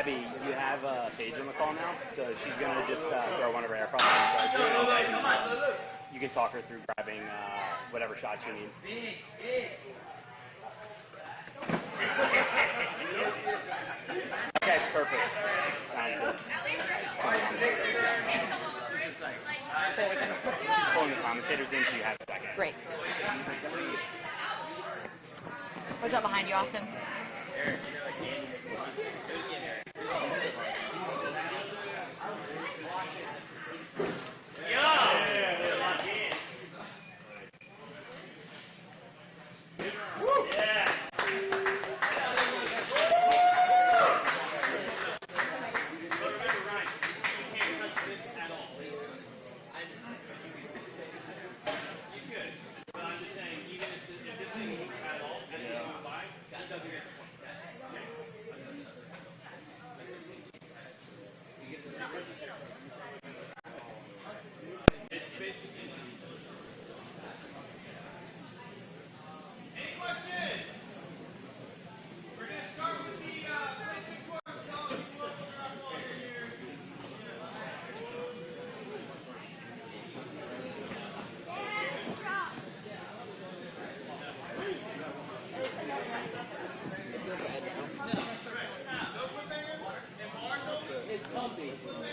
Abby, you have Paige on the call now, so she's going to just throw one of her aircraft and you can talk her through grabbing whatever shots you need. Okay, perfect. Sounds good. Pulling the commentators in so you have a second. Great. What's up behind you, Austin?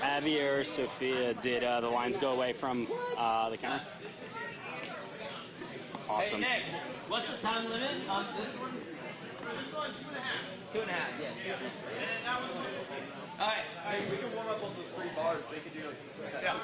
Abby or Sophia, did the lines go away from the camera? Awesome. Hey, Nick, what's the time limit on this one? For this one, 2.5. 2.5, yeah. All right. Hey, we can warm up on those 3 bars. They can do like Yeah.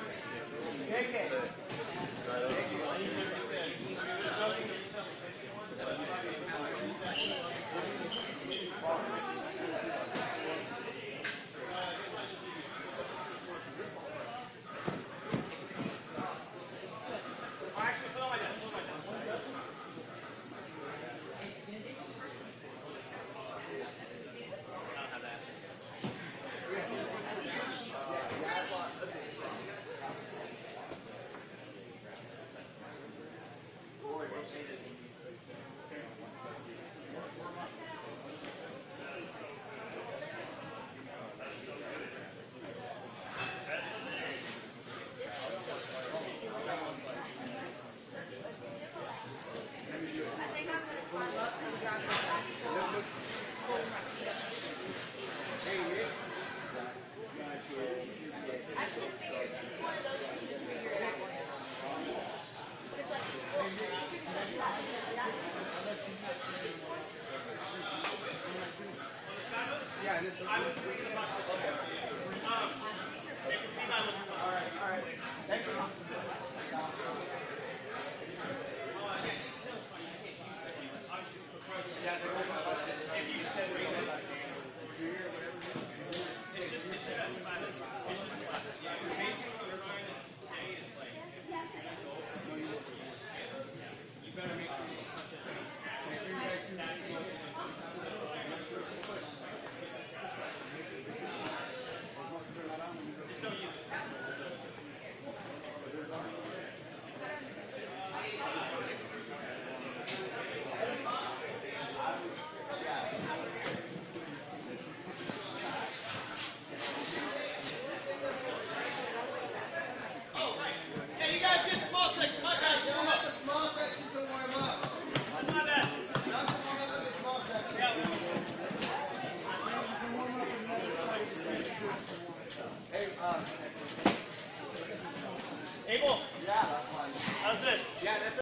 Abel? Yeah. How's this? Yeah, that's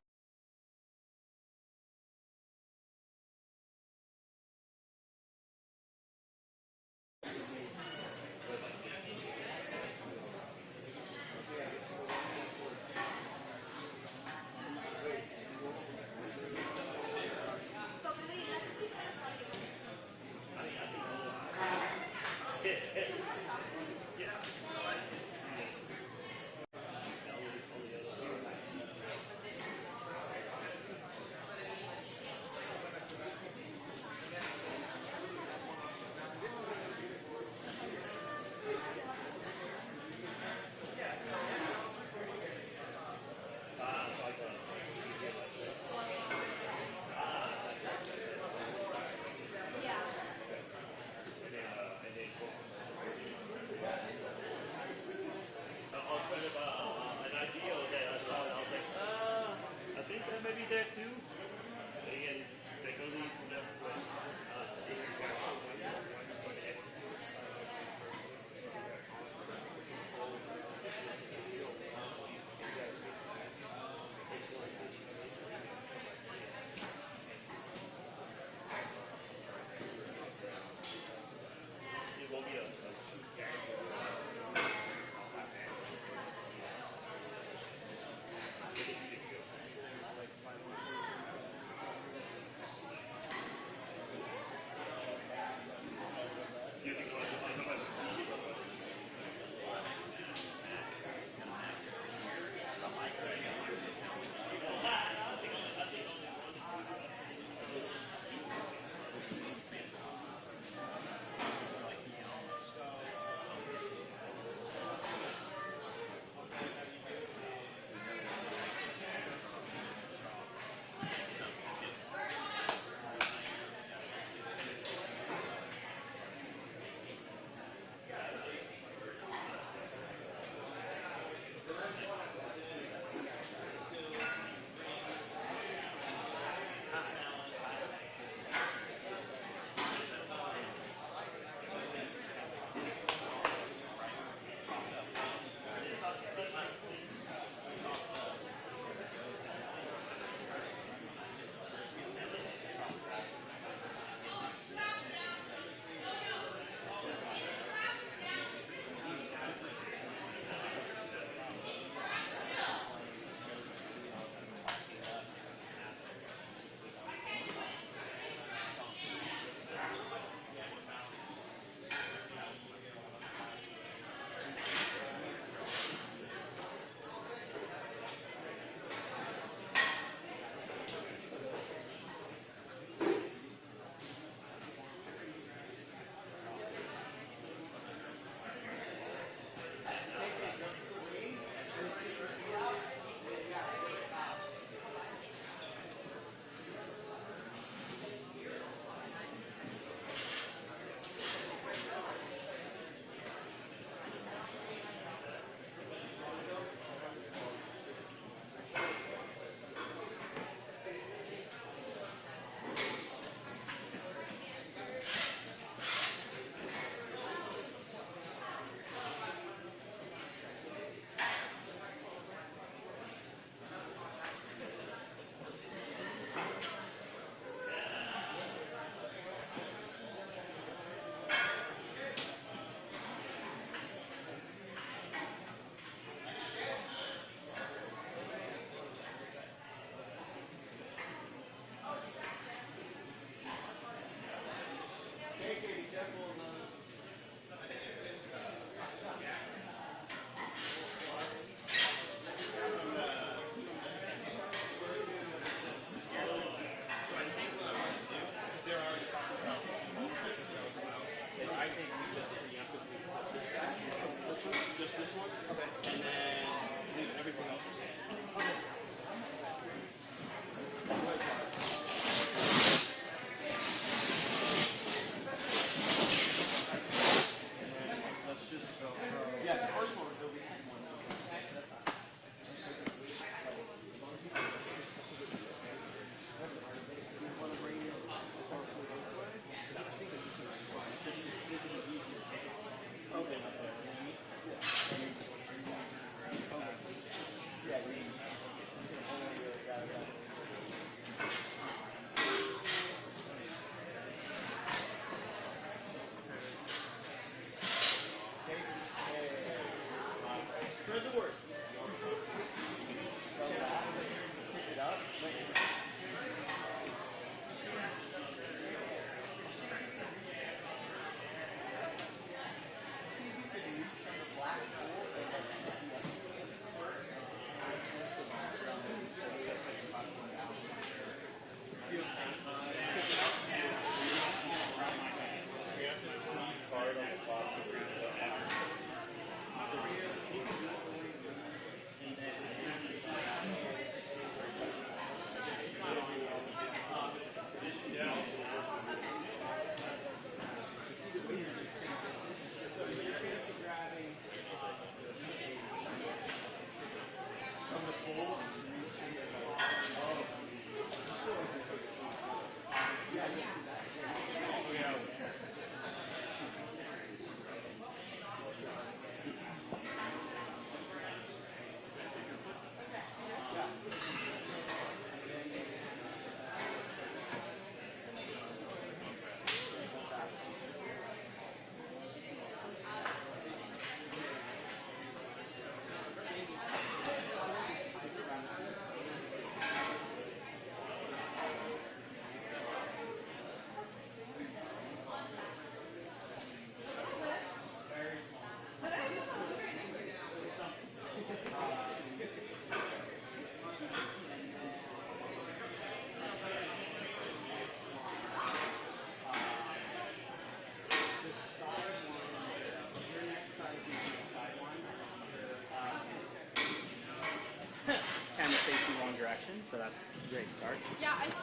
direction, so that's a great start. Yeah, I think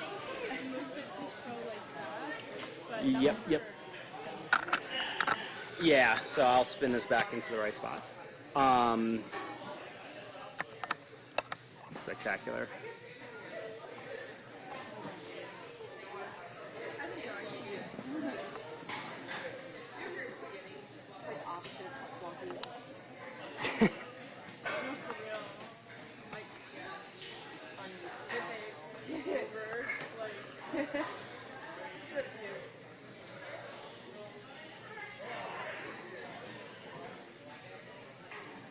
they moved it to show like that. But Yep. Yeah, so I'll spin this back into the right spot. Spectacular.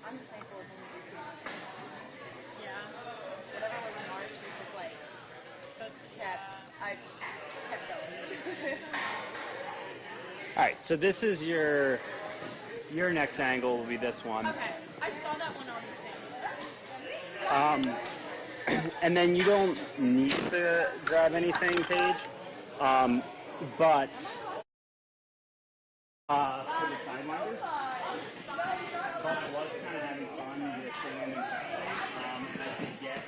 I'm just thankful it's only 3 Yeah. Whatever was in March, we just like kept going. All right, so this is your next angle will be this one. Okay, I saw that one on the thing. And then you don't need to grab anything, Paige. But for the sidewinders, I was kind of having fun with singing and practicing. And I could get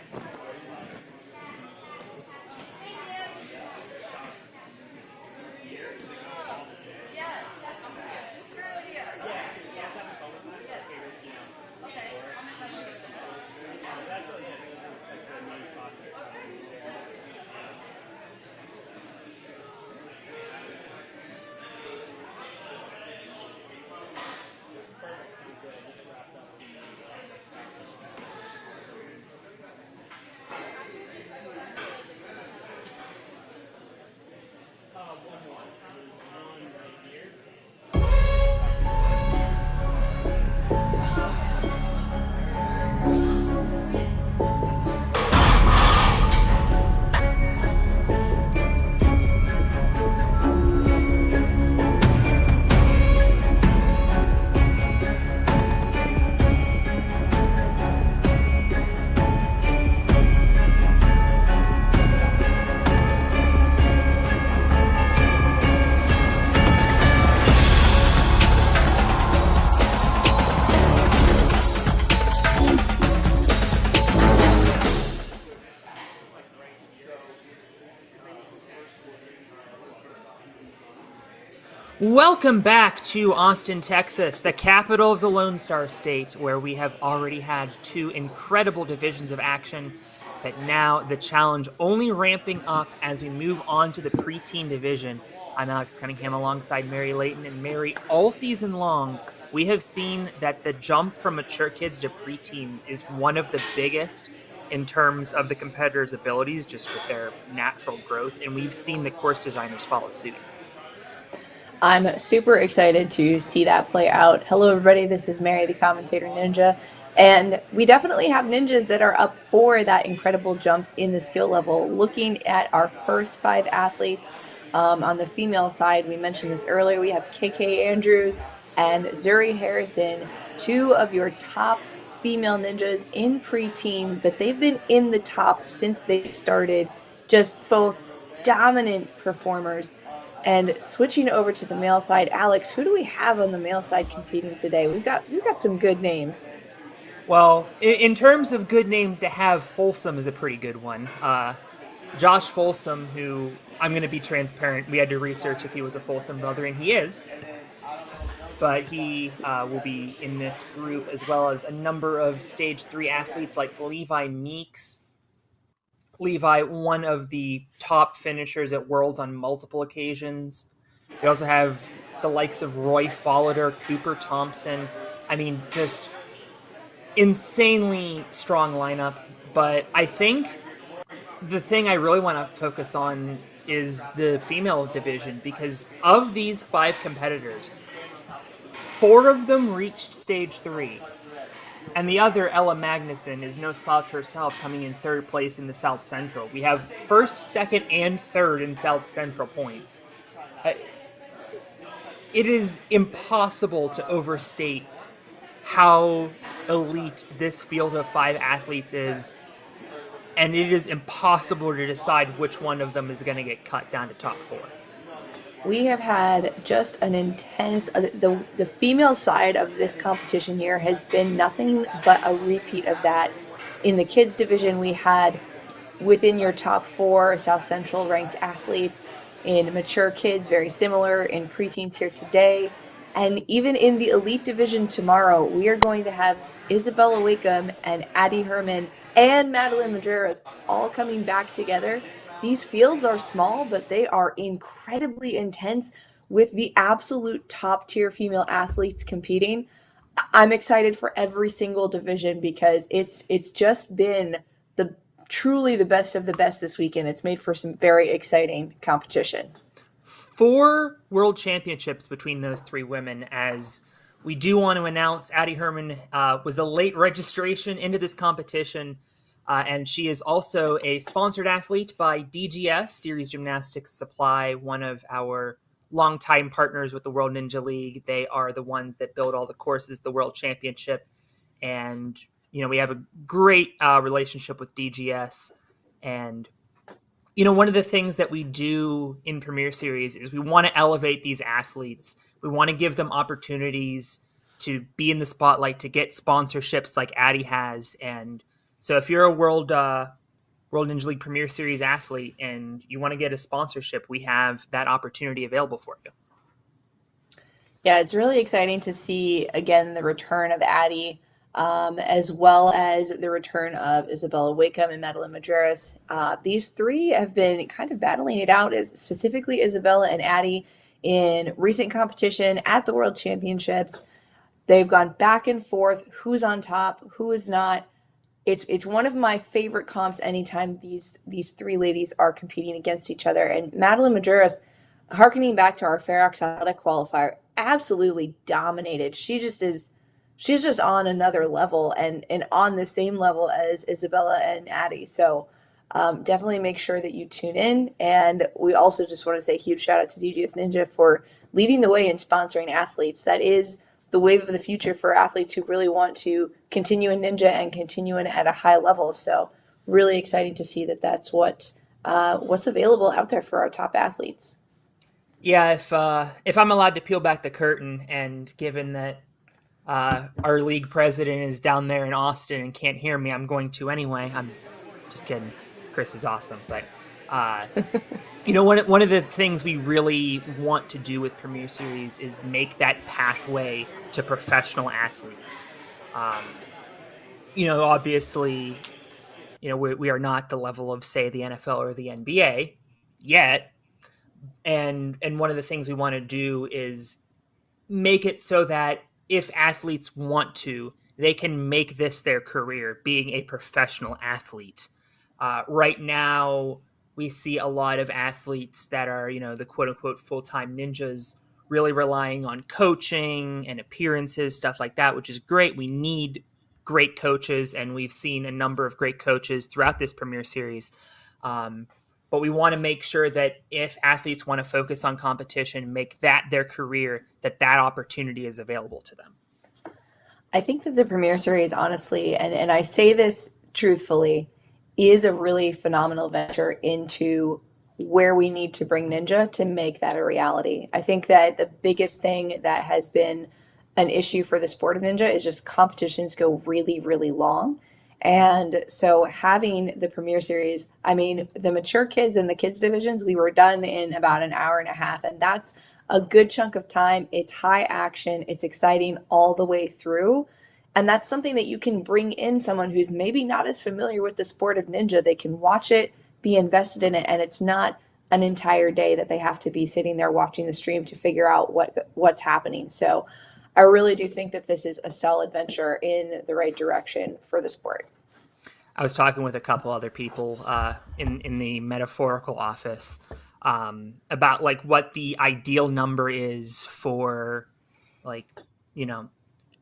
Welcome back to Austin, Texas, the capital of the Lone Star State, where we have already had 2 incredible divisions of action, but now the challenge only ramping up as we move on to the preteen division. I'm Alex Cunningham alongside Mary Layton, and Mary, all season long, we have seen that the jump from mature kids to preteens is one of the biggest in terms of the competitors' abilities, just with their natural growth, and we've seen the course designers follow suit. I'm super excited to see that play out. Hello, everybody. This is Mary, the commentator ninja. And we definitely have ninjas that are up for that incredible jump in the skill level. Looking at our first 5 athletes on the female side, we mentioned this earlier. We have KK Andrews and Zuri Harrison, 2 of your top female ninjas in preteen, but they've been in the top since they started. Just both dominant performers. And switching over to the male side, Alex, who do we have on the male side competing today? We've got some good names. Well, in terms of good names to have, Folsom is a pretty good one. Josh Folsom, who, I'm going to be transparent, we had to research if he was a Folsom brother, and he is. But he will be in this group, as well as a number of Stage 3 athletes like Levi Meeks. Levi, one of the top finishers at Worlds on multiple occasions. We also have the likes of Roy Folliter, Cooper Thompson. I mean, just insanely strong lineup. But I think the thing I really want to focus on is the female division, because of these 5 competitors, 4 of them reached Stage 3. And the other, Ella Magnuson, is no slouch herself, coming in 3rd place in the South Central. We have 1st, 2nd, and 3rd in South Central points. It is impossible to overstate how elite this field of 5 athletes is, and it is impossible to decide which one of them is going to get cut down to top 4. We have had just an intense, the female side of this competition here has been nothing but a repeat of that. In the kids division, we had within your top 4 South Central ranked athletes. In mature kids, very similar. In preteens here today. And even in the elite division tomorrow, we are going to have Isabella Wakeham and Addie Herman and Madeline Madreras all coming back together. These fields are small, but they are incredibly intense with the absolute top tier female athletes competing. I'm excited for every single division because it's just been the truly the best of the best this weekend. It's made for some very exciting competition. 4 world championships between those 3 women, as we do want to announce Addie Herman was a late registration into this competition, and she is also a sponsored athlete by DGS, Deary's Gymnastics Supply, one of our longtime partners with the World Ninja League. They are the ones that build all the courses, the World Championship, and we have a great relationship with DGS. And one of the things that we do in Premier Series is we want to elevate these athletes. We want to give them opportunities to be in the spotlight, to get sponsorships like Addie has. And so if you're a World Ninja League Premier Series athlete and you want to get a sponsorship, we have that opportunity available for you. Yeah, it's really exciting to see, again, the return of Addie, as well as the return of Isabella Wakeham and Madeline Madreras. These 3 have been kind of battling it out, as specifically Isabella and Addie, in recent competition at the World Championships. They've gone back and forth, who's on top, who is not. It's one of my favorite comps anytime these 3 ladies are competing against each other. And Madeline Madreras, harkening back to our Fairfax Athletic qualifier, absolutely dominated. She's just on another level and on the same level as Isabella and Addie. So definitely make sure that you tune in. And we also just want to say a huge shout out to DGS Ninja for leading the way in sponsoring athletes. That is the wave of the future for athletes who really want to continue in Ninja and continue in at a high level. So really exciting to see that that's what's available out there for our top athletes. Yeah, if I'm allowed to peel back the curtain, and given that our league president is down there in Austin and can't hear me, I'm going to anyway. I'm just kidding. Chris is awesome, but one of the things we really want to do with Premier Series is make that pathway to professional athletes. Obviously, we are not the level of, say, the NFL or the NBA yet. And one of the things we want to do is make it so that if athletes want to, they can make this their career, being a professional athlete. Right now, we see a lot of athletes that are, the quote-unquote full-time ninjas, really relying on coaching and appearances, stuff like that, which is great. We need great coaches, and we've seen a number of great coaches throughout this Premier Series. But we want to make sure that if athletes want to focus on competition, make that their career, that opportunity is available to them. I think that the Premier Series, honestly, and I say this truthfully, is a really phenomenal venture into where we need to bring Ninja to make that a reality. I think that the biggest thing that has been an issue for the sport of Ninja is just competitions go really, really long. And so having the Premier Series, the mature kids and the kids divisions, we were done in about an hour and a half. And that's a good chunk of time. It's high action. It's exciting all the way through. And that's something that you can bring in someone who's maybe not as familiar with the sport of Ninja. They can watch it, be invested in it. And it's not an entire day that they have to be sitting there watching the stream to figure out what's happening. So I really do think that this is a solid venture in the right direction for the sport. I was talking with a couple other people in the metaphorical office about what the ideal number is for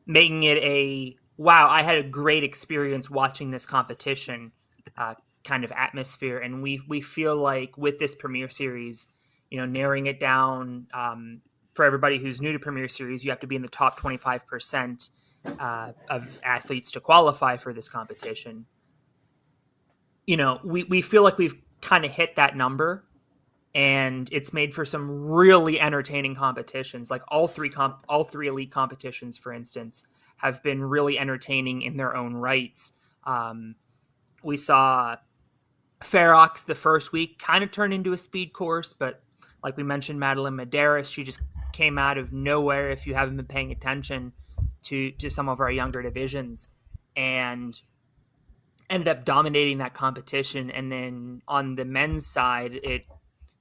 making it a wow, I had a great experience watching this competition kind of atmosphere. And we feel like with this Premier Series, narrowing it down for everybody who's new to Premier Series, you have to be in the top 25% of athletes to qualify for this competition. We feel like we've kind of hit that number, and it's made for some really entertaining competitions. Like all three elite competitions, for instance, have been really entertaining in their own rights. We saw, Ferox the first week kind of turned into a speed course, but like we mentioned, Madeline Medeiros, she just came out of nowhere if you haven't been paying attention to some of our younger divisions, and ended up dominating that competition. And then on the men's side, it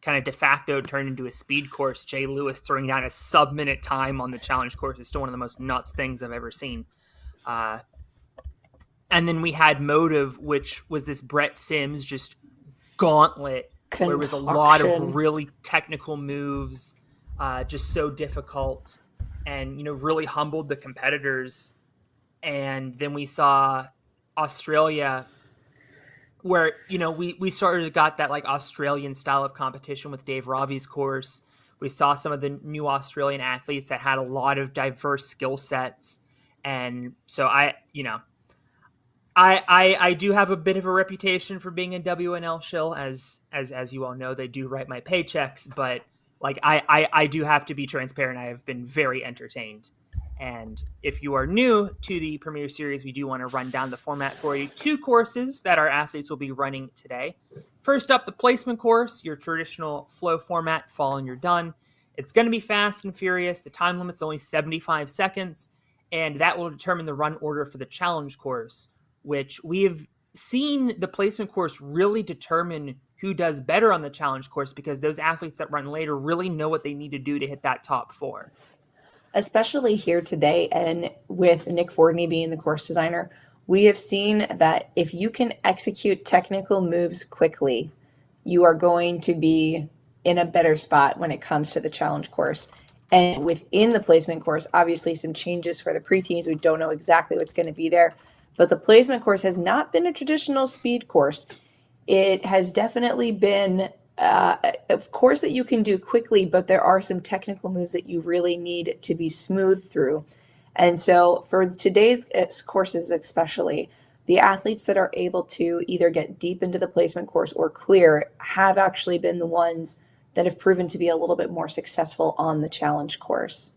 kind of de facto turned into a speed course. Jay Lewis throwing down a sub-minute time on the challenge course is still one of the most nuts things I've ever seen. And then we had Motive, which was this Brett Sims just gauntlet where it was a lot of really technical moves, just so difficult, and really humbled the competitors. And then we saw Australia, where we sort of got that like Australian style of competition with Dave Ravi's course. We saw some of the new Australian athletes that had a lot of diverse skill sets, and so I do have a bit of a reputation for being a WNL shill, as you all know. They do write my paychecks, but like I do have to be transparent. I have been very entertained. And if you are new to the Premier Series, we do want to run down the format for you. 2 courses that our athletes will be running today. First up, the placement course, your traditional flow format, fall and you're done. It's going to be fast and furious. The time limit's only 75 seconds, and that will determine the run order for the challenge course, which we have seen the placement course really determine who does better on the challenge course, because those athletes that run later really know what they need to do to hit that top 4. Especially here today, and with Nick Fordney being the course designer, we have seen that if you can execute technical moves quickly, you are going to be in a better spot when it comes to the challenge course. And within the placement course, obviously some changes for the preteens. We don't know exactly what's going to be there, but the placement course has not been a traditional speed course. It has definitely been of course that you can do quickly, but there are some technical moves that you really need to be smooth through. And so for today's courses especially, the athletes that are able to either get deep into the placement course or clear have actually been the ones that have proven to be a little bit more successful on the challenge course.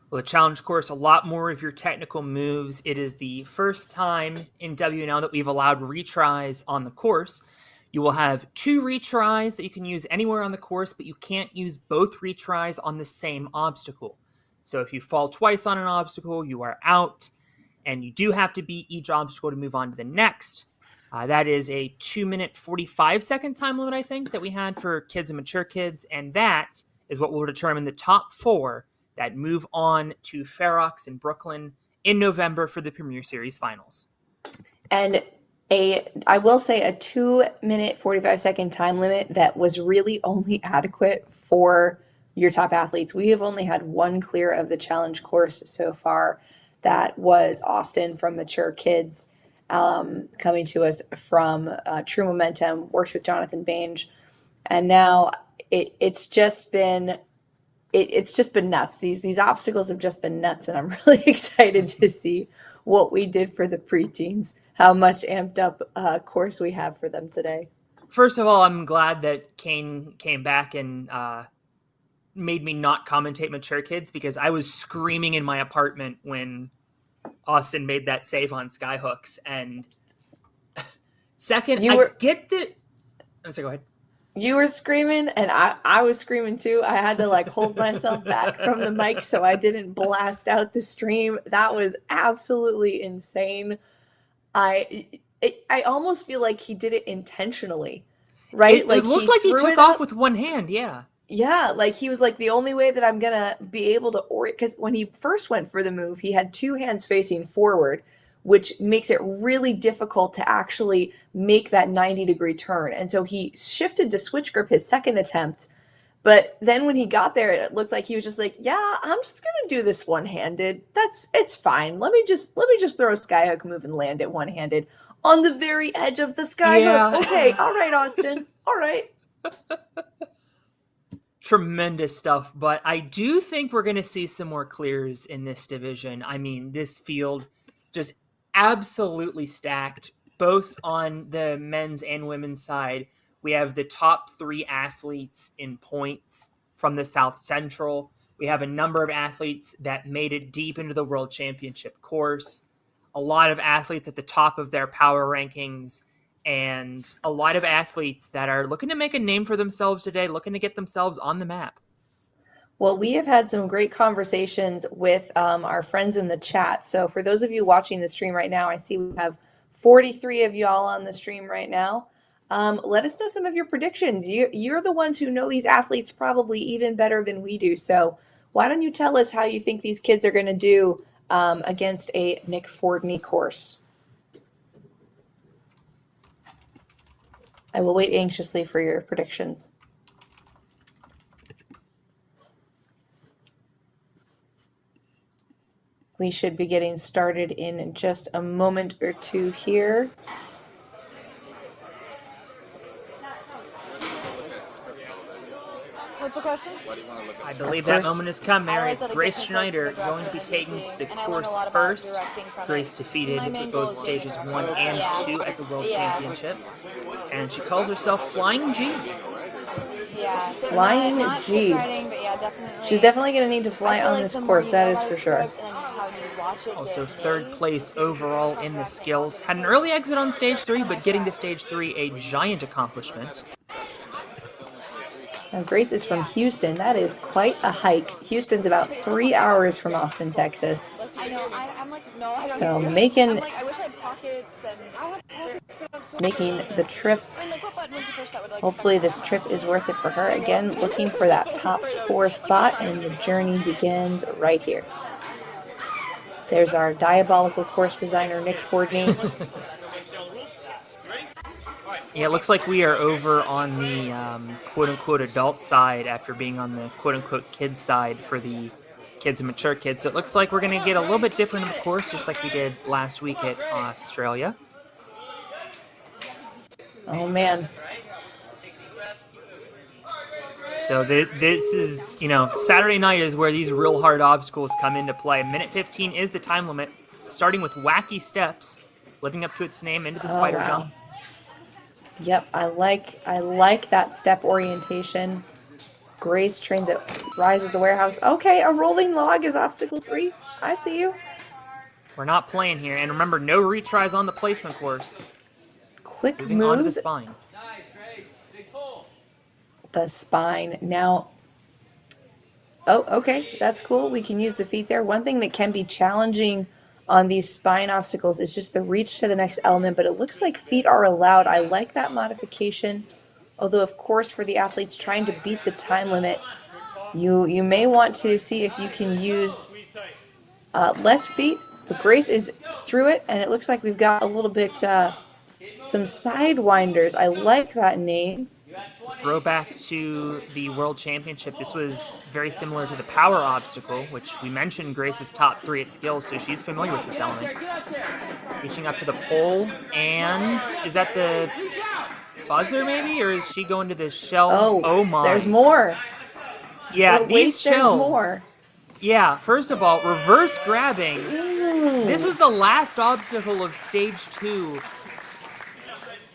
Well, the challenge course, a lot more of your technical moves. It is the first time in WNL that we've allowed retries on the course. You will have 2 retries that you can use anywhere on the course, but you can't use both retries on the same obstacle. So if you fall twice on an obstacle, you are out, and you do have to beat each obstacle to move on to the next. That is a 2-minute 45-second time limit, I think, that we had for kids and mature kids, and that is what will determine the top 4 that move on to Ferox in Brooklyn in November for the Premier Series finals. And I will say a 2-minute 45-second time limit that was really only adequate for your top athletes. We have only had 1 clear of the challenge course so far. That was Austin from Mature Kids, coming to us from True Momentum, works with Jonathan Bange, and now it's just been nuts. These obstacles have just been nuts, and I'm really excited to see what we did for the preteens, how much amped up course we have for them today. First of all, I'm glad that Kane came back and made me not commentate Mature Kids, because I was screaming in my apartment when Austin made that save on Skyhooks. And second, I'm sorry, go ahead. You were screaming, and I was screaming too. I had to like hold myself back from the mic so I didn't blast out the stream. That was absolutely insane. I almost feel like he did it intentionally, right? It looked like he took off with one hand, yeah. Yeah, like he was like, the only way that I'm going to be able to because when he first went for the move, he had 2 hands facing forward, which makes it really difficult to actually make that 90-degree turn. And so he shifted to switch grip his second attempt. But then when he got there, it looked like he was just like, yeah, I'm just going to do this one-handed. It's fine. Let me just throw a skyhook move and land it one-handed on the very edge of the skyhook. Yeah. Okay, all right, Austin. All right. Tremendous stuff, but I do think we're going to see some more clears in this division. I mean, this field just absolutely stacked, both on the men's and women's side. We have the top 3 athletes in points from the South Central. We have a number of athletes that made it deep into the World Championship course. A lot of athletes at the top of their power rankings. and a lot of athletes that are looking to make a name for themselves today, looking to get themselves on the map. Well, we have had some great conversations with our friends in the chat. So for those of you watching the stream right now, I see we have 43 of y'all on the stream right now. Let us know some of your predictions. You're the ones who know these athletes probably even better than we do. So why don't you tell us how you think these kids are going to do against a Nick Fordney course? I will wait anxiously for your predictions. We should be getting started in just a moment or two here. What's the question? I believe that moment has come, Mary. It's Grace Schneider going to be taking the course first. Grace defeated both stages 1 and 2 at the World Championship. And she calls herself Flying G. Yeah. Flying G. She's definitely going to need to fly on this course, that is for sure. Also third place overall in the skills. Had an early exit on stage 3, but getting to stage 3, a giant accomplishment. Now, Grace is from Houston. That is quite a hike. Houston's about 3 hours from Austin, Texas. I know. I'm like, no, I don't. So making I wish I had pockets making the trip. Hopefully this trip is worth it for her. Again, looking for that top 4 spot, and the journey begins right here. There's our diabolical course designer, Nick Fordney. Yeah, it looks like we are over on the quote-unquote adult side after being on the quote-unquote kids side for the kids and mature kids. So it looks like we're going to get a little bit different of a course, just like we did last week at Australia. Oh, man. So this is, Saturday night is where these real hard obstacles come into play. Minute 15 is the time limit, starting with wacky steps, living up to its name, into the spider jump. Yep, I like that step orientation. Grace trains at Rise of the Warehouse. Okay, a rolling log is obstacle 3. I see you. We're not playing here. And remember, no retries on the placement course. Quick Moving on to the moves. spine. The spine. Now, oh, okay, that's cool. We can use the feet there. One thing that can be challenging on these spine obstacles is just the reach to the next element, but it looks like feet are allowed. I like that modification. Although, of course, for the athletes trying to beat the time limit, you may want to see if you can use less feet. But Grace is through it, and it looks like we've got a little bit some sidewinders. I like that name. Throwback to the World Championship. This was very similar to the power obstacle, which we mentioned Grace was top 3 at skills, so she's familiar with this element. Reaching up to the pole, and is that the buzzer maybe, or is she going to the shells? Oh my. There's more. Yeah, But these wait, shells. There's more. Yeah, first of all, reverse grabbing. Ooh. This was the last obstacle of stage 2.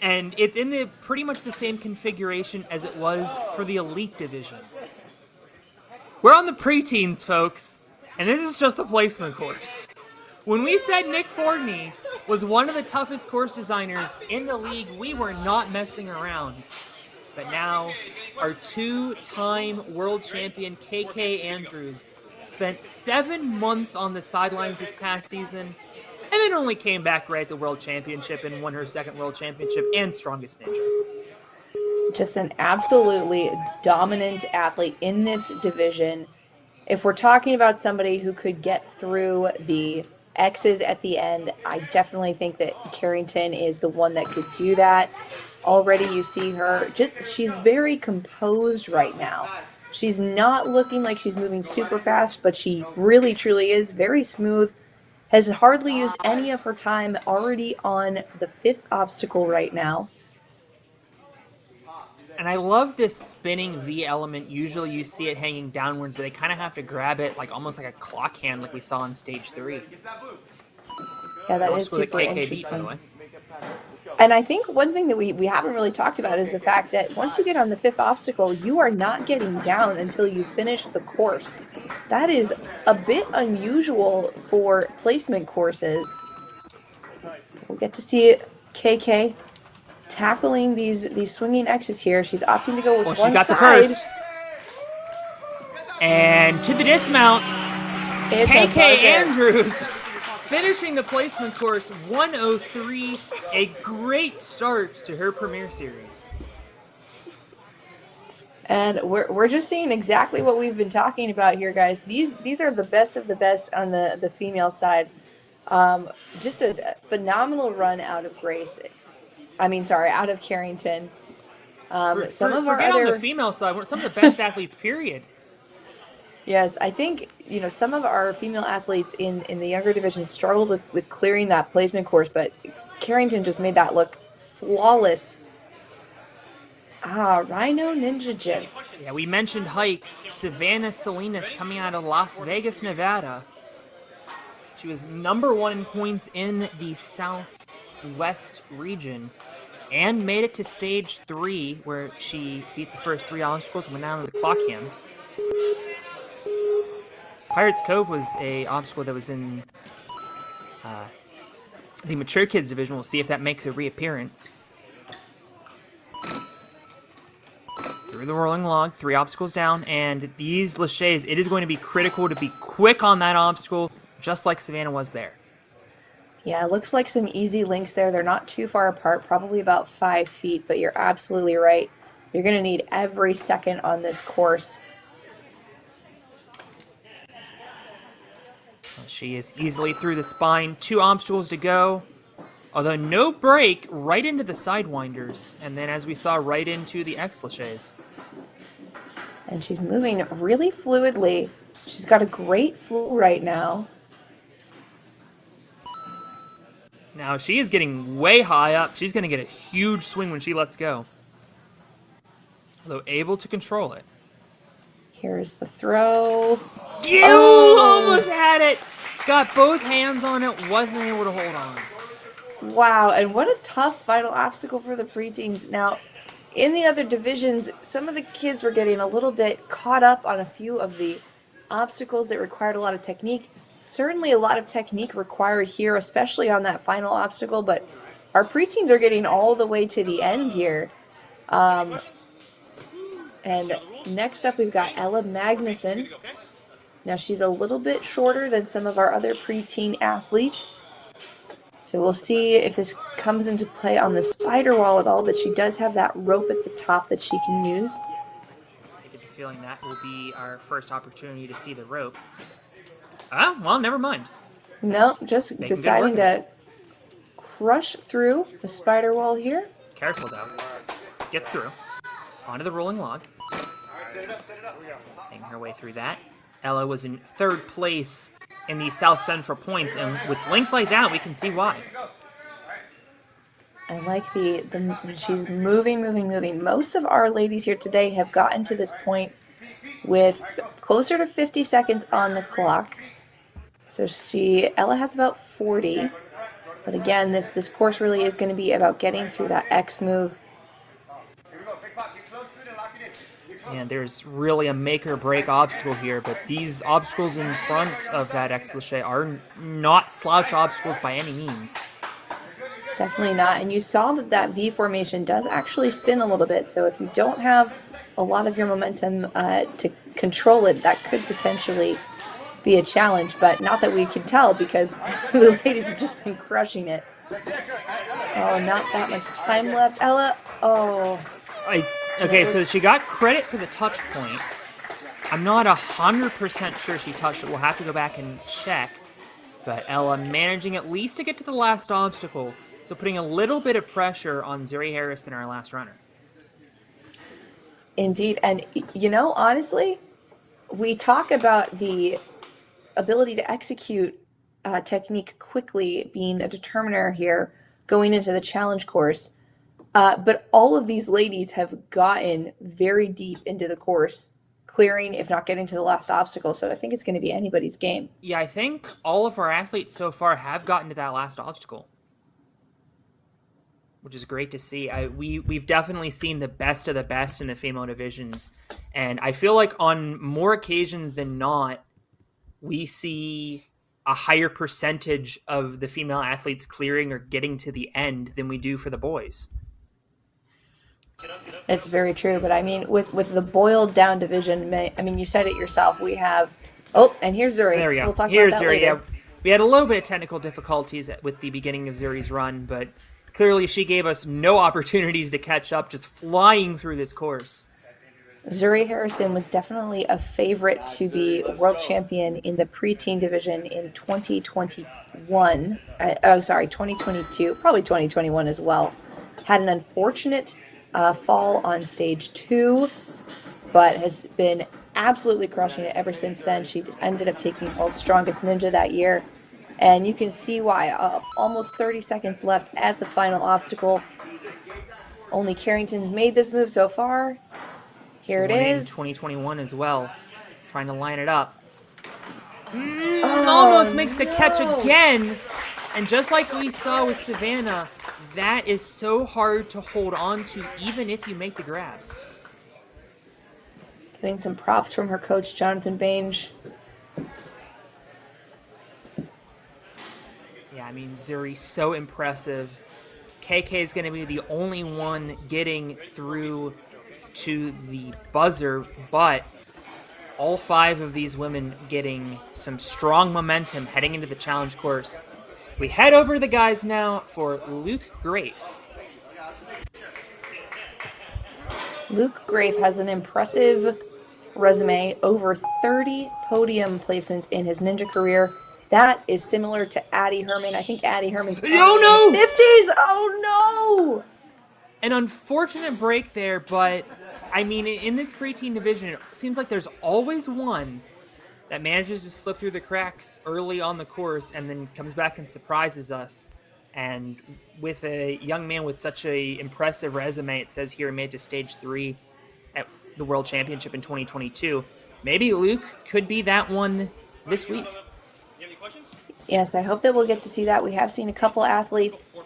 And it's in the pretty much the same configuration as it was for the Elite Division. We're on the preteens, folks, and this is just the placement course. When we said Nick Fordney was one of the toughest course designers in the league, we were not messing around. But now, our 2-time world champion KK Andrews spent 7 months on the sidelines this past season, and then only came back right at the World Championship and won her 2nd World Championship and Strongest Ninja. Just an absolutely dominant athlete in this division. If we're talking about somebody who could get through the X's at the end, I definitely think that Carrington is the one that could do that. Already you see her, she's very composed right now. She's not looking like she's moving super fast, but she really truly is very smooth. Has hardly used any of her time, already on the 5th obstacle right now. And I love this spinning V element. Usually you see it hanging downwards, but they kind of have to grab it like almost like a clock hand like we saw on stage 3. Yeah, that is super KK interesting. beat, by the way. And I think one thing that we haven't really talked about is the fact that once you get on the 5th obstacle, you are not getting down until you finish the course. That is a bit unusual for placement courses. We'll get to see KK tackling these swinging X's here. She's opting to go with Well, one she got side. the first. And to the dismounts, It's a KK buzzer. Andrews finishing the placement course 103. A great start to her premier series. And we're just seeing exactly what we've been talking about here, guys. These are the best of the best on the female side. Just a phenomenal run out of Grace. Out of Carrington. Forget on the female side, some of the best athletes, period. Yes, I think some of our female athletes in the younger divisions struggled with clearing that placement course, but Carrington just made that look flawless. Rhino Ninja Gym. Yeah, we mentioned hikes. Savannah Salinas coming out of Las Vegas, Nevada. She was number 1 in points in the Southwest region and made it to stage 3, where she beat the first 3 obstacles and went down to the clock hands. Pirates Cove was a obstacle that was in the mature kids division. We'll see if that makes a reappearance. Through the rolling log, 3 obstacles down, and these laches, it is going to be critical to be quick on that obstacle, just like Savannah was there. Yeah, it looks like some easy links there. They're not too far apart, probably about 5 feet, but you're absolutely right. You're going to need every second on this course. She is easily through the spine. 2 obstacles to go. Although no break, right into the sidewinders. And then, as we saw, right into the X-laches. And she's moving really fluidly. She's got a great flow right now. Now, she is getting way high up. She's going to get a huge swing when she lets go. Although able to control it. Here's the throw. You almost had it! Got both hands on it, wasn't able to hold on. Wow, and what a tough final obstacle for the preteens. Now, in the other divisions, some of the kids were getting a little bit caught up on a few of the obstacles that required a lot of technique. Certainly a lot of technique required here, especially on that final obstacle, but our preteens are getting all the way to the end here. And next up, we've got Ella Magnuson. Now, she's a little bit shorter than some of our other preteen athletes. So we'll see if this comes into play on the spider wall at all, but she does have that rope at the top that she can use. I get the feeling that will be our first opportunity to see the rope. Well, never mind. No, just deciding to crush through the spider wall here. Careful, though. Gets through. Onto the rolling log. Making her way through that. Ella was in 3rd place in the South Central points, and with links like that, we can see why. I like she's moving. Most of our ladies here today have gotten to this point with closer to 50 seconds on the clock. So Ella has about 40. But again, this course really is going to be about getting through that X move. And there's really a make or break obstacle here, but these obstacles in front of that X-lache are not slouch obstacles by any means. Definitely not. And you saw that V formation does actually spin a little bit, so if you don't have a lot of your momentum to control it, that could potentially be a challenge, but not that we can tell because the ladies have just been crushing it. Oh, not that much time left. Ella, Okay, so she got credit for the touch point. I'm not 100% sure she touched it. We'll have to go back and check. But Ella managing at least to get to the last obstacle. So putting a little bit of pressure on Zuri Harrison, our last runner. Indeed. And, honestly, we talk about the ability to execute technique quickly being a determiner here going into the challenge course. But all of these ladies have gotten very deep into the course, clearing, if not getting to the last obstacle. So I think it's going to be anybody's game. Yeah, I think all of our athletes so far have gotten to that last obstacle, which is great to see. We've definitely seen the best of the best in the female divisions. And I feel like on more occasions than not, we see a higher percentage of the female athletes clearing or getting to the end than we do for the boys. It's very true, but I mean, with the boiled down division, I mean, you said it yourself. We have, and here's Zuri. There we go. We'll talk Here's about that Zuri. later. Yeah, we had a little bit of technical difficulties with the beginning of Zuri's run, but clearly she gave us no opportunities to catch up, just flying through this course. Zuri Harrison was definitely a favorite to be world champion in the preteen division in 2021. 2022, probably 2021 as well. Had an unfortunate fall on stage 2, but has been absolutely crushing it ever since then. She ended up taking World's Strongest Ninja that year, and you can see why. Almost 30 seconds left at the final obstacle. Only Carrington's made this move so far. Here it is. In 2021 as well, trying to line it up. Almost makes the catch again, and just like we saw with Savannah, that is so hard to hold on to even if you make the grab. Getting some props from her coach, Jonathan Bange. Yeah, I mean, Zuri, so impressive. KK is going to be the only one getting through to the buzzer, but all 5 of these women getting some strong momentum heading into the challenge course. We head over to the guys now for Luke Grafe. Luke Grafe has an impressive resume, over 30 podium placements in his ninja career. That is similar to Addie Herman. I think Addie Herman's in the 50s. Oh no! An unfortunate break there, but I mean, in this preteen division, it seems like there's always one that manages to slip through the cracks early on the course and then comes back and surprises us. And with a young man with such a impressive resume, it says here made to stage 3 at the World Championship in 2022. Maybe Luke could be that one this week. Yes, I hope that we'll get to see that. We have seen a couple athletes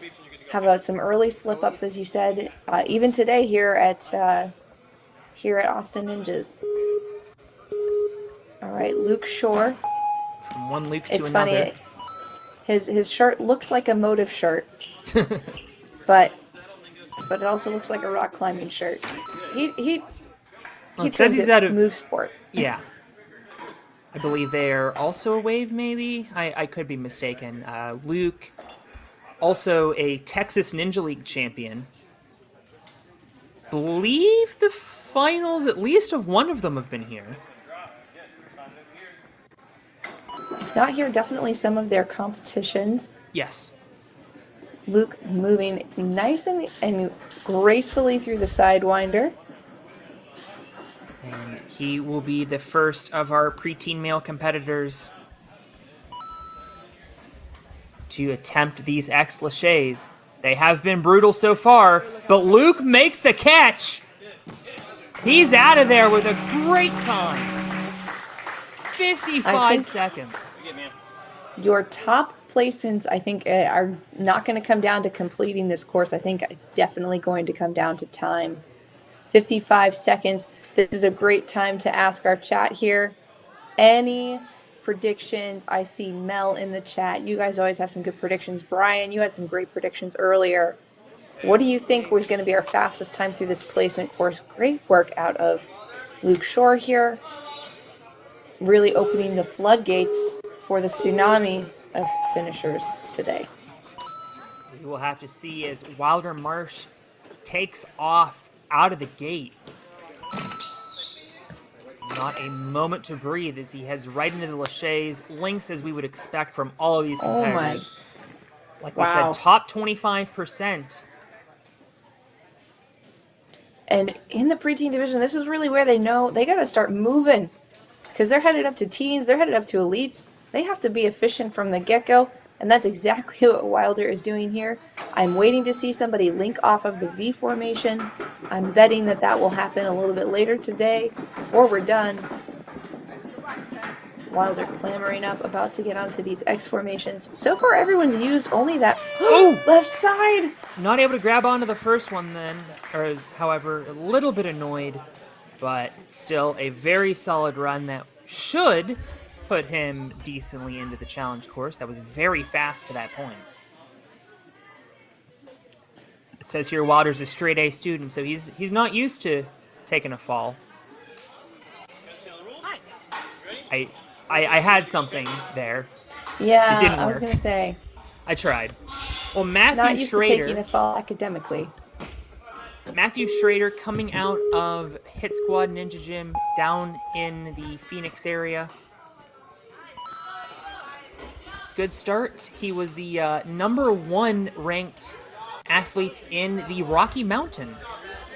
have some early slip-ups, as you said, even today here at Austin Ninjas. All right, Luke Shore. From one Luke to it's another. Funny, his shirt looks like a motive shirt, but it also looks like a rock climbing shirt. He says he's out of Move Sport. Yeah. I believe they're also a wave, maybe? I could be mistaken. Luke, also a Texas Ninja League champion. Believe the finals, at least of one of them, have been here. If not here, definitely some of their competitions. Yes. Luke moving nice and gracefully through the Sidewinder. And he will be the first of our preteen male competitors to attempt these X-Laches. They have been brutal so far, but Luke makes the catch. He's out of there with a great time. 55 seconds. Your top placements, I think, are not going to come down to completing this course. I think it's definitely going to come down to time. 55 seconds. This is a great time to ask our chat here. Any predictions? I see Mel in the chat. You guys always have some good predictions. Brian, you had some great predictions earlier. What do you think was going to be our fastest time through this placement course? Great work out of Luke Shore here. Really opening the floodgates for the tsunami of finishers today. We will have to see as Wilder Marsh takes off out of the gate. Not a moment to breathe as he heads right into the laches. Links as we would expect from all of these competitors. Like we said, top 25%. And in the preteen division, this is really where they know they got to start moving. Because they're headed up to teens, they're headed up to elites. They have to be efficient from the get-go, and that's exactly what Wilder is doing here. I'm waiting to see somebody link off of the V formation. I'm betting that that will happen a little bit later today, before we're done. Wilder clamoring up, about to get onto these X formations. So far, everyone's used only that left side. Not able to grab onto the first one then, or however, a little bit annoyed, but still a very solid run that should put him decently into the challenge course. That was very fast to that point. It says here Wilder's a straight A student, so he's not used to taking a fall. I had something there. Yeah, It didn't I was work. going to say. I tried. Well, Not Matthew used to taking Schrader. a fall academically. Matthew Schrader coming out of Hit Squad Ninja Gym down in the Phoenix area. Good start. He was the #1 ranked athlete in the Rocky Mountain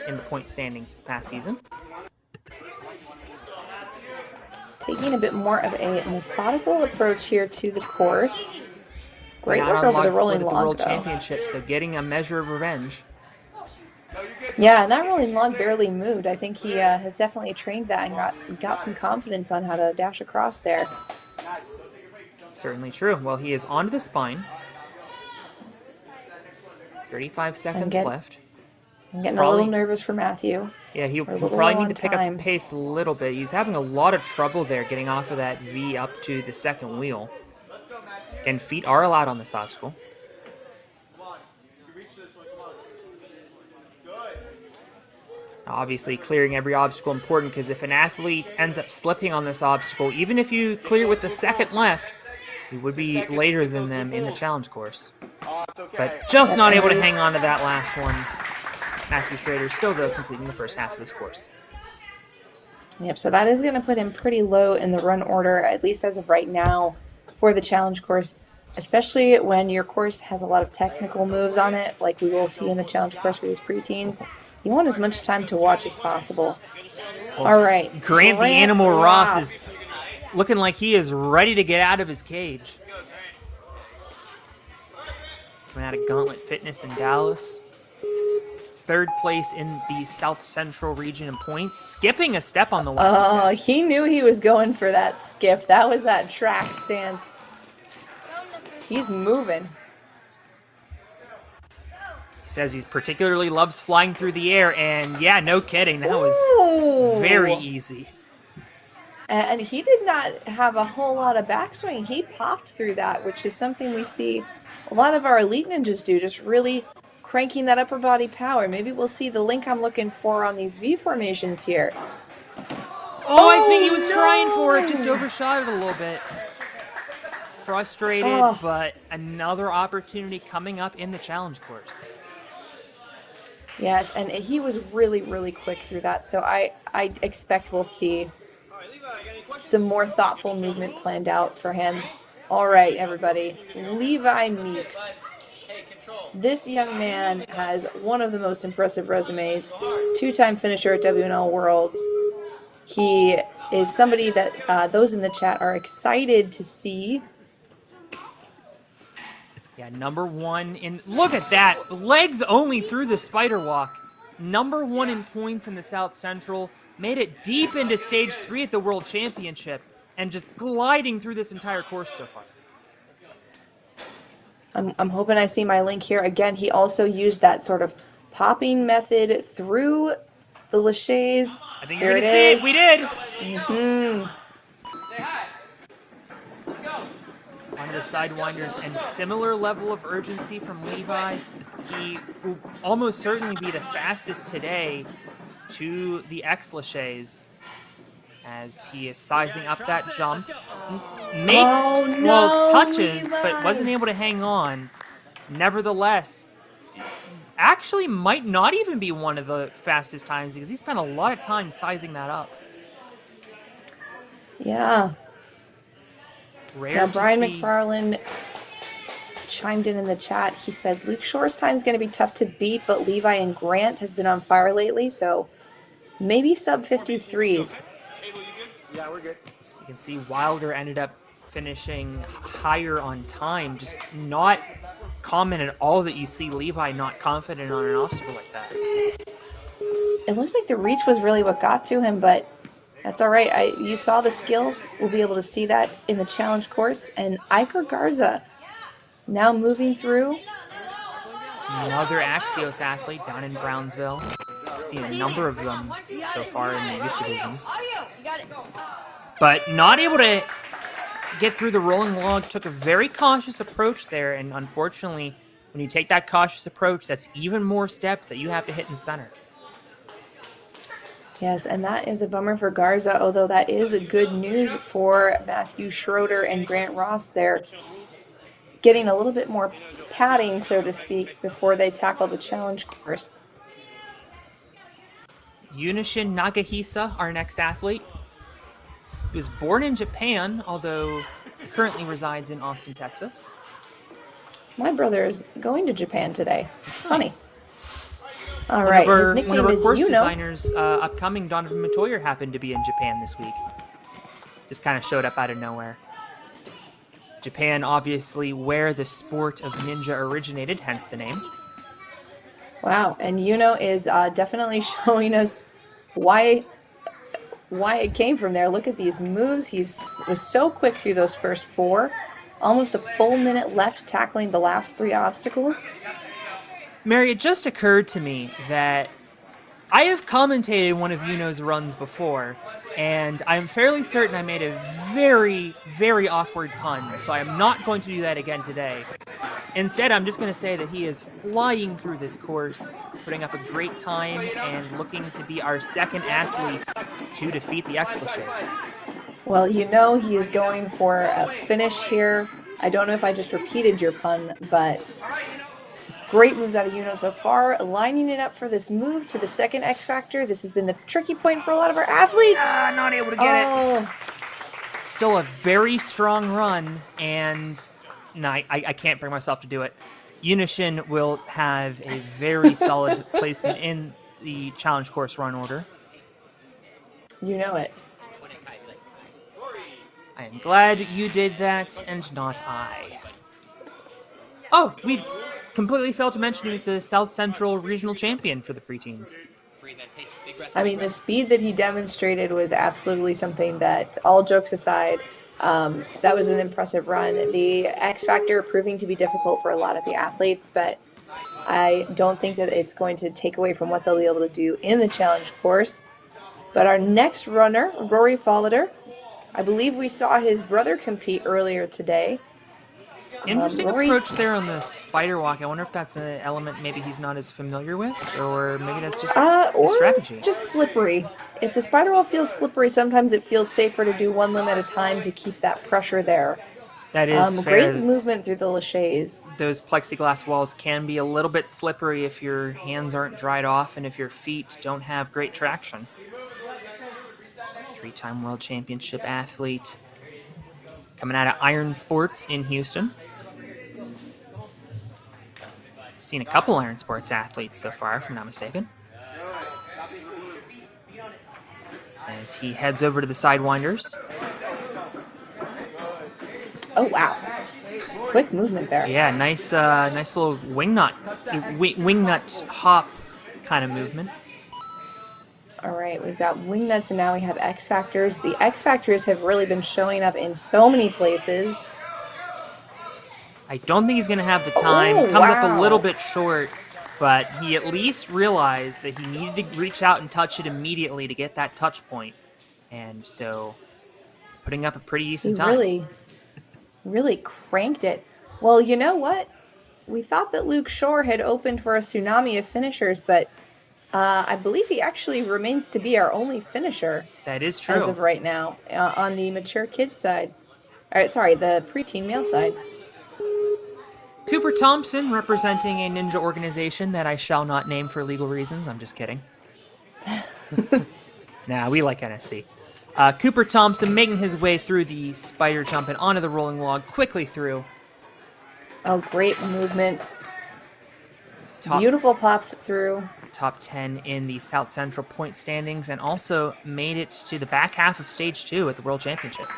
in the point standings this past season. Taking a bit more of a methodical approach here to the course. Great Not work on over the log rolling split at the log, World though. Championship, so getting a measure of revenge. Yeah, and that rolling log barely moved. I think he has definitely trained that and got some confidence on how to dash across there. Certainly true. Well, he is onto the spine. 35 seconds left. I'm getting Probably- a little nervous for Matthew. Yeah, he'll little probably low need on to pick up time. the pace a little bit. He's having a lot of trouble there getting off of that V up to the second wheel. Again, feet are allowed on this obstacle. Obviously, clearing every obstacle important because if an athlete ends up slipping on this obstacle, even if you clear with the second left, you would be later than them in the challenge course. But just not able to hang on to that last one. Matthew Schrader still, though, completing the first half of this course. Yep, so that is going to put him pretty low in the run order, at least as of right now, for the challenge course, especially when your course has a lot of technical moves on it, like we will see in the challenge course with these preteens. You want as much time to watch as possible. Well, All right. Grant the Animal Ross is looking like he is ready to get out of his cage. Coming out of Gauntlet Fitness in Dallas. Third place in the South Central region in points. Skipping a step on the one. Oh, he knew he was going for that skip. That was that track stance. He's moving. He says he particularly loves flying through the air, and yeah, no kidding, that was Ooh. very easy. And he did not have a whole lot of backswing. He popped through that, which is something we see a lot of our elite ninjas do, just really cranking that upper body power. Maybe we'll see the link I'm looking for on these V formations here. Oh, I think he was trying for it, just overshot it a little bit. Frustrated, but another opportunity coming up in the challenge course. Yes, and he was really, really quick through that. So I expect we'll see some more thoughtful movement planned out for him. All right, everybody. Levi Meeks. This young man has one of the most impressive resumes. Two-time finisher at WNL Worlds. He is somebody that those in the chat are excited to see. Yeah, #1 in... Look at that! Legs only through the spider walk. #1 in points in the South Central. Made it deep into Stage 3 at the World Championship. And just gliding through this entire course so far. I'm hoping I see my link here. Again, he also used that sort of popping method through the laches. I think you're going to see it. We did! Mm-hmm. Onto the sidewinders, and similar level of urgency from Levi. He will almost certainly be the fastest today to the X laches as he is sizing up that jump. Touches, Levi. but wasn't able to hang on. Nevertheless, actually might not even be one of the fastest times because he spent a lot of time sizing that up. Yeah. Rare Now, to Brian see. McFarland chimed in the chat. He said Luke Shore's time is going to be tough to beat, but Levi and Grant have been on fire lately, so maybe sub 53s. Yeah, we're good. You can see Wilder ended up finishing higher on time. Just not common at all that you see Levi not confident on an obstacle like that. It looks like the reach was really what got to him, but that's all right. You saw the skill. We'll be able to see that in the challenge course. And Iker Garza now moving through. Another Axios athlete down in Brownsville. I've seen a number of them so far in the youth divisions. But not able to get through the rolling log. Took a very cautious approach there, and unfortunately, when you take that cautious approach, that's even more steps that you have to hit in the center. Yes, and that is a bummer for Garza, although that is good news for Matthew Schroeder and Grant Ross. They're getting a little bit more padding, so to speak, before they tackle the challenge course. Yunishin Nagahisa, our next athlete, he was born in Japan, although currently resides in Austin, Texas. My brother is going to Japan today. Funny. Nice. All right, his One of nickname our is course Yuno. designers, upcoming Donovan Matoyer, happened to be in Japan this week. Just kind of showed up out of nowhere. Japan, obviously, where the sport of ninja originated, hence the name. Wow, and Yuno is definitely showing us why it came from there. Look at these moves. He was so quick through those first 4. Almost a full minute left tackling the last 3 obstacles. Mary, it just occurred to me that I have commentated one of Yuno's runs before, and I'm fairly certain I made a very, very awkward pun, so I am not going to do that again today. Instead, I'm just going to say that he is flying through this course, putting up a great time, and looking to be our second athlete to defeat the X-Lashes. Well, you know he is going for a finish here. I don't know if I just repeated your pun, but great moves out of Yuno so far, lining it up for this move to the second X Factor. This has been the tricky point for a lot of our athletes. Not able to get it. Still a very strong run, and no, I can't bring myself to do it. Unishin will have a very solid placement in the challenge course run order. You know it. I am glad you did that, and not I. Oh, we completely failed to mention he was the South Central Regional Champion for the preteens. I mean, the speed that he demonstrated was absolutely something that, all jokes aside, that was an impressive run. The X Factor proving to be difficult for a lot of the athletes, but I don't think that it's going to take away from what they'll be able to do in the challenge course. But our next runner, Rory Folliter, I believe we saw his brother compete earlier today. Interesting Rory, approach there on the spider walk. I wonder if that's an element maybe he's not as familiar with, or maybe that's just a strategy. Just slippery. If the spider wall feels slippery, sometimes it feels safer to do one limb at a time to keep that pressure there. That is fair. Great movement through the laches. Those plexiglass walls can be a little bit slippery if your hands aren't dried off and if your feet don't have great traction. 3-time world championship athlete coming out of Iron Sports in Houston. Seen a couple Iron Sports athletes so far, if I'm not mistaken. As he heads over to the Sidewinders. Oh, wow. Quick movement there. Yeah, nice little wingnut hop kind of movement. All right, we've got wingnuts and now we have X Factors. The X Factors have really been showing up in so many places. I don't think he's going to have the time. Oh, Comes up wow. a little bit short, but he at least realized that he needed to reach out and touch it immediately to get that touch point. And so, putting up a pretty decent time. Really cranked it. Well, you know what? We thought that Luke Shore had opened for a tsunami of finishers, but I believe he actually remains to be our only finisher. That is true. As of right now, on the mature kids side. Sorry, the preteen male side. Cooper Thompson, representing a ninja organization that I shall not name for legal reasons. I'm just kidding. Nah, we like NSC. Cooper Thompson making his way through the spider jump and onto the rolling log, quickly through. Oh, great movement. Beautiful pops through. Top 10 in the South Central point standings, and also made it to the back half of Stage 2 at the World Championship.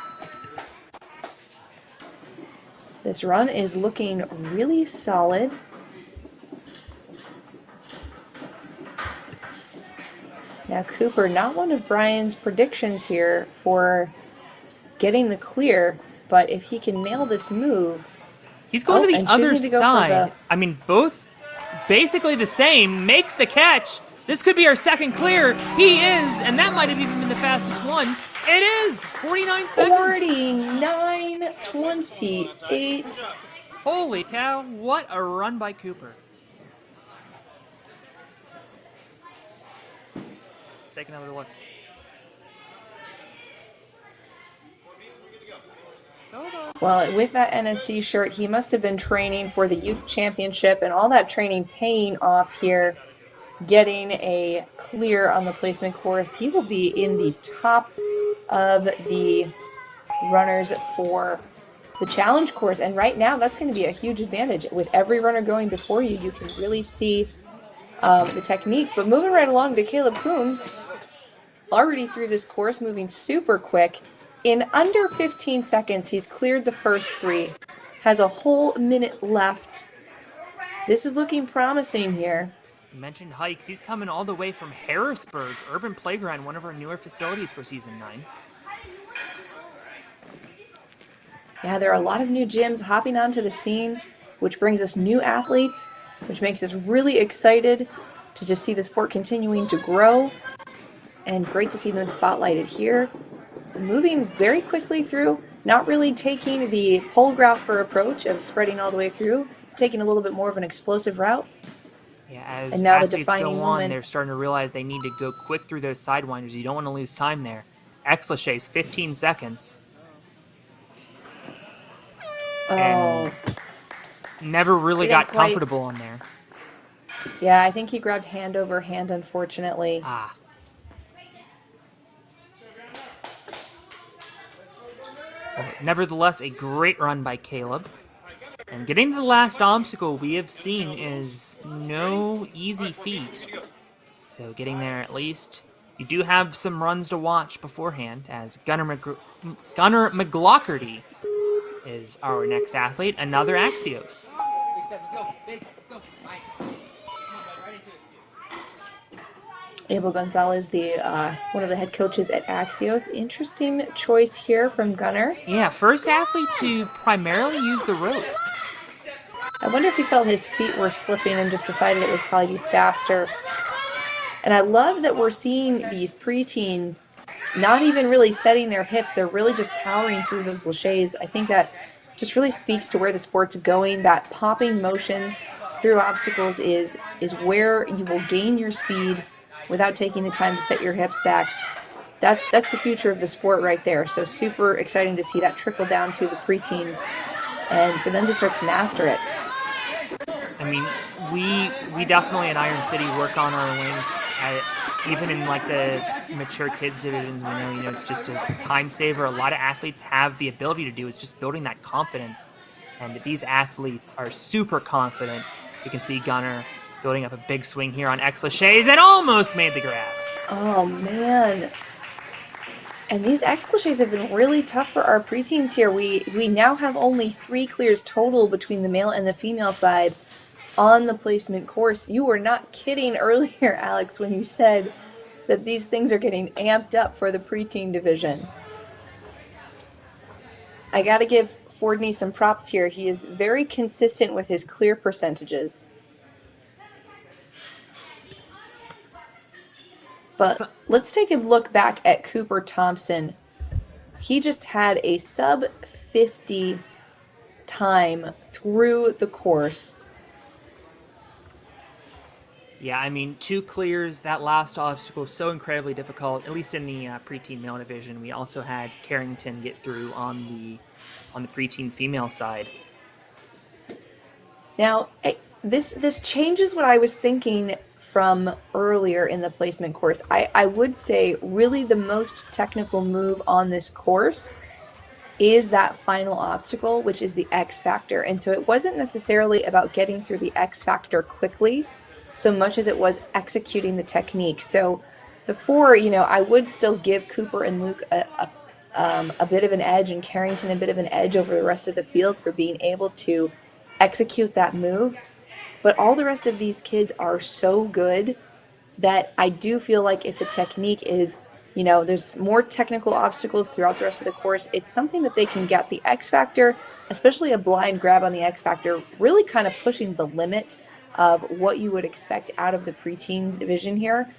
This run is looking really solid. Now Cooper, not one of Brian's predictions here for getting the clear, but if he can nail this move... He's going to the other side. I mean, both basically the same. Makes the catch. This could be our second clear. He is, and that might have even been the fastest one. It is! 49 seconds. 49:28. Holy cow, what a run by Cooper. Let's take another look. Well, with that NSC shirt, he must have been training for the youth championship, and all that training paying off here, getting a clear on the placement course. He will be in the top of the runners for the challenge course, and right now that's going to be a huge advantage. With every runner going before you, you can really see the technique. But moving right along to Caleb Coombs, already through this course, moving super quick. In under 15 seconds, he's cleared the first 3, has a whole minute left. This is looking promising here. You mentioned hikes. He's coming all the way from Harrisburg Urban Playground, one of our newer facilities for Season 9. Yeah, there are a lot of new gyms hopping onto the scene, which brings us new athletes, which makes us really excited to just see the sport continuing to grow, and great to see them spotlighted here. Moving very quickly through, not really taking the pole grasper approach of spreading all the way through, taking a little bit more of an explosive route. Yeah, as And now the athletes defining go on, moment. they're starting to realize they need to go quick through those sidewinders. You don't want to lose time there. Ex-Lachey's 15 seconds. Oh, And never really didn't got quite- comfortable on there. yeah, I think he grabbed hand over hand, unfortunately. Ah. Well, nevertheless, a great run by Caleb. And getting to the last obstacle we have seen is no easy feat. So getting there at least. You do have some runs to watch beforehand, as Gunnar McGlockerty is our next athlete, another Axios. Abel Gonzalez, the one of the head coaches at Axios. Interesting choice here from Gunnar. Yeah, first athlete to primarily use the rope. I wonder if he felt his feet were slipping and just decided it would probably be faster. And I love that we're seeing these preteens not even really setting their hips. They're really just powering through those laches. I think that just really speaks to where the sport's going. That popping motion through obstacles is where you will gain your speed without taking the time to set your hips back. That's the future of the sport right there. So super exciting to see that trickle down to the preteens and for them to start to master it. I mean, we definitely in Iron City work on our links. Even in like the mature kids divisions, we know, it's just a time saver. A lot of athletes have the ability to do is just building that confidence. And these athletes are super confident. You can see Gunnar building up a big swing here on Ex-Lachey's and almost made the grab. Oh, man. And these Ex-Lachey's have been really tough for our preteens here. We now have only 3 clears total between the male and the female side on the placement course. You were not kidding earlier, Alex, when you said that these things are getting amped up for the preteen division. I got to give Fordney some props here. He is very consistent with his clear percentages. But let's take a look back at Cooper Thompson. He just had a sub 50 time through the course. Yeah, I mean, 2 clears. That last obstacle is so incredibly difficult, at least in the preteen male division. We also had Carrington get through on the preteen female side. Now, this changes what I was thinking from earlier in the placement course. I would say really the most technical move on this course is that final obstacle, which is the X Factor. And so it wasn't necessarily about getting through the X Factor quickly so much as it was executing the technique. So the 4, I would still give Cooper and Luke a bit of an edge and Carrington a bit of an edge over the rest of the field for being able to execute that move. But all the rest of these kids are so good that I do feel like if the technique is, there's more technical obstacles throughout the rest of the course, it's something that they can get. The X Factor, especially a blind grab on the X Factor, really kind of pushing the limit of what you would expect out of the preteen division here.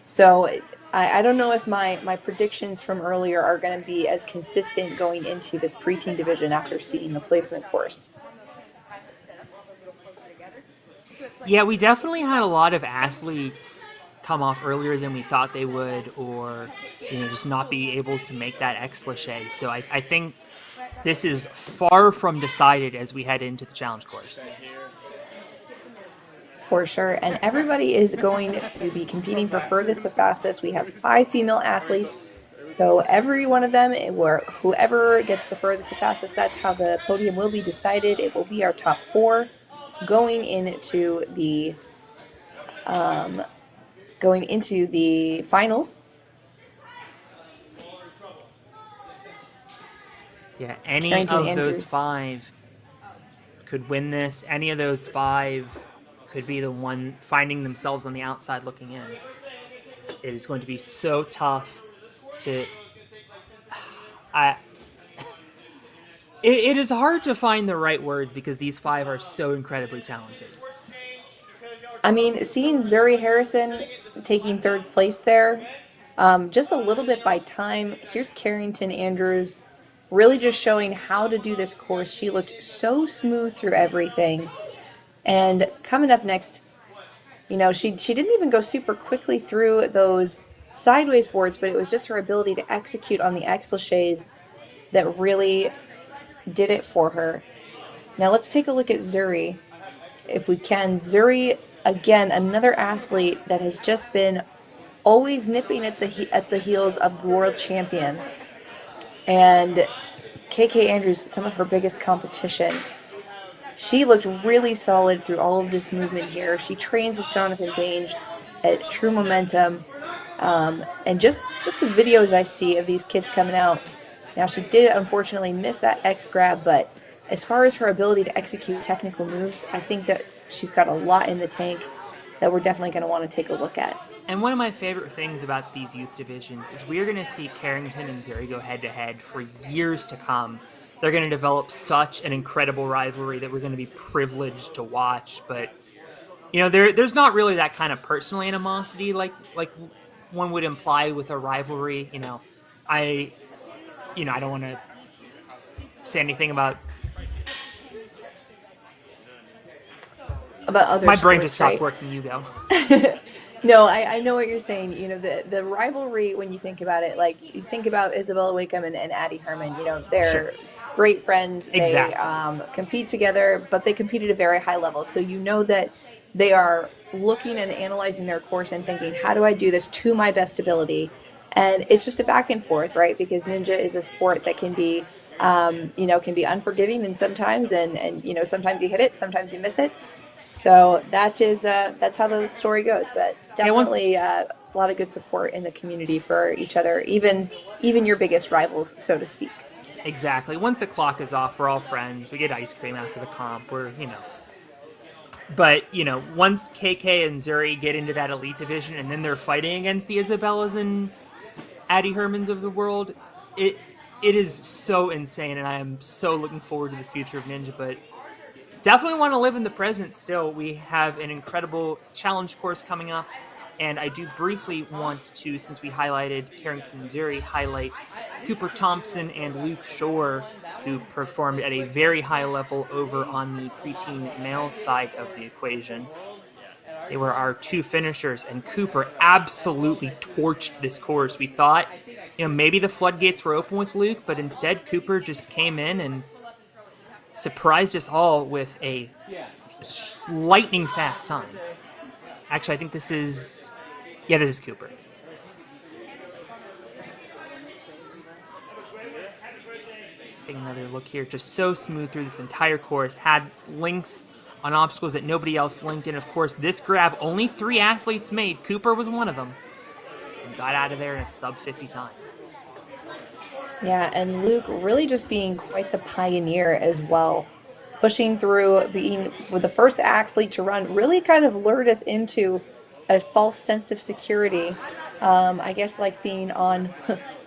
So I don't know if my predictions from earlier are going to be as consistent going into this preteen division after seeing the placement course. Yeah, we definitely had a lot of athletes come off earlier than we thought they would, or just not be able to make that ex-lachey. So I think this is far from decided as we head into the challenge course. For sure. And everybody is going to be competing for furthest the fastest. We have 5 female athletes. So every one of them, or whoever gets the furthest the fastest, that's how the podium will be decided. It will be our top 4 going into the finals. Yeah, any Carrington of Andrews. those 5 could win this. Any of those 5 could be the one finding themselves on the outside looking in. It is going to be so tough to... It is hard to find the right words because these 5 are so incredibly talented. I mean, seeing Zuri Harrison taking 3rd place there, just a little bit by time. Here's Carrington Andrews really just showing how to do this course. She looked so smooth through everything. And coming up next, she didn't even go super quickly through those sideways boards, but it was just her ability to execute on the ex-lachets that really did it for her. Now let's take a look at Zuri, if we can. Zuri, again, another athlete that has just been always nipping at the heels of the world champion. And KK Andrews, some of her biggest competition. She looked really solid through all of this movement here. She trains with Jonathan Bange at True Momentum. And just the videos I see of these kids coming out. Now, she did unfortunately miss that X grab, but as far as her ability to execute technical moves, I think that she's got a lot in the tank that we're definitely going to want to take a look at. And one of my favorite things about these youth divisions is we're going to see Carrington and Zuri go head-to-head for years to come. They're going to develop such an incredible rivalry that we're going to be privileged to watch. But, there's not really that kind of personal animosity like one would imply with a rivalry. I don't want to say anything about other my brain sports, just stopped right? working. You go. No, I know what you're saying. The rivalry, when you think about it, like you think about Isabella Wakeham and Addie Herman, they're Sure. great friends. Exactly. They compete together, but they compete at a very high level. So that they are looking and analyzing their course and thinking, how do I do this to my best ability? And it's just a back and forth, right? Because ninja is a sport that can be, can be unforgiving and sometimes sometimes you hit it, sometimes you miss it. So that's how the story goes. But definitely a lot of good support in the community for each other, even your biggest rivals, so to speak. Exactly. Once the clock is off, we're all friends. We get ice cream after the comp. But, once KK and Zuri get into that elite division and then they're fighting against the Isabellas and Addie Hermans of the world, it is so insane, and I am so looking forward to the future of ninja. But definitely want to live in the present still. We have an incredible challenge course coming up, and I do briefly want to, since we highlighted Carrington and Zuri, highlight Cooper Thompson and Luke Shore, who performed at a very high level over on the preteen male side of the equation. They were our 2 finishers, and Cooper absolutely torched this course. We thought, maybe the floodgates were open with Luke, but instead Cooper just came in and surprised us all with a lightning fast time. Actually, I think this is Cooper. Take another look here. Just so smooth through this entire course. Had links on obstacles that nobody else linked in. Of course, this grab, only 3 athletes made. Cooper was one of them. And got out of there in a sub-50 time. Yeah, and Luke really just being quite the pioneer as well. Pushing through, being the first athlete to run, really kind of lured us into a false sense of security. I guess like being on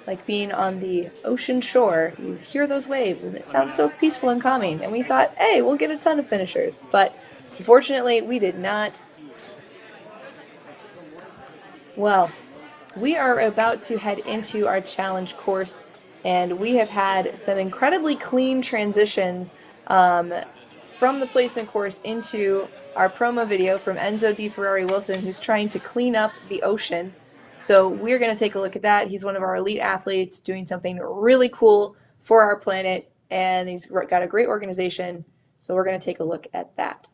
the ocean shore. You hear those waves and it sounds so peaceful and calming. And we thought, hey, we'll get a ton of finishers. But unfortunately, we did not. Well, we are about to head into our challenge course, and we have had some incredibly clean transitions from the placement course into our promo video from Enzo Di Ferrari Wilson, who's trying to clean up the ocean. So we're going to take a look at that. He's one of our elite athletes doing something really cool for our planet, and he's got a great organization. So we're going to take a look at that.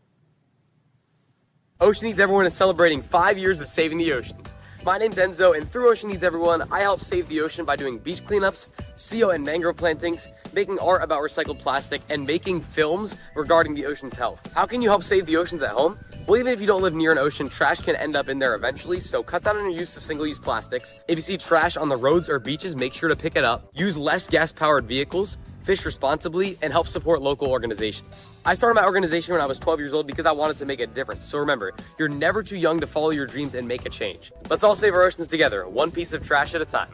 Ocean Needs Everyone is celebrating 5 years of saving the oceans. My name's Enzo, and through Ocean Needs Everyone, I help save the ocean by doing beach cleanups, seal and mangrove plantings, making art about recycled plastic, and making films regarding the ocean's health. How can you help save the oceans at home? Well, even if you don't live near an ocean, trash can end up in there eventually, so cut down on your use of single-use plastics. If you see trash on the roads or beaches, make sure to pick it up. Use less gas-powered vehicles, fish responsibly, and help support local organizations. I started my organization when I was 12 years old because I wanted to make a difference. So remember, you're never too young to follow your dreams and make a change. Let's all save our oceans together, one piece of trash at a time.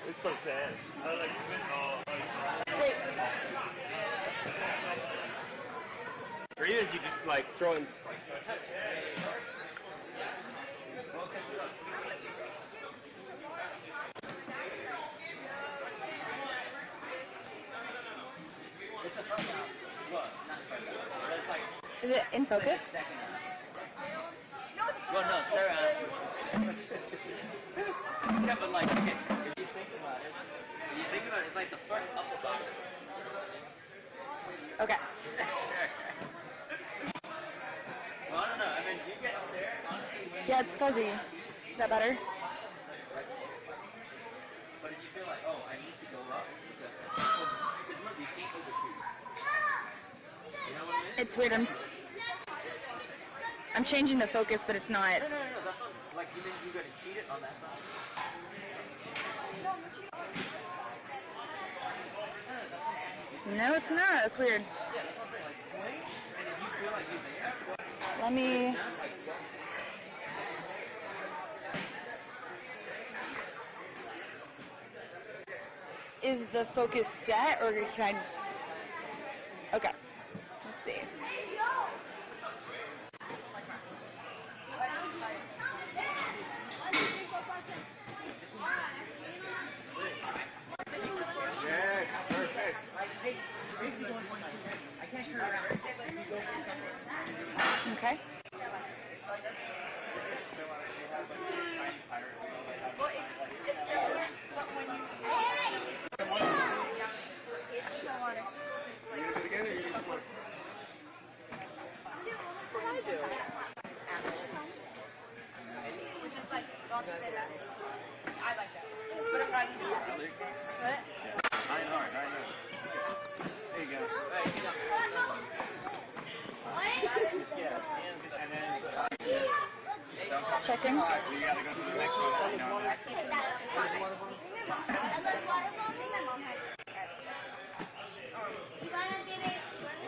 It's so sad. I like or even if you just like throw in. Is it in focus? Well, no, they're yeah, but like, okay, if you think about it, it's like the front up the bottom. Okay. Well, I don't know. I mean, you get up there, honestly, when Yeah, it's fuzzy. Is that better? but if you feel like, oh, I need to go up, because look, you can't overshoot. You know what I mean? It's weird. I'm changing the focus, but it's not. No, that's not, like, you mean you gotta cheat it on that side? No, it's not. It's weird. Yeah, that's what I'm saying, like, swing, and if you feel like you're there, Let me. Is the focus set, or can I? Okay. Let's see. Yes, perfect. Okay. I like that. But I'm not There you go. And then Checking. you gotta go to the next one. You know,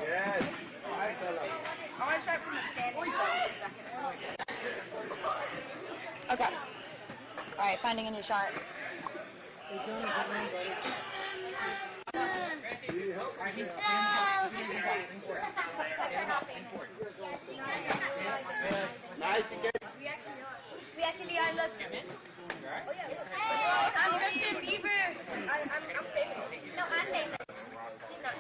Yes. Okay. All right, finding a new shot. Nice to get. We actually are looking. I'm Justin Bieber. I'm famous. No, I'm famous. He's not.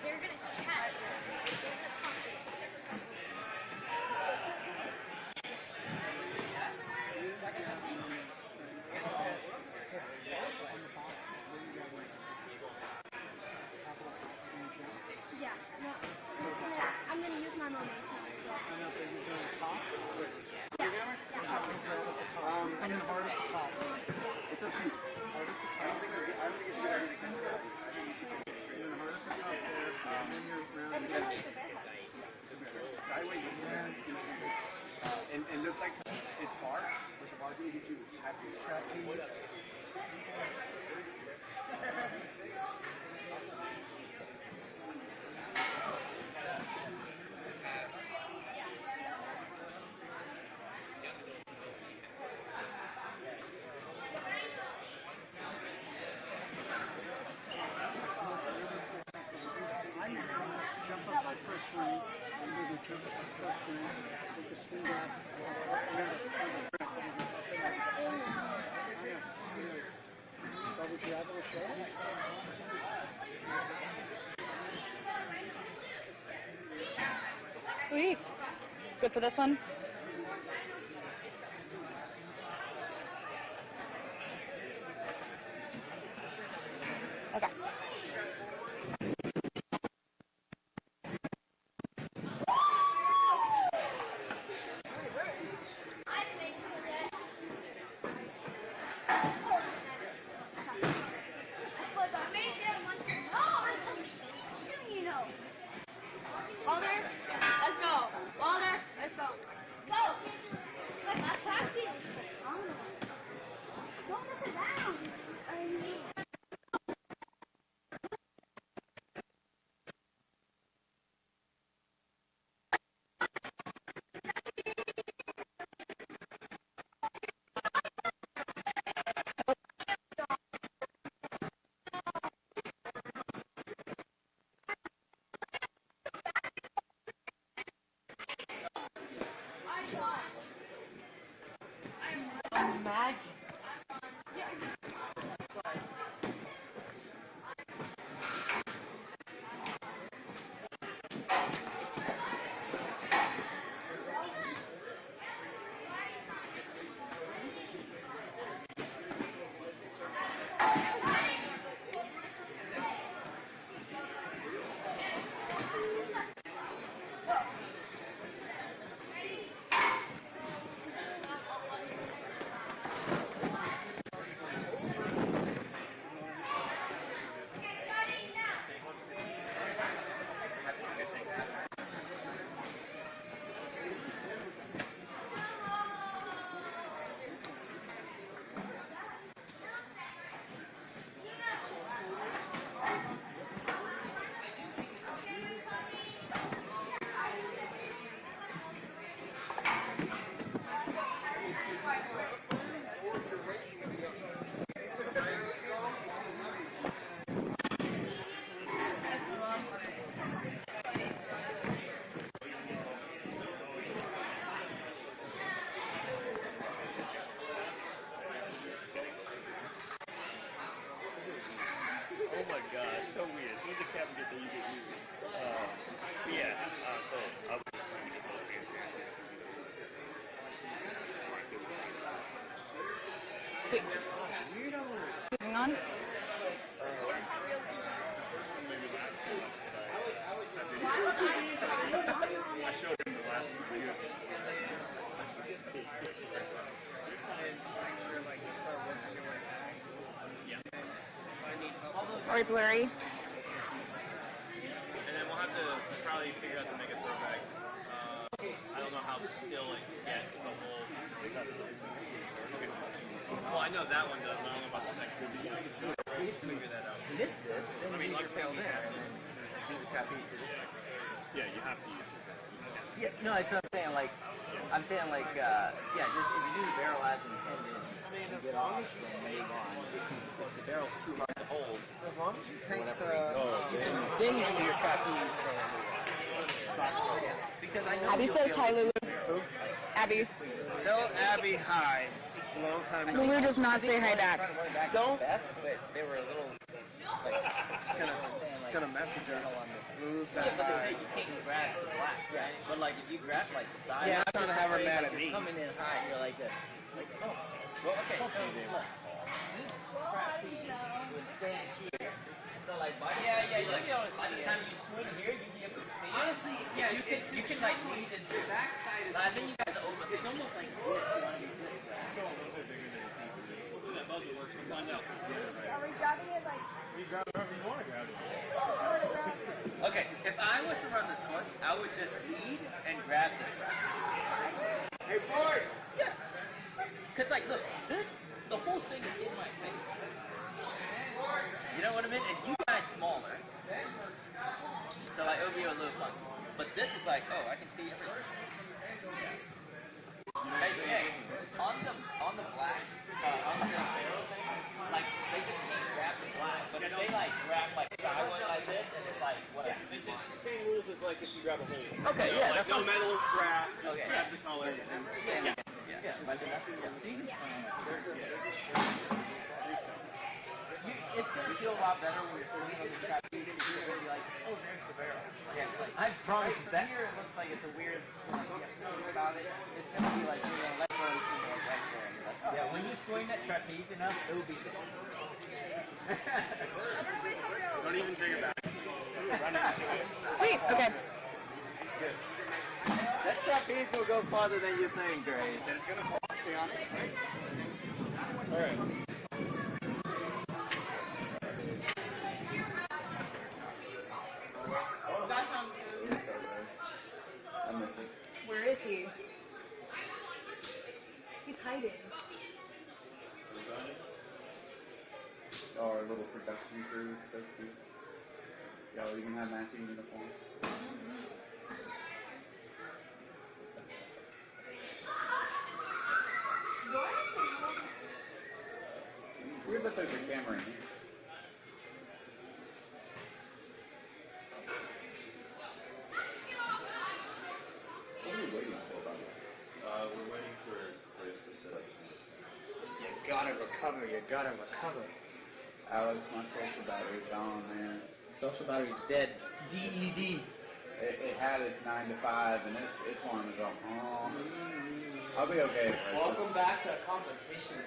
They're gonna chat. Yeah, no, I'm gonna use my momentum. I'm in hard at the top. It's up to you. Hard at the top. I don't think it's a good idea to get hard. You're hard at the top there, and then you're round. Sideways, and looks like it's far, but the bar's gonna get you happy. Trapeze. Jump up the first swing, and then you jump up the first swing, take the swing back, double jab on the shoulders. Sweet. Good for this one. Okay. Walter, let's go. Walter, let's go. Go. Let's practice. Don't mess around. Oh my gosh, so weird. As soon as the camera gets there, you get used. So I was just trying to get both hands here. Sweet. I showed him the last review. Or blurry? And then we'll have to probably figure out to make a throwback. I don't know how still it gets, but we'll. Okay. Well, I know that one does, but I don't know about the second one. We'll figure that out. I mean, like I said, we have to. Yeah, you have to use it. Yeah, no, that's what I'm saying. Like, yeah, just if you do the barrel as intended, and get off, then move on. If the barrel's too hard to hold, As long as you take whatever. then you do your caffeine. Because I know Abby you'll says be hi, able Lulu. Abby. Tell Abby hi. Long time no. Lulu does not say hi back. Don't. best, but they were a little like Just gonna message her. Lulu said yeah, but hi. you can't grab the black, right? But like if you grab like the side, Yeah, I'm gonna have her mad at you're me. coming in high, you're like this. Like, oh, well, okay. So, look, this crap piece would stand here. So like, you're like, by the time you swing here, you'd be able to see. Honestly, yeah, you can like lead into the back side. I think you guys are over. It's almost like this. You want to be this way. It's all a little bit bigger than the TV. We'll do that buzzer works. We'll find out. Are we grabbing it like? You grab it however you want to grab it. Okay, if I was to run this course, I would just lead and grab this rack. Hey, boy. Yeah. Cause like, look, the whole thing is in my face. You know what I mean? And you guys smaller, so like it'll be a little fun. But this is like, oh, I can see everything. Hey, on the black, on the barrel thing, like they just can't grab the black. But if they like grab like sideways like this, and it's like whatever. It's the same rules as like if you grab a hole. Okay, You know, yeah, like that's no fine. metal is scrap. Just Okay. grab the color. And, Yeah. Like that's it's gonna feel a lot better when you're sitting on the trap beat and you're gonna be like, oh, there's the barrel. Yeah, like, I promise you that here it looks like it's a weird like about it. It's gonna be like you're gonna let go and see like right there. Yeah, when you swing that trapeze enough, it will be there. don't even take it back. Run into it. Sweet. Okay. That trapeze will go farther than you think, Grace. And it's gonna fall, to be honest. All right. That sounds good. I miss it. Where is he? He's hiding. Our little production crew is so cute. Y'all even have matching uniforms. Weird that there's a camera in here. What are we waiting for, by the way? We're waiting for Chris to set up. You gotta recover. Alex, my social battery's gone, man. Social battery's dead. DED. It had its 9 to 5, and it's wanting to go home. I'll be okay. Welcome back to competition.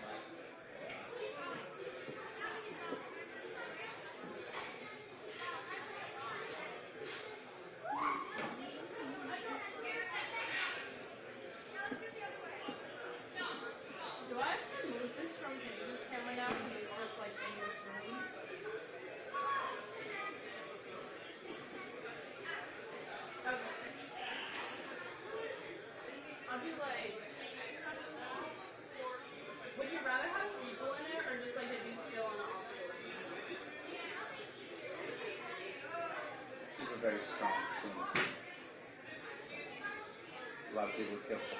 Do I have to move this from this camera now to make this like in this room? Okay. I'll do like. Would you rather have people in it or just like it be still on the obstacle? She's a very strong swimmer. A lot of people kill her.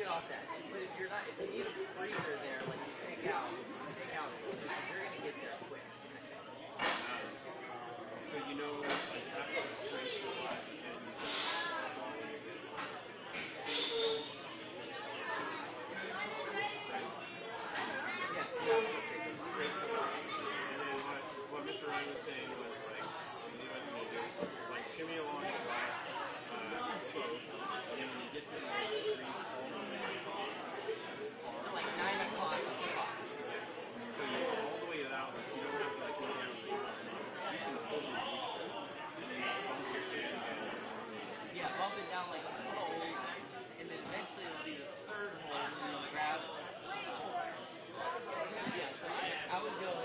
get off that. But if you're not, if you need a freezer there, like you take out, because you're gonna get there quick. So you know, like after the straight watch and and then what Mr. Ryan was saying was like, leave us ninjas, like shimmy along the glass slope, and then when you get to the street, all the way across, Like 9 o'clock on the clock. so you go all the way out, like you don't have to like go down the you can fully reach it, and then you bump your head and Yeah, bump it down like a hole, and then eventually it'll be the third hole, and then you'll grab. Yeah, so I would go.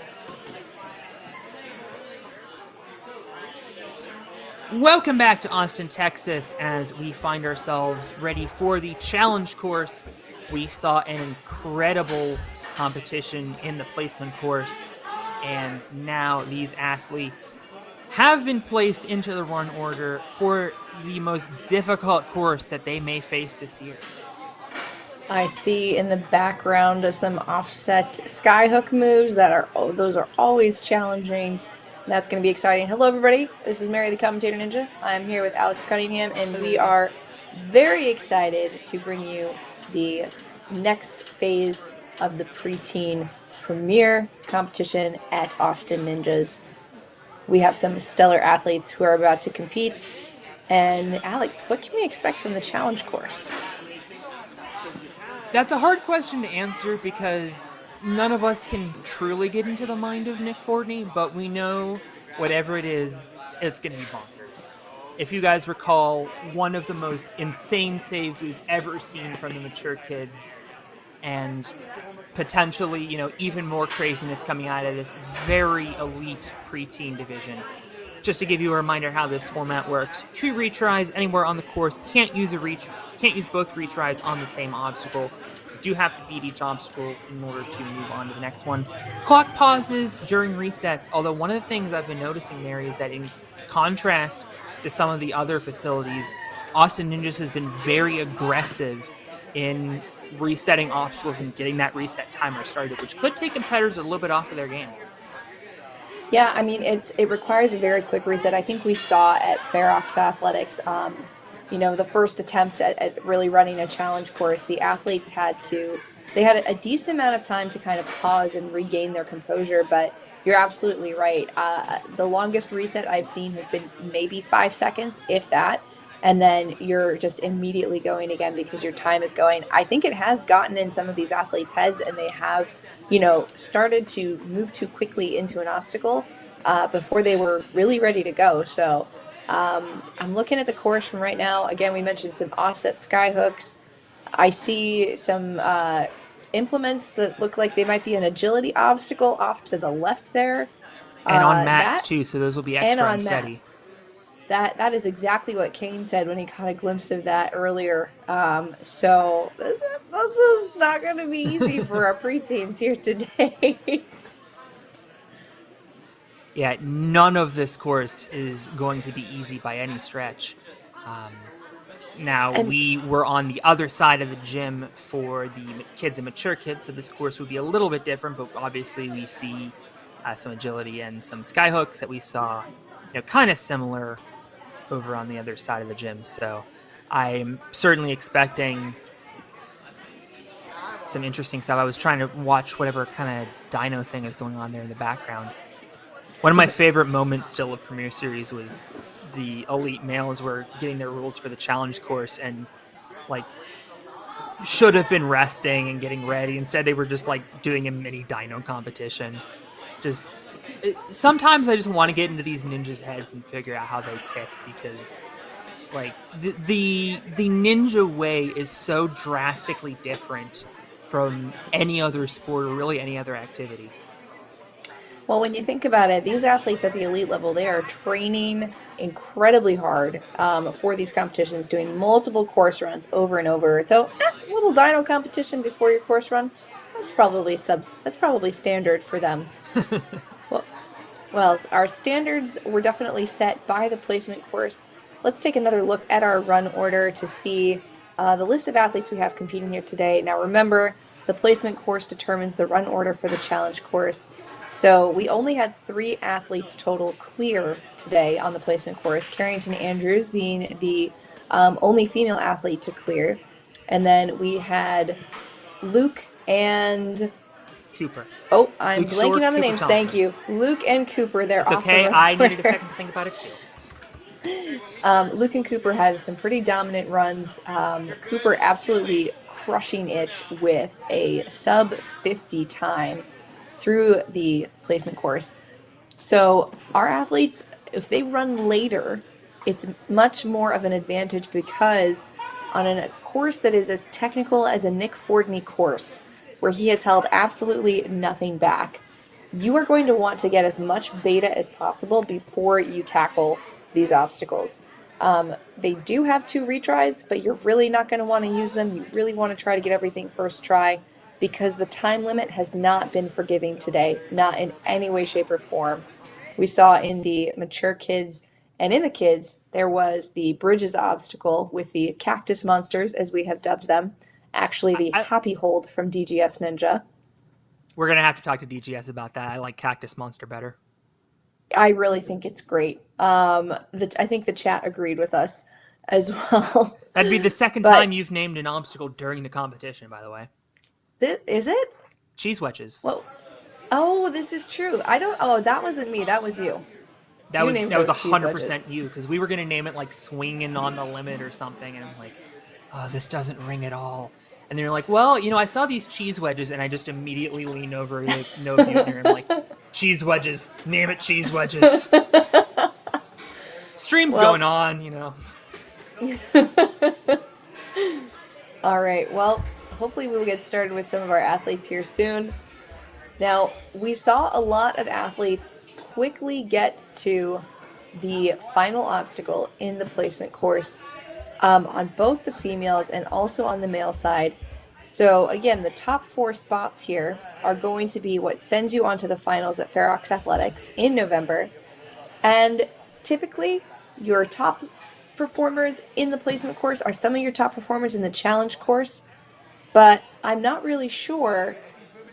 Welcome back to Austin, Texas, as we find ourselves ready for the challenge course. We saw an incredible competition in the placement course, and now these athletes have been placed into the run order for the most difficult course that they may face this year. I see in the background some offset skyhook moves those are always challenging. That's going to be exciting. Hello, everybody. This is Mary, the Commentator Ninja. I'm here with Alex Cunningham, and we are very excited to bring you the next phase of the Preteen Premier competition at Austin Ninjas. We have some stellar athletes who are about to compete. And Alex, what can we expect from the challenge course? That's a hard question to answer because none of us can truly get into the mind of Nick Fortney, but we know whatever it is, it's going to be bonkers. If you guys recall, one of the most insane saves we've ever seen from the mature kids, and potentially, even more craziness coming out of this very elite preteen division. Just to give you a reminder how this format works, 2 retries anywhere on the course. Can't use both retries on the same obstacle. You do have to beat each obstacle in order to move on to the next one. Clock pauses during resets, although one of the things I've been noticing, Mary, is that in contrast to some of the other facilities, Austin Ninjas has been very aggressive in resetting obstacles and getting that reset timer started, which could take competitors a little bit off of their game. Yeah, I mean, it requires a very quick reset. I think we saw at Ferox Athletics, the first attempt at really running a challenge course, the athletes had a decent amount of time to kind of pause and regain their composure, but you're absolutely right. The longest reset I've seen has been maybe 5 seconds, if that, and then you're just immediately going again because your time is going. I think it has gotten in some of these athletes' heads, and they have started to move too quickly into an obstacle before they were really ready to go. So I'm looking at the course from right now. Again, we mentioned some offset skyhooks. I see some implements that look like they might be an agility obstacle off to the left there. And on mats too, so those will be extra unsteady. Mats. That is exactly what Kane said when he caught a glimpse of that earlier. So this is not going to be easy for our preteens here today. Yeah, none of this course is going to be easy by any stretch. We were on the other side of the gym for the kids and mature kids, so this course would be a little bit different, but obviously we see some agility and some skyhooks that we saw, kind of similar over on the other side of the gym. So I'm certainly expecting some interesting stuff. I was trying to watch whatever kind of dyno thing is going on there in the background. One of my favorite moments still of Premier Series was the elite males were getting their rules for the challenge course and should have been resting and getting ready. Instead, they were just doing a mini dyno competition. Sometimes I just want to get into these ninjas' heads and figure out how they tick, because the ninja way is so drastically different from any other sport or really any other activity. Well, when you think about it, these athletes at the elite level, they are training incredibly hard for these competitions, doing multiple course runs over and over. So, a little dyno competition before your course run, that's probably standard for them. Well, our standards were definitely set by the placement course. Let's take another look at our run order to see the list of athletes we have competing here today. Now remember, the placement course determines the run order for the challenge course. So we only had 3 athletes total clear today on the placement course. Carrington Andrews being the only female athlete to clear. And then we had Luke and Cooper. Oh, I'm Luke blanking Short, on the Cooper names. Thompson. Thank you. Luke and Cooper, they're It's off okay. the run I needed a order. second to think about it too. Luke and Cooper had some pretty dominant runs. Cooper absolutely crushing it with a sub 50 time through the placement course. So our athletes, if they run later, it's much more of an advantage because on a course that is as technical as a Nick Fordney course, where he has held absolutely nothing back, you are going to want to get as much beta as possible before you tackle these obstacles. They do have 2 retries, but you're really not going to want to use them. You really want to try to get everything first try because the time limit has not been forgiving today, not in any way, shape, or form. We saw in the mature kids and in the kids, there was the bridges obstacle with the cactus monsters, as we have dubbed them, actually the happy hold from DGS Ninja. We're going to have to talk to DGS about that. I like Cactus Monster better. I really think it's great. I think the chat agreed with us as well. That'd be the second time you've named an obstacle during the competition, by the way. Is it? Cheese wedges. Well, oh, this is true. Oh, that wasn't me. That was you. That was 100% you, because we were going to name it like Swinging on the Limit or something, and I'm like, oh, this doesn't ring at all. And they're like, well, I saw these cheese wedges, and I just immediately lean over to No Buetner and I'm like, cheese wedges, name it cheese wedges. Stream's going on, All right, well, hopefully we'll get started with some of our athletes here soon. Now, we saw a lot of athletes quickly get to the final obstacle in the placement course on both the females and also on the male side. So again, the top 4 spots here are going to be what sends you onto the finals at Fair Oaks Athletics in November. And typically, your top performers in the placement course are some of your top performers in the challenge course. But I'm not really sure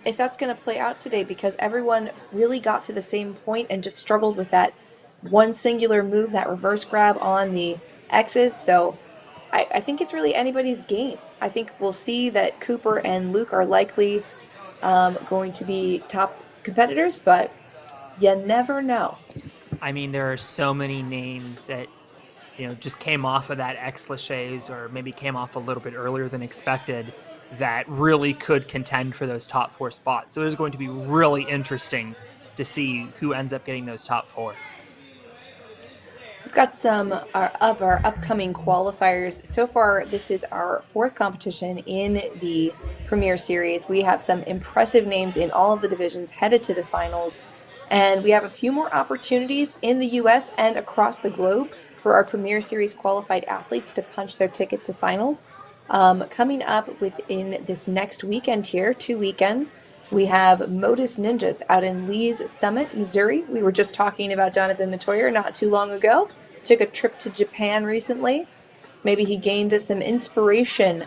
if that's going to play out today because everyone really got to the same point and just struggled with that one singular move, that reverse grab on the X's. So I think it's really anybody's game. I think we'll see that Cooper and Luke are likely going to be top competitors, but you never know. I mean, there are so many names that, just came off of that X-Lachaise or maybe came off a little bit earlier than expected that really could contend for those top 4 spots. So it is going to be really interesting to see who ends up getting those top 4. We've got some of our upcoming qualifiers. So far, this is our 4th competition in the Premier Series. We have some impressive names in all of the divisions headed to the finals. And we have a few more opportunities in the U.S. and across the globe for our Premier Series qualified athletes to punch their ticket to finals. Coming up within this next weekend here, 2 weekends, we have Modus Ninjas out in Lee's Summit, Missouri. We were just talking about Jonathan Matoyer not too long ago. Took a trip to Japan recently. Maybe he gained some inspiration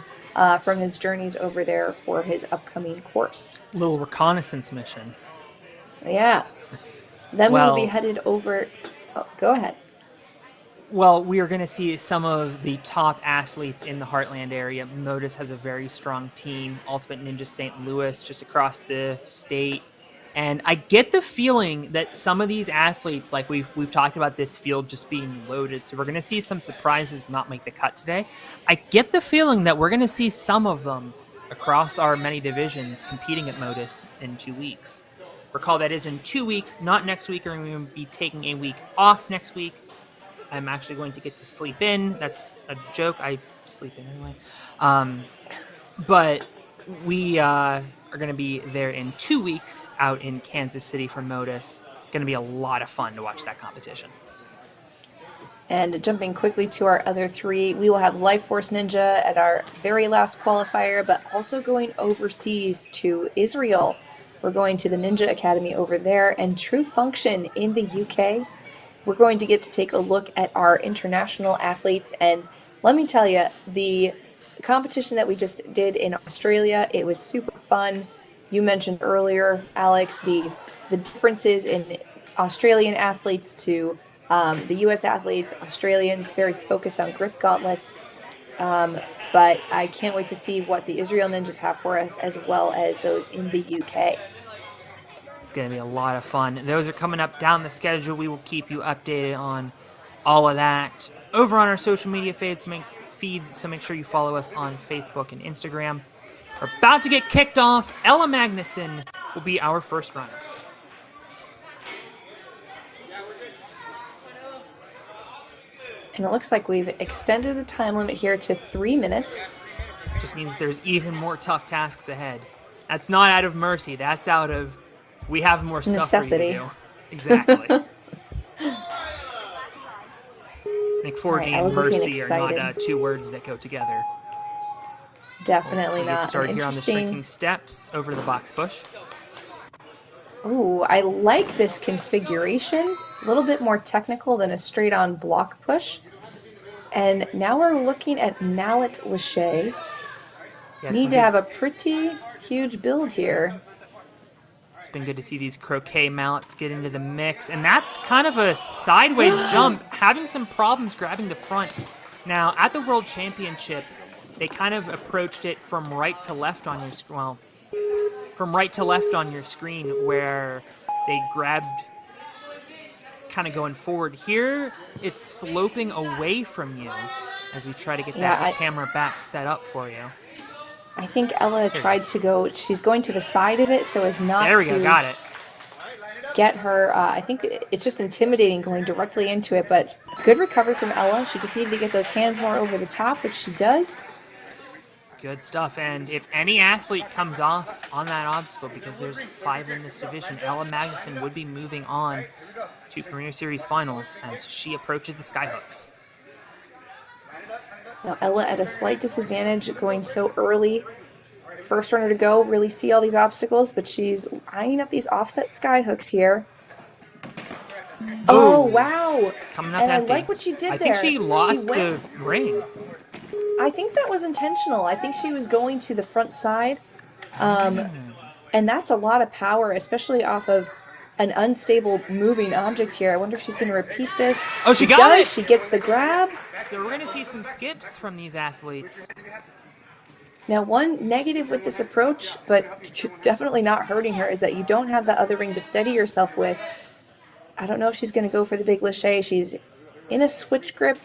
from his journeys over there for his upcoming course. Little reconnaissance mission. Yeah. Then we'll be headed over... Oh, go ahead. Well, we are going to see some of the top athletes in the Heartland area. Modus has a very strong team. Ultimate Ninja St. Louis just across the state. And I get the feeling that some of these athletes, like we've talked about this field just being loaded, so we're going to see some surprises not make the cut today. I get the feeling that we're going to see some of them across our many divisions competing at Modus in 2 weeks. Recall that is in 2 weeks, not next week. We're going to be taking a week off next week. I'm actually going to get to sleep in. That's a joke. I sleep in anyway. But we are going to be there in 2 weeks out in Kansas City for Modus. Going to be a lot of fun to watch that competition. And jumping quickly to our other 3, we will have Life Force Ninja at our very last qualifier, but also going overseas to Israel. We're going to the Ninja Academy over there, and True Function in the UK. We're going to get to take a look at our international athletes, and let me tell you, the competition that we just did in Australia, it was super fun. You mentioned earlier, Alex, the differences in Australian athletes to the U.S. athletes. Australians very focused on grip gauntlets, but I can't wait to see what the Israel Ninjas have for us, as well as those in the UK. It's going to be a lot of fun. Those are coming up down the schedule. We will keep you updated on all of that over on our social media feeds, so make sure you follow us on Facebook and Instagram. We're about to get kicked off. Ella Magnuson will be our first runner. And it looks like we've extended the time limit here to 3 minutes. Just means there's even more tough tasks ahead. That's not out of mercy. That's out of, we have more stuff necessity. For you to do. Exactly. McFordney and mercy are not two words that go together. Definitely we'll not. Get started here on the shrinking steps over to the box push. Ooh, I like this configuration. A little bit more technical than a straight-on block push. And now we're looking at mallet lache. Need to have a pretty huge build here. It's been good to see these croquet mallets get into the mix. And that's kind of a sideways jump, having some problems grabbing the front. Now, at the World Championship, they kind of approached it from right to left on your screen. Well, from right to left on your screen, where they grabbed kind of going forward. Here, it's sloping away from you as we try to get that camera back set up for you. I think Ella tried to go, she's going to the side of it so as not to got it. Get her, I think it's just intimidating going directly into it, but good recovery from Ella. She just needed to get those hands more over the top, which she does. Good stuff, and if any athlete comes off on that obstacle, because there's 5 in this division, Ella Magnuson would be moving on to Premier Series finals as she approaches the skyhooks. Now Ella at a slight disadvantage going so early. First runner to go, really see all these obstacles, but she's eyeing up these offset skyhooks here. Oh, wow. Coming up and empty. I like what she did there. I think she lost the ring. I think that was intentional. I think she was going to the front side. And that's a lot of power, especially off of an unstable moving object here. I wonder if she's going to repeat this. Oh, she got it! She gets the grab. So we're going to see some skips from these athletes. Now, one negative with this approach, but definitely not hurting her, is that you don't have that other ring to steady yourself with. I don't know if she's going to go for the big lache. She's in a switch grip,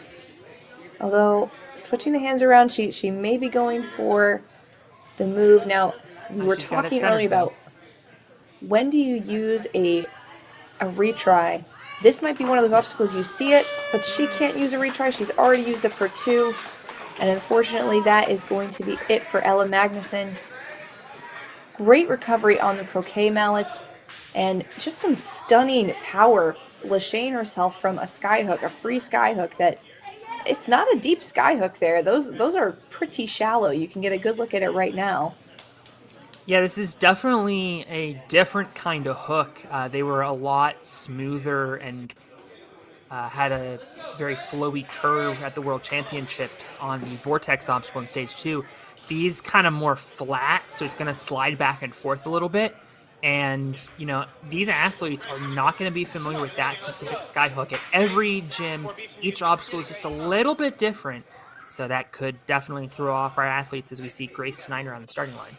although switching the hands around, she may be going for the move. Now, we were talking earlier about when do you use a retry. This might be one of those obstacles you see it, but she can't use a retry. She's already used up her 2. And unfortunately, that is going to be it for Ella Magnuson. Great recovery on the croquet mallets. And just some stunning power. Lacheying herself from a skyhook, a free skyhook that... It's not a deep skyhook there. Those are pretty shallow. You can get a good look at it right now. Yeah, this is definitely a different kind of hook. They were a lot smoother and had a very flowy curve at the World Championships on the Vortex obstacle in Stage 2. These kind of more flat, so it's going to slide back and forth a little bit. And, you know, these athletes are not going to be familiar with that specific skyhook. At every gym, each obstacle is just a little bit different. So that could definitely throw off our athletes as we see Grace Snyder on the starting line.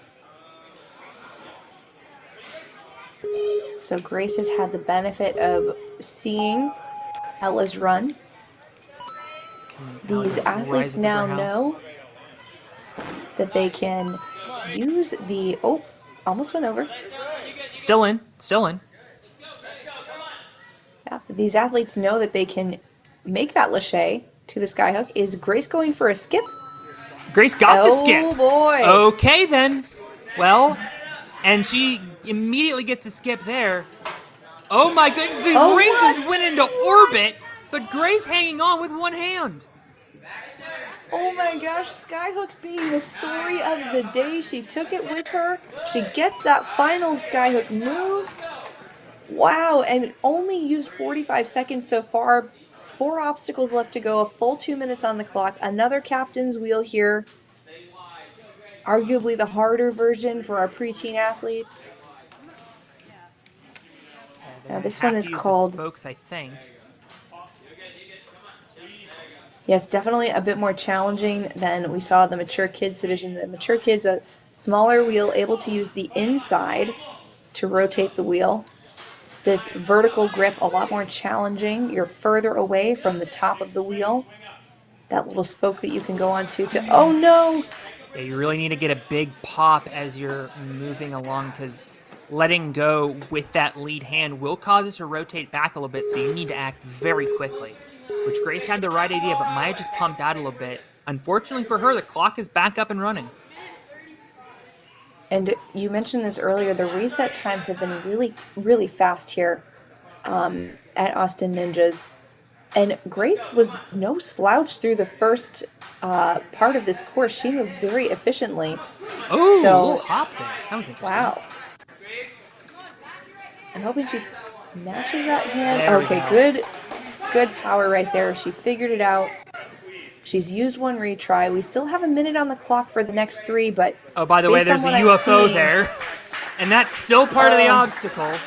So Grace has had the benefit of seeing Ella's run. These athletes now know that they can use the... Oh, almost went over. Still in. Yeah, these athletes know that they can make that lache to the skyhook. Is Grace going for a skip? Grace got the skip. Oh, boy. Okay, then. Well, and she immediately gets a skip there. Oh, my goodness. The ring just went into orbit, but Grace hanging on with one hand. Oh my gosh, skyhooks being the story of the day. She took it with her. She gets that final skyhook move. Wow, and only used 45 seconds so far. 4 obstacles left to go, a full 2 minutes on the clock. Another captain's wheel here. arguably the harder version for our preteen athletes. Now this one is called, spokes, I think. yes, definitely a bit more challenging than we saw in the mature kids division. The mature kids, a smaller wheel, able to use the inside to rotate the wheel. This vertical grip, a lot more challenging. You're further away from the top of the wheel. That little spoke that you can go onto to, oh no! Yeah, you really need to get a big pop as you're moving along, because letting go with that lead hand will cause it to rotate back a little bit, so you need to act very quickly. Which Grace had the right idea, but Maya just pumped out a little bit. Unfortunately for her, the clock is back up and running. And you mentioned this earlier, the reset times have been really, really fast here at Austin Ninjas. And Grace was no slouch through the first part of this course. She moved very efficiently. Oh, so, a little hop there. That was interesting. Wow. I'm hoping she matches that hand. There we Okay, good power right there. She figured it out. She's used one retry. We still have a minute on the clock for the next 3, but oh, by the way, there's a UFO there, and that's still part of the obstacle.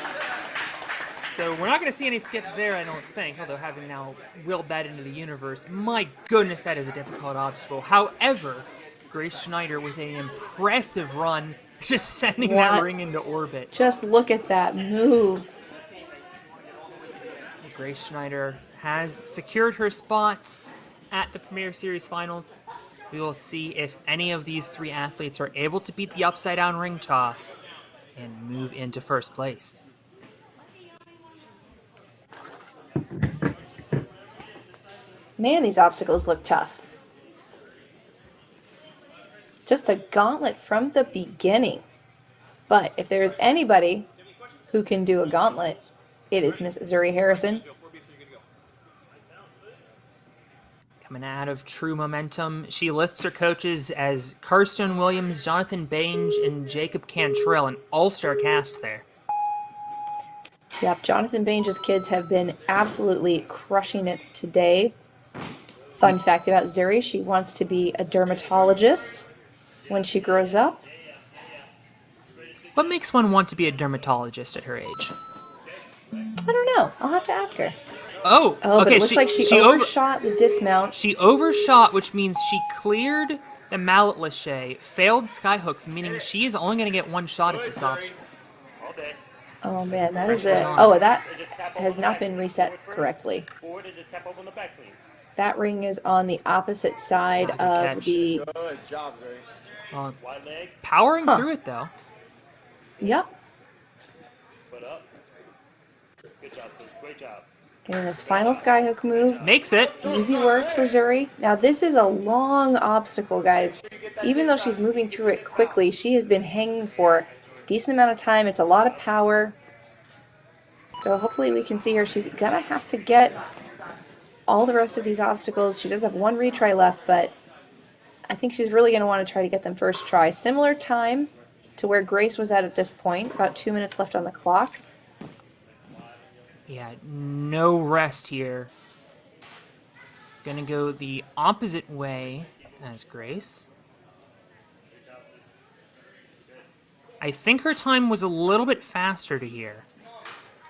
So we're not going to see any skips there, I don't think, although having now willed that into the universe, my goodness, that is a difficult obstacle. However, Grace Schneider with an impressive run, just sending that ring into orbit. Just look at that move. Grace Schneider has secured her spot at the Premier Series Finals. We will see if any of these 3 athletes are able to beat the upside-down ring toss and move into first place. Man, these obstacles look tough. Just a gauntlet from the beginning. But if there's anybody who can do a gauntlet, it is Miss Zuri Harrison. Coming out of True Momentum, she lists her coaches as Karsten Williams, Jonathan Bange, and Jacob Cantrell, an all-star cast there. Yep, Jonathan Bange's kids have been absolutely crushing it today. Fun fact about Zuri, she wants to be a dermatologist when she grows up. What makes one want to be a dermatologist at her age? I don't know. I'll have to ask her. Oh, Oh, okay. but it looks like she overshot the dismount. She overshot, which means she cleared the mallet lâché, failed skyhooks, meaning she is only going to get 1 shot at this obstacle. Oh man, that is a... Oh, that has not been reset correctly. That ring is on the opposite side of the... Good job, Zuri. Powering through it, though. Yep. Put up. Good job, sis. Great job. Getting this final skyhook move. Makes it. Easy work for Zuri. Now this is a long obstacle, guys. Even though she's moving through it quickly, she has been hanging for a decent amount of time. It's a lot of power. So hopefully we can see her. She's gonna have to get all the rest of these obstacles. She does have 1 retry left, but I think she's really gonna want to try to get them first try. Similar time to where Grace was at this point. About 2 minutes left on the clock. Yeah, no rest here. Gonna go the opposite way as Grace. I think her time was a little bit faster to here.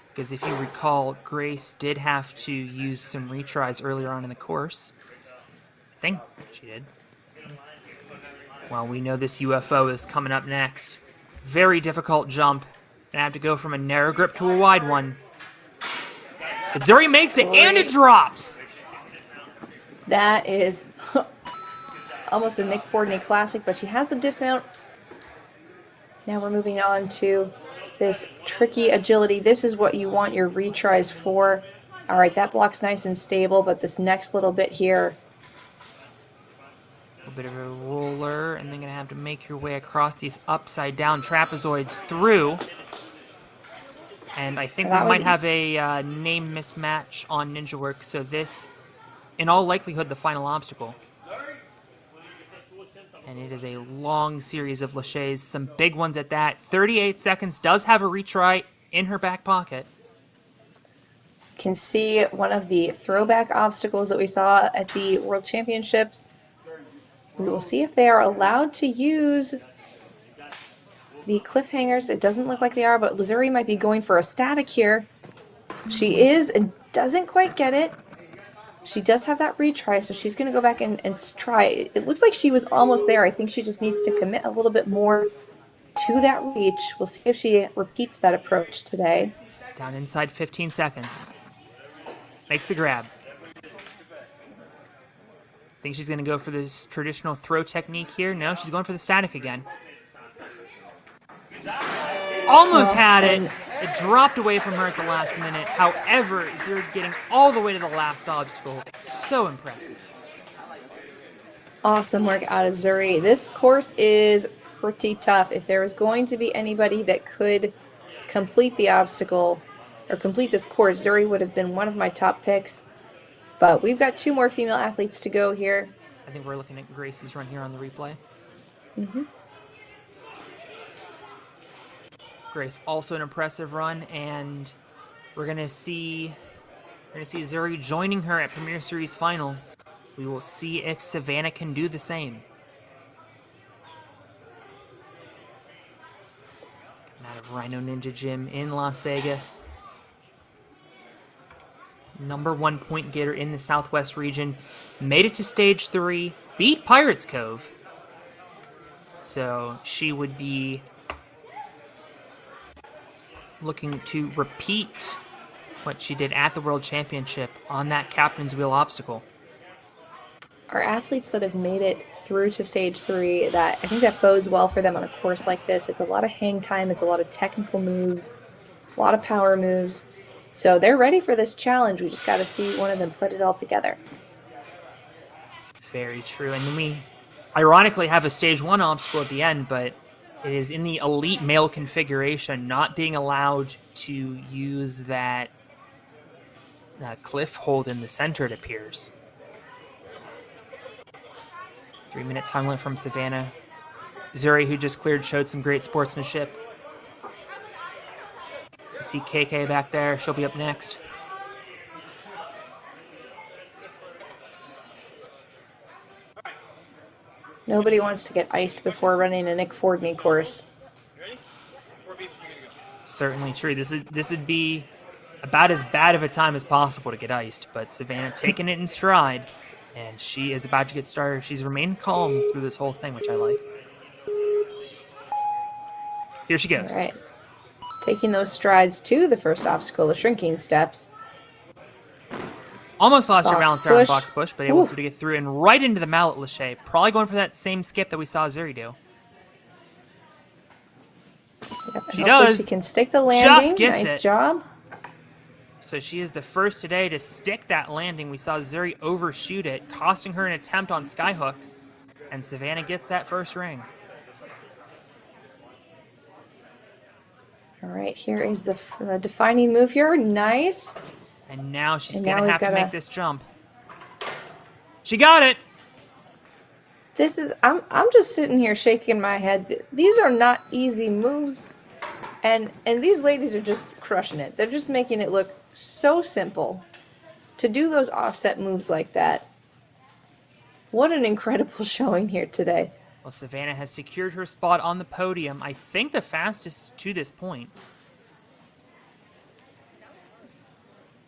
Because if you recall, Grace did have to use some retries earlier on in the course. I think she did. Well, we know this UFO is coming up next. Very difficult jump. Gonna have to go from a narrow grip to a wide one. But Zuri makes it, and it drops! That is almost a Nick Fordney classic, but she has the dismount. Now we're moving on to this tricky agility. This is what you want your retries for. All right, that block's nice and stable, but this next little bit here. A bit of a roller, and then gonna have to make your way across these upside down trapezoids through. And I think we might have a name mismatch on Ninja Work, so this, in all likelihood, the final obstacle. And it is a long series of lâchés, some big ones at that. 38 seconds, does have a retry in her back pocket. Can see one of the throwback obstacles that we saw at the World Championships. We will see if they are allowed to use the cliffhangers. It doesn't look like they are, but Zuri might be going for a static here. She is and doesn't quite get it. She does have that retry, so she's going to go back and try. It looks like she was almost there. I think she just needs to commit a little bit more to that reach. We'll see if she repeats that approach today. Down inside 15 seconds. Makes the grab. Think she's going to go for this traditional throw technique here? No, she's going for the static again. Almost had it. It dropped away from her at the last minute. However, Zuri getting all the way to the last obstacle. So impressive. Awesome work out of Zuri. This course is pretty tough. If there was going to be anybody that could complete the obstacle or complete this course, Zuri would have been one of my top picks. But we've got 2 more female athletes to go here. I think we're looking at Grace's run here on the replay. Mm-hmm. Grace, also an impressive run, and we're gonna see Zuri joining her at Premier Series Finals. We will see if Savannah can do the same. Coming out of Rhino Ninja Gym in Las Vegas. #1 point getter in the Southwest region. Made it to stage 3, beat Pirates Cove. So she would be looking to repeat what she did at the World Championship on that Captain's Wheel obstacle. Our athletes that have made it through to stage 3, I think that bodes well for them on a course like this. It's a lot of hang time, it's a lot of technical moves, a lot of power moves. So they're ready for this challenge. We just got to see one of them put it all together. Very true. And then we ironically have a stage 1 obstacle at the end, but it is in the elite male configuration, not being allowed to use that cliff hold in the center, it appears. 3-minute time limit from Savannah. Zuri, who just cleared, showed some great sportsmanship. You see KK back there. She'll be up next. Nobody wants to get iced before running a Nick Fordney course. Certainly true. This would be about as bad of a time as possible to get iced, but Savannah taking it in stride, and she is about to get started. She's remained calm through this whole thing, which I like. Here she goes. All right. Taking those strides to the first obstacle, the shrinking steps. Almost lost her balance there on push. box push, but able to get through and right into the mallet lache. Probably going for that same skip that we saw Zuri do. Yep, She does. She can stick the landing. Just gets nice it. job. So she is the first today to stick that landing. We saw Zuri overshoot it, costing her an attempt on skyhooks. And Savannah gets that first ring. All right, here is the defining move here. Nice. And now she's And going now to we've have to gotta- make this jump. She got it! This is, I'm just sitting here shaking my head. These are not easy moves. And these ladies are just crushing it. They're just making it look so simple. To do those offset moves like that. What an incredible showing here today. Well, Savannah has secured her spot on the podium. I think the fastest to this point.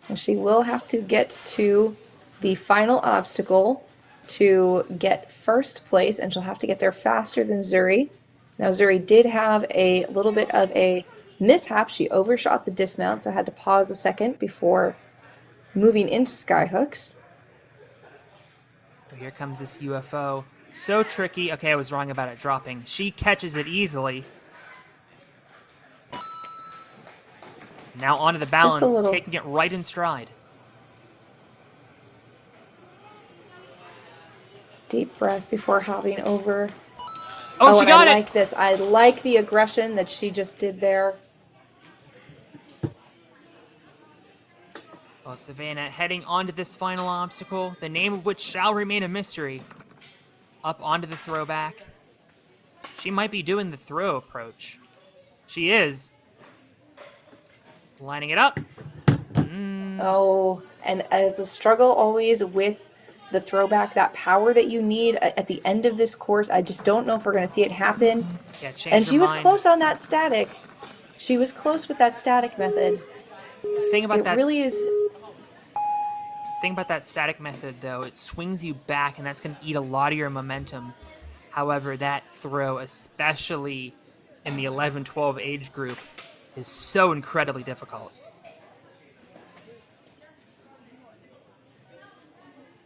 And she will have to get to the final obstacle to get first place, and she'll have to get there faster than Zuri. Now, Zuri did have a little bit of a mishap. She overshot the dismount, so I had to pause a second before moving into skyhooks. Oh, here comes this UFO. So tricky. Okay, I was wrong about it dropping. She catches it easily. Now onto the balance, little. taking it right in stride. Deep breath before hopping over. Oh, she got I it! like this. I like the aggression that she just did there. Well, Savannah heading onto this final obstacle, the name of which shall remain a mystery. Up onto the throwback. She might be doing the throw approach. She is. Lining it up. Oh, and as a struggle always with the throwback, that power that you need at the end of this course. I just don't know if we're going to see it happen. Yeah, change And your she was mind. close on that static. She was close with that static method. The thing about It that really is. thing about that static method, though, it swings you back, and that's going to eat a lot of your momentum. However, that throw, especially in the 11-12 age group, is so incredibly difficult.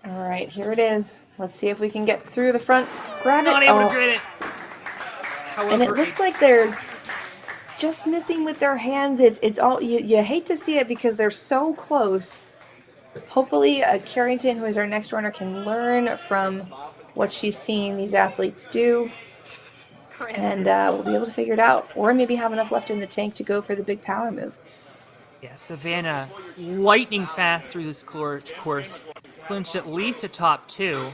All right, here it is. Let's see if we can get through the front. Grab it. Not able Oh. to grit it. However, And it looks like they're just missing with their hands. It's all you hate to see it because they're so close. Hopefully, Carrington, who is our next runner, can learn from what she's seeing these athletes do, and we'll be able to figure it out, or maybe have enough left in the tank to go for the big power move. Yeah, Savannah, lightning fast through this course, clinched at least a top 2.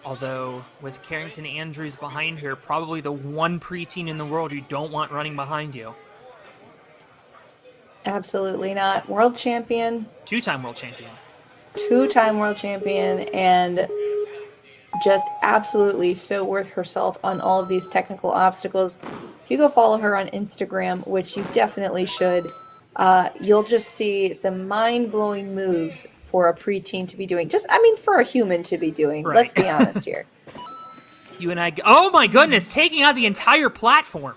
Although, with Carrington Andrews behind her, probably the one preteen in the world you don't want running behind you. Absolutely not. World champion. 2-time world champion. 2-time world champion, and just absolutely so worth her salt on all of these technical obstacles. If you go follow her on Instagram, which you definitely should, you'll just see some mind-blowing moves for a preteen to be doing. For a human to be doing. Right. Let's be honest here. You and I, oh my goodness, taking out the entire platform.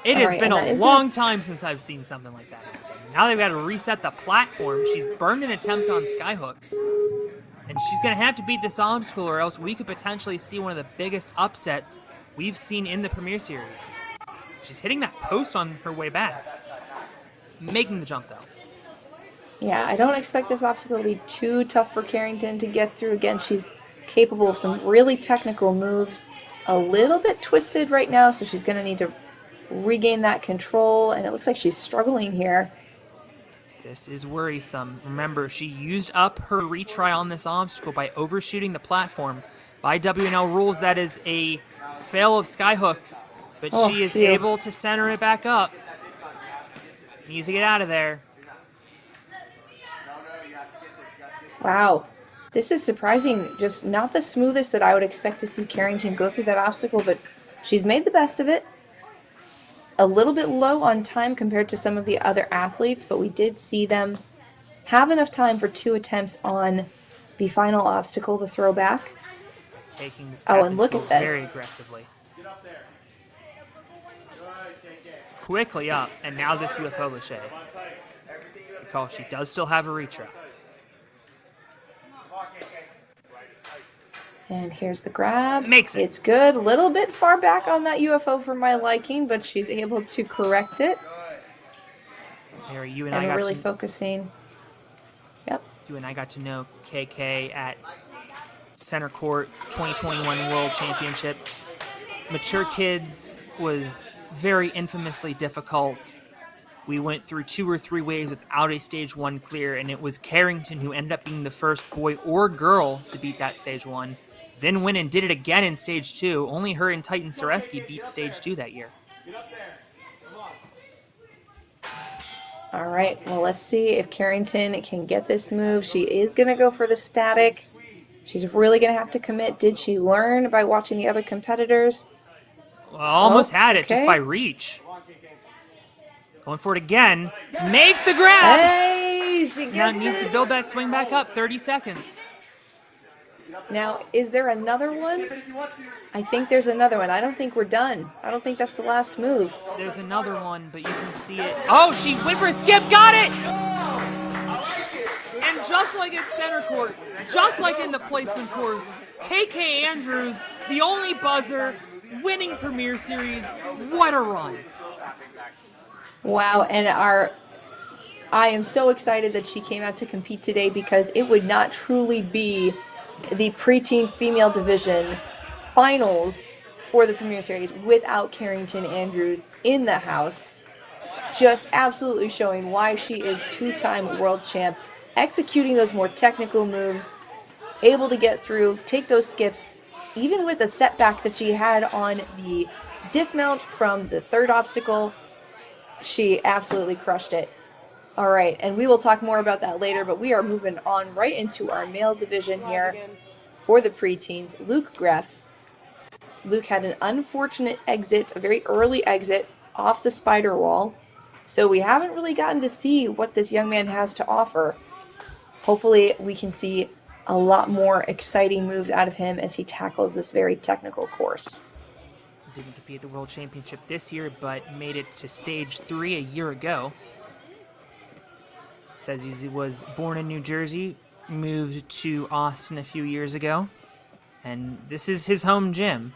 It has been a long time since I've seen something like that happen. Now they've got to reset the platform. She's burned an attempt on skyhooks. And she's going to have to beat this obstacle, or else we could potentially see one of the biggest upsets we've seen in the Premier Series. She's hitting that post on her way back. Making the jump, though. Yeah, I don't expect this obstacle to be too tough for Carrington to get through. Again, she's capable of some really technical moves. A little bit twisted right now, so she's going to need to regain that control, and it looks like she's struggling here. This is worrisome. Remember, she used up her retry on this obstacle by overshooting the platform. By WNL rules, that is a fail of skyhooks, but she is able to center it back up. Needs to get out of there. Wow. This is surprising. Just not the smoothest that I would expect to see Carrington go through that obstacle, but she's made the best of it. A little bit low on time compared to some of the other athletes, but we did see them have enough time for 2 attempts on the final obstacle, the throwback. Taking this and look at this. Very aggressively. Quickly up, and now this UFO Lachey. Recall, she does still have a retry. And here's the grab. Makes it. It's good. A little bit far back on that UFO for my liking, but she's able to correct it. Mary, you and And I we're got really to, focusing. Yep. You and I got to know KK at Center Court 2021 World Championship. Mature Kids was very infamously difficult. We went through 2 or 3 waves without a stage 1 clear, and it was Carrington who ended up being the first boy or girl to beat that stage 1. Then went and did it again in stage 2. Only her and Titan Soreski beat stage 2 that year. All right, well, let's see if Carrington can get this move. She is going to go for the static. She's really going to have to commit. Did she learn by watching the other competitors? Well, almost had it just by reach. Going for it again. Makes the grab! Hey, she gets Now needs it. to build that swing back up. 30 seconds. Now, is there another one? I think there's another one. I don't think we're done. I don't think that's the last move. There's another one, but you can see it. Oh, she went for a skip. Got it! And just like at Center Court, just like in the placement course, KK Andrews, the only buzzer, winning Premier Series. What a run. Wow, and I am so excited that she came out to compete today, because it would not truly be the preteen female division finals for the Premier Series without Carrington Andrews in the house. Just absolutely showing why she is 2-time world champ, executing those more technical moves, able to get through, take those skips, even with the setback that she had on the dismount from the 3rd obstacle. She absolutely crushed it. All right, and we will talk more about that later, but we are moving on right into our male division here for the preteens. Luke Greff. Luke had an unfortunate exit, a very early exit off the spider wall, so we haven't really gotten to see what this young man has to offer. Hopefully we can see a lot more exciting moves out of him as he tackles this very technical course. Didn't compete at the World Championship this year, but made it to stage 3 a year ago. Says he was born in New Jersey, moved to Austin a few years ago, and this is his home gym.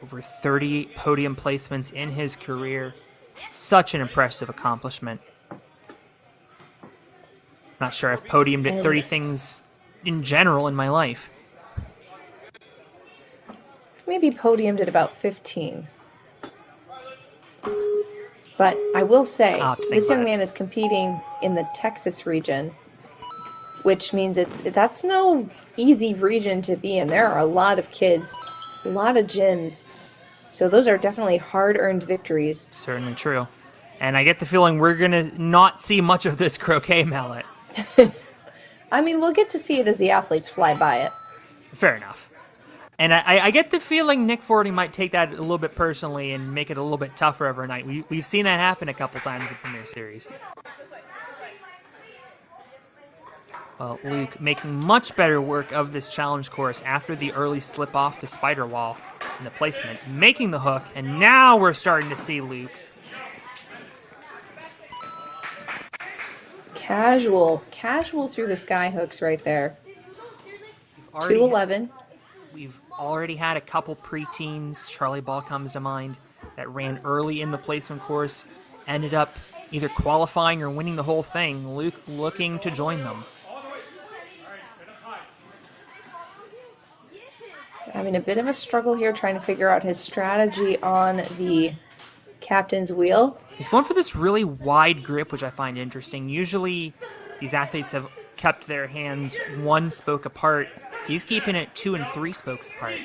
Over 30 podium placements in his career. Such an impressive accomplishment. Not sure I've podiumed at 30 things in general in my life. Maybe podiumed at about 15. But I will say, this young man is competing in the Texas region, which means that's no easy region to be in. There are a lot of kids, a lot of gyms, so those are definitely hard-earned victories. Certainly true. And I get the feeling we're going to not see much of this croquet mallet. I mean, we'll get to see it as the athletes fly by it. Fair enough. And I get the feeling Nick Forty might take that a little bit personally and make it a little bit tougher every night. We've seen that happen a couple times in Premier Series. Well, Luke making much better work of this challenge course after the early slip off the spider wall and the placement, making the hook, and now we're starting to see Luke. Casual through the sky hooks right there. 211. We've already had a couple preteens, Charlie Ball comes to mind, that ran early in the placement course, ended up either qualifying or winning the whole thing. Luke looking to join them. Having a bit of a struggle here trying to figure out his strategy on the captain's wheel. He's going for this really wide grip, which I find interesting. Usually these athletes have kept their hands 1 spoke apart. He's keeping it 2 and 3 spokes apart.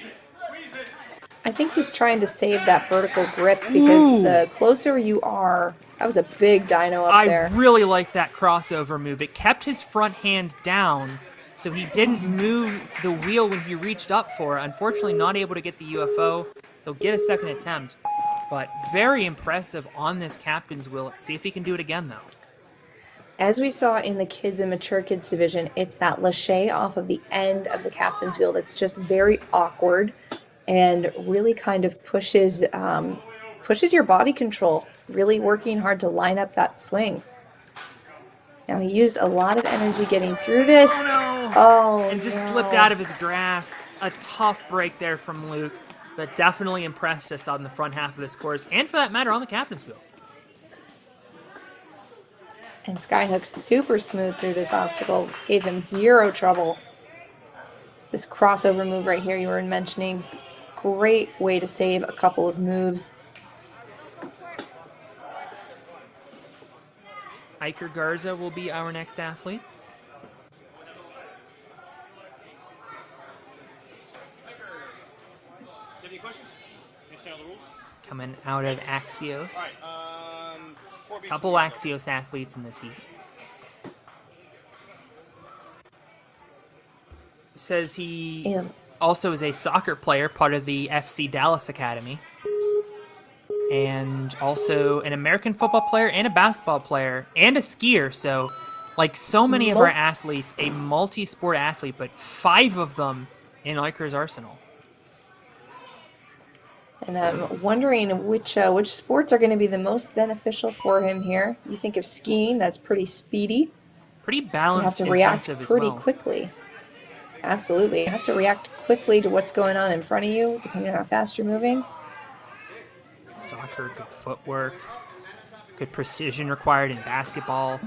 I think he's trying to save that vertical grip because the closer you are, that was a big dyno up there. I really like that crossover move. It kept his front hand down, so he didn't move the wheel when he reached up for it. Unfortunately, not able to get the UFO. He'll get a second attempt, but very impressive on this captain's wheel. Let's see if he can do it again, though. As we saw in the kids and mature kids division, it's that lâché off of the end of the captain's wheel that's just very awkward and really kind of pushes your body control, really working hard to line up that swing. Now he used a lot of energy getting through this. Oh no! Oh, and just slipped out of his grasp. A tough break there from Luke, but definitely impressed us on the front half of this course, and for that matter, on the captain's wheel. And Skyhook's super smooth through this obstacle, gave him 0 trouble. This crossover move right here you were mentioning, great way to save a couple of moves. Iker Garza will be our next athlete. Any questions? Understand the rules? Coming out of Axios. Couple Axios athletes in this heat. Says he also is a soccer player, part of the FC Dallas Academy. And also an American football player and a basketball player and a skier. So, like so many of our athletes, a multi-sport athlete, but 5 of them in Iker's arsenal. And I'm wondering which sports are going to be the most beneficial for him here. You think of skiing, that's pretty speedy. Pretty balanced, you have to react intensive pretty as well. quickly. Absolutely. You have to react quickly to what's going on in front of you, depending on how fast you're moving. Soccer, good footwork, good precision required in basketball.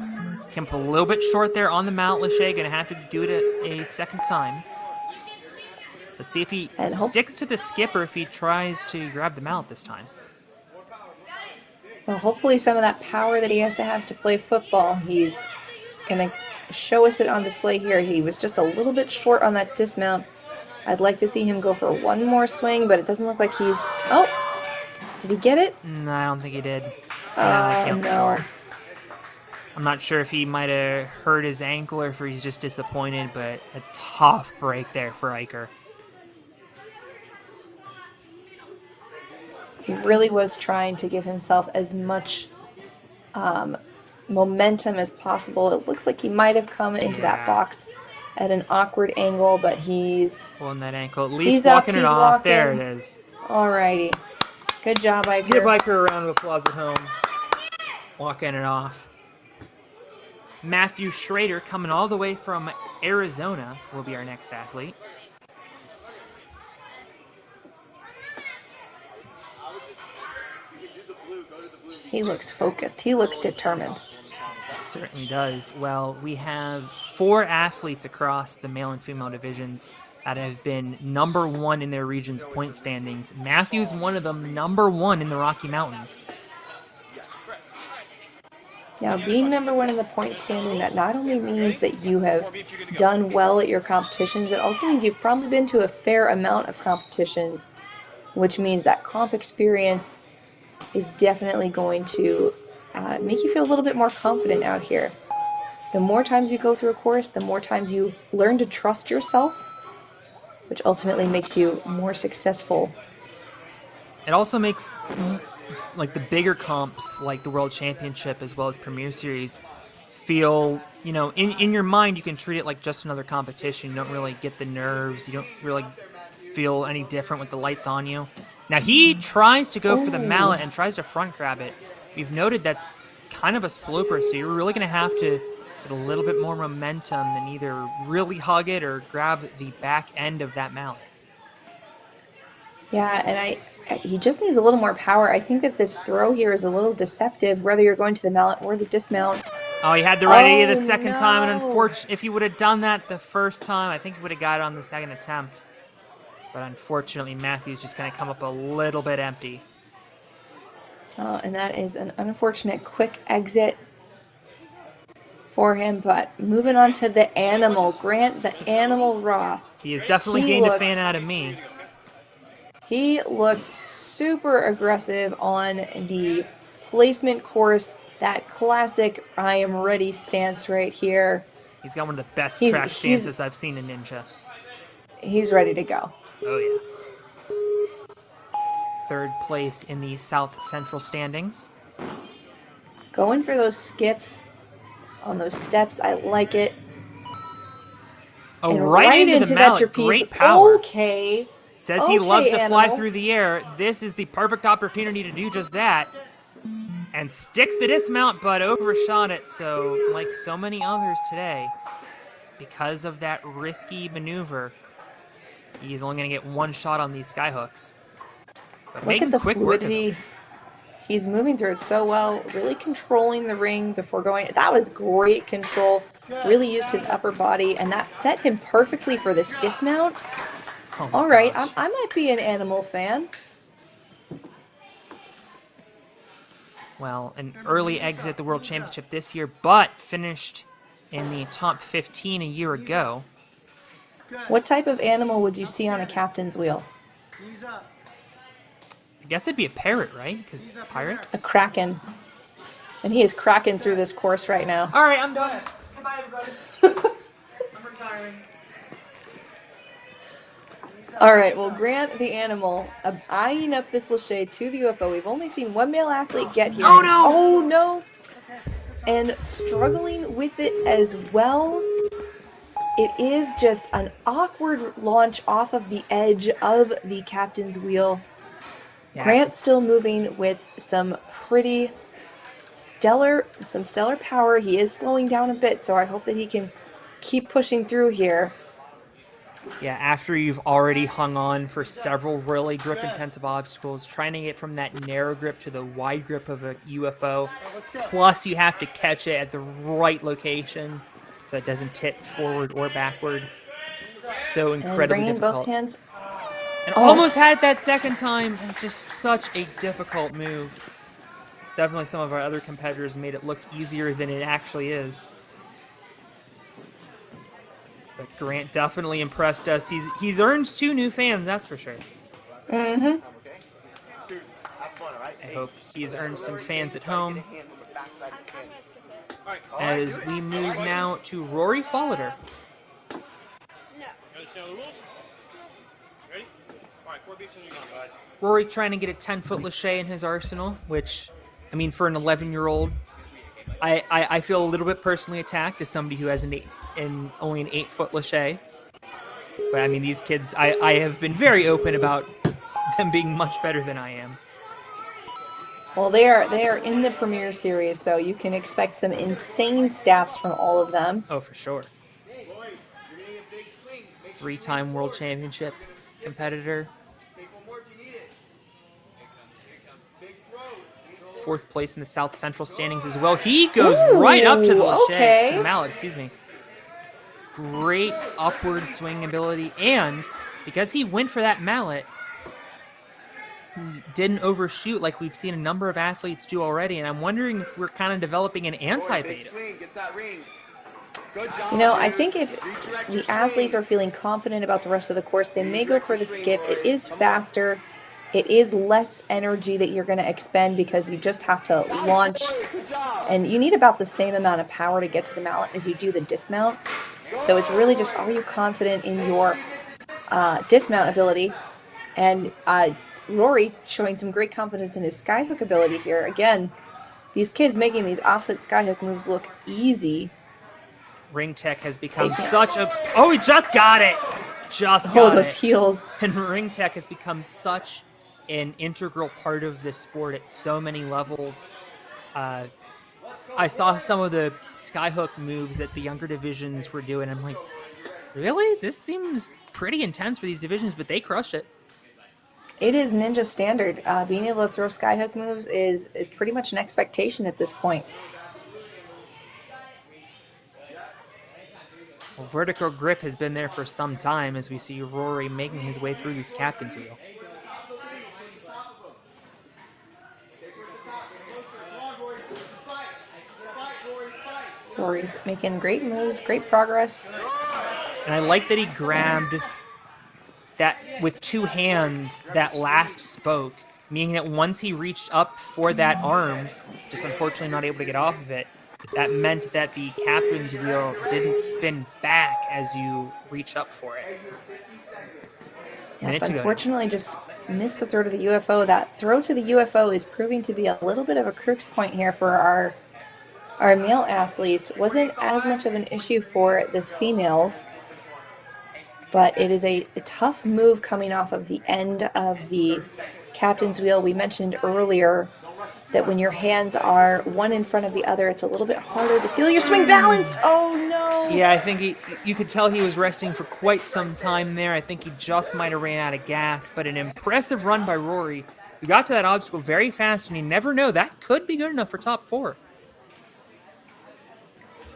Came up a little bit short there on the Mount Lachey. Going to have to do it a second time. Let's see if he sticks to the skip or if he tries to grab the mallet this time. Well, hopefully some of that power that he has to have to play football, he's going to show us it on display here. He was just a little bit short on that dismount. I'd like to see him go for one more swing, but it doesn't look like he's... Oh! Did he get it? No, I don't think he did. I can't be no. sure. I'm not sure if he might have hurt his ankle or if he's just disappointed, but a tough break there for Iker. He really was trying to give himself as much momentum as possible. It looks like he might have come into that box at an awkward angle, but he's pulling that ankle. At least he's up, walking it he's off. walking. There it is. Alrighty. Good job, Iker. Give Iker a round of applause at home. Walking it off. Matthew Schrader, coming all the way from Arizona, will be our next athlete. He looks focused. He looks determined. Certainly does. Well, we have 4 athletes across the male and female divisions that have been number 1 in their region's point standings. Matthew's one of them, number 1 in the Rocky Mountain. Now, being number 1 in the point standing, that not only means that you have done well at your competitions, it also means you've probably been to a fair amount of competitions, which means that comp experience is definitely going to make you feel a little bit more confident out here. The more times you go through a course, the more times you learn to trust yourself, which ultimately makes you more successful. It also makes like the bigger comps, like the World Championship as well as Premier Series, feel, you know, in your mind you can treat it like just another competition. You don't really get the nerves. You don't really feel any different with the lights on you. Now he tries to go for the mallet and tries to front grab it. We've noted that's kind of a sloper, so you're really going to have to get a little bit more momentum and either really hug it or grab the back end of that mallet. Yeah, and he just needs a little more power. I think that this throw here is a little deceptive, whether you're going to the mallet or the dismount. Oh, he had the right idea the second time, and unfortunately, if he would have done that the first time, I think he would have got it on the second attempt. But unfortunately, Matthew's just going to come up a little bit empty. Oh, and that is an unfortunate quick exit for him, but moving on to the animal, Grant the Animal Ross. He has definitely gained a fan out of me. He looked super aggressive on the placement course, that classic I am ready stance right here. He's got one of the best track stances I've seen in Ninja. He's ready to go. Oh, yeah. Third place in the South Central standings. Going for those skips on those steps, I like it. Oh, and right into the mallet, great power. Okay. Says he loves to fly through the air. This is the perfect opportunity to do just that. And sticks the dismount, but overshot it. So, like so many others today, because of that risky maneuver, he's only going to get one shot on these skyhooks. Look at the fluidity. He's moving through it so well, really controlling the ring before going. That was great control. Really used his upper body, and that set him perfectly for this dismount. Oh all right, I might be an animal fan. Well, an early exit at the World Championship this year, but finished in the top 15 a year ago. What type of animal would you see on a captain's wheel? I guess it'd be a parrot, right? Because pirates? A kraken. And he is cracking through this course right now. All right, I'm done. Goodbye, everybody. I'm retiring. All right, well, Grant the Animal, eyeing up this Lachey to the UFO. We've only seen one male athlete get here. Oh, no! Oh, no! And struggling with it as well. It is just an awkward launch off of the edge of the captain's wheel. Yeah. Grant's still moving with some pretty stellar power. He is slowing down a bit, so I hope that he can keep pushing through here. Yeah, after you've already hung on for several really grip-intensive obstacles, trying to get from that narrow grip to the wide grip of a UFO, plus you have to catch it at the right location so it doesn't tip forward or backward. So incredibly difficult. Both hands. And almost had it that second time. It's just such a difficult move. Definitely some of our other competitors made it look easier than it actually is. But Grant definitely impressed us. He's earned 2 new fans, that's for sure. Mm-hmm. I hope he's earned some fans at home. As we move now to Rory Folliter. Rory trying to get a 10-foot lache in his arsenal, which, I mean, for an 11-year-old, I feel a little bit personally attacked as somebody who has only an 8-foot lache. But I mean, these kids, I have been very open about them being much better than I am. Well, they are in the Premier Series, so you can expect some insane stats from all of them. Oh, for sure. 3-time world championship competitor. 4th place in the South Central standings as well. He goes right up to the lache, to the mallet, excuse me. Great upward swing ability, and because he went for that mallet, he didn't overshoot like we've seen a number of athletes do already, and I'm wondering if we're kind of developing an anti-beta. You know, I think if the athletes are feeling confident about the rest of the course, they may go for the skip. It is faster. It is less energy that you're going to expend because you just have to launch, and you need about the same amount of power to get to the mallet as you do the dismount. So it's really just, are you confident in your dismount ability? And Rory showing some great confidence in his skyhook ability here. Again, these kids making these offset skyhook moves look easy. Ring Tech has become such a... Oh, he just got it! Just got it. Those heels. And Ring Tech has become such an integral part of this sport at so many levels. I saw some of the skyhook moves that the younger divisions were doing. I'm like, really? This seems pretty intense for these divisions, but they crushed it. It is ninja standard. Being able to throw skyhook moves is pretty much an expectation at this point. Well, vertical grip has been there for some time as we see Rory making his way through this captain's wheel. Rory's making great moves, great progress. And I like that he grabbed that with 2 hands, that last spoke, meaning that once he reached up for that arm, just unfortunately not able to get off of it, that meant that the captain's wheel didn't spin back as you reach up for it. Yeah, but unfortunately just missed the throw to the UFO. That throw to the UFO is proving to be a little bit of a crux point here for our male athletes. Wasn't as much of an issue for the females, but it is a tough move coming off of the end of the captain's wheel. We mentioned earlier that when your hands are one in front of the other, it's a little bit harder to feel your swing balanced. Oh, no. Yeah, I think you could tell he was resting for quite some time there. I think he just might have ran out of gas, but an impressive run by Rory. He got to that obstacle very fast, and you never know, that could be good enough for top 4.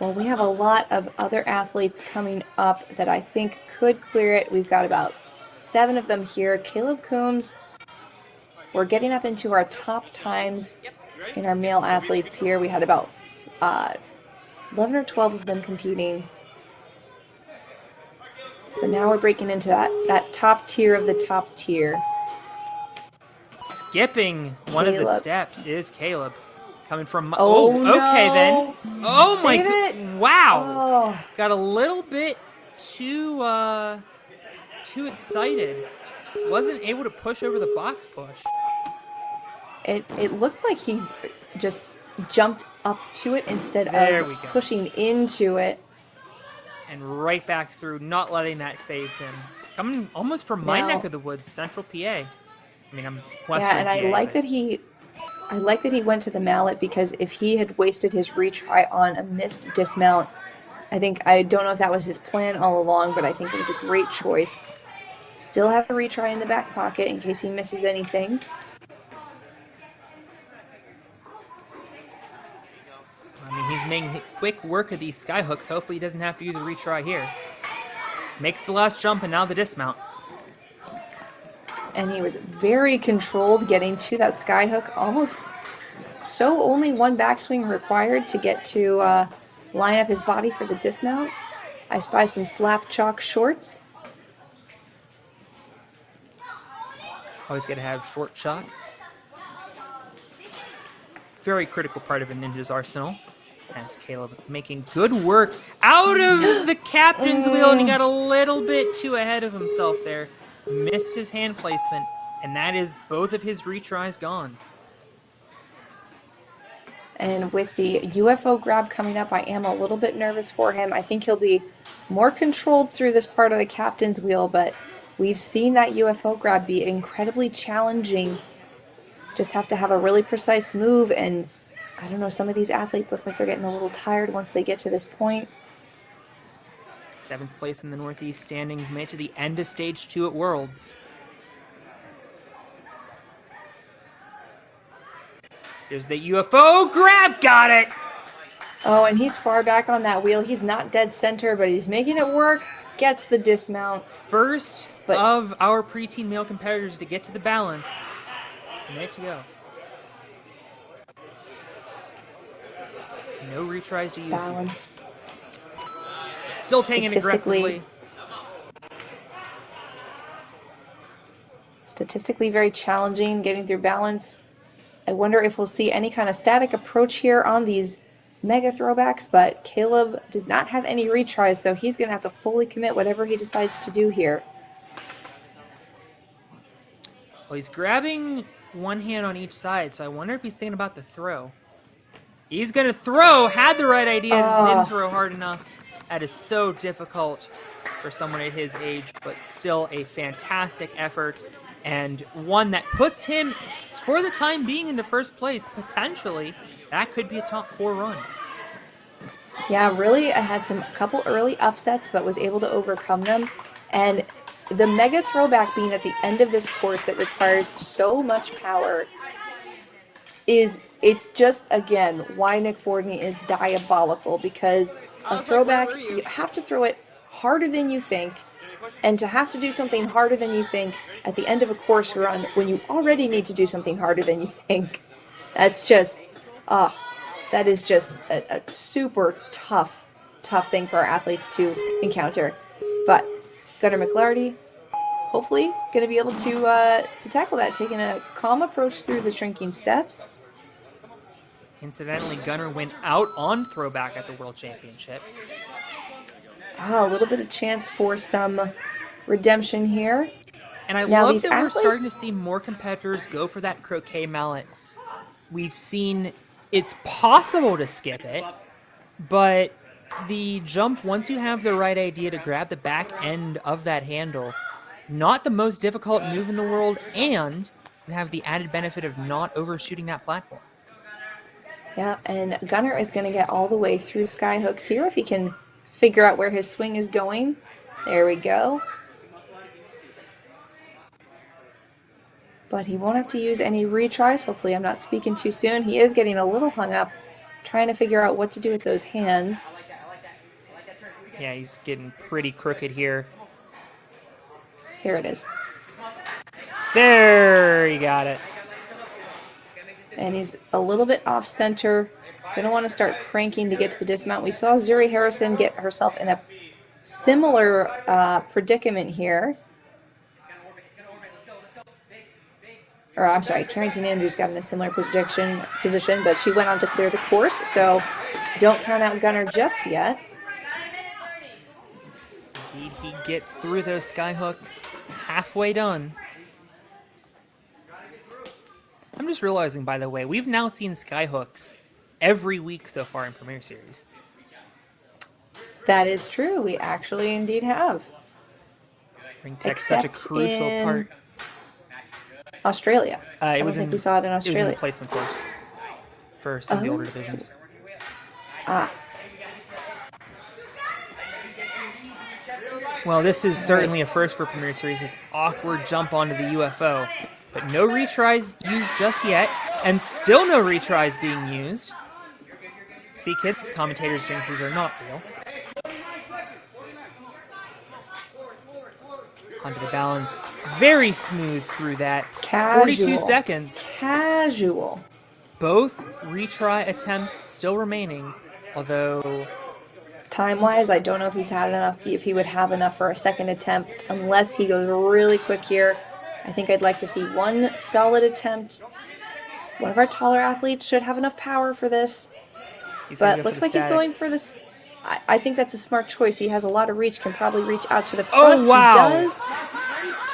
Well, we have a lot of other athletes coming up that I think could clear it. We've got about 7 of them here. Caleb Coombs, we're getting up into our top times in our male athletes here. We had about 11 or 12 of them competing. So now we're breaking into that top tier of the top tier. Skipping one of the steps is Caleb. Coming from... Oh, no. Okay, then. Oh, Save my... it. Wow. Oh. Got a little bit too excited. Wasn't able to push over the box push. It looked like he just jumped up to it instead of pushing into it. And right back through, not letting that phase him. Coming almost from my neck of the woods, Central PA. I mean, I'm Western and PA. I like that he went to the mallet, because if he had wasted his retry on a missed dismount, I don't know if that was his plan all along, but I think it was a great choice. Still have a retry in the back pocket in case he misses anything. I mean, he's making quick work of these skyhooks. Hopefully he doesn't have to use a retry here. Makes the last jump and now the dismount. And he was very controlled getting to that skyhook. Almost so only one backswing required to get to line up his body for the dismount. I spy some slap chalk shorts. Always got to have short chalk. very critical part of a ninja's arsenal. As Caleb making good work out of the captain's wheel, and he got a little bit too ahead of himself there. Missed his hand placement, and that is both of his retries gone. And with the UFO grab coming up, I am a little bit nervous for him. I think he'll be more controlled through this part of the captain's wheel, but we've seen that UFO grab be incredibly challenging. Just have to have a really precise move, and I don't know, some of these athletes look like they're getting a little tired once they get to this point. 7th place in the Northeast standings, made to the end of Stage 2 at Worlds. Here's the UFO grab, got it! Oh, and he's far back on that wheel. He's not dead center, but he's making it work. Gets the dismount. First of our preteen male competitors to get to the balance. Minute to go. No retries to use balance. Here. Still taking it aggressively. Statistically very challenging getting through balance. I wonder if we'll see any kind of static approach here on these mega throwbacks, but Caleb does not have any retries, so he's going to have to fully commit whatever he decides to do here. Well, he's grabbing one hand on each side, so I wonder if he's thinking about the throw. He's going to throw, had the right idea, just didn't throw hard enough. That is so difficult for someone at his age, but still a fantastic effort, and one that puts him, for the time being, into first place. Potentially, that could be a top 4 run. Yeah, really, I had a couple early upsets, but was able to overcome them. And the mega throwback being at the end of this course that requires so much power it's just, again, why Nick Fordney is diabolical, because a throwback, you have to throw it harder than you think, and to have to do something harder than you think at the end of a course run when you already need to do something harder than you think, that's just, that is just a super tough thing for our athletes to encounter. But Gunnar McLarty, hopefully, going to be able to tackle that, taking a calm approach through the shrinking steps. Incidentally, Gunnar went out on throwback at the World Championship. A little bit of chance for some redemption here. And I love that we're starting to see more competitors go for that croquet mallet. We've seen it's possible to skip it, but the jump, once you have the right idea to grab the back end of that handle, not the most difficult move in the world, and you have the added benefit of not overshooting that platform. Yeah, and Gunnar is going to get all the way through sky hooks here if he can figure out where his swing is going. There we go. But he won't have to use any retries. Hopefully I'm not speaking too soon. He is getting a little hung up, trying to figure out what to do with those hands. Yeah, he's getting pretty crooked here. Here it is. There, he got it. And he's a little bit off center. Gonna want to start cranking to get to the dismount. We saw Zuri Harrison get herself in a similar predicament here. Or I'm sorry, Carrington Andrews got in a similar position, but she went on to clear the course, so don't count out Gunnar just yet. Indeed, he gets through those sky hooks, halfway done. I'm just realizing, by the way, we've now seen sky hooks every week so far in Premier Series. That is true. We actually indeed have. Ring tech's such a crucial part. Australia. I don't think we saw it in Australia. It was in the placement course for some of the older divisions. Well, this is certainly a first for Premier Series, this awkward jump onto the UFO. But no retries used just yet, and still no retries being used. See, kids, commentators' jinxes are not real. Onto the balance. Very smooth through that. Casual. 42 seconds. Casual. Both retry attempts still remaining, although... Time-wise, I don't know if he's had enough, if he would have enough for a second attempt, unless he goes really quick here. I think I'd like to see one solid attempt. One of our taller athletes should have enough power for this. He's gonna But go for looks the like he's static. going for this. I think that's a smart choice. He has a lot of reach, can probably reach out to the Oh, front. wow. He does.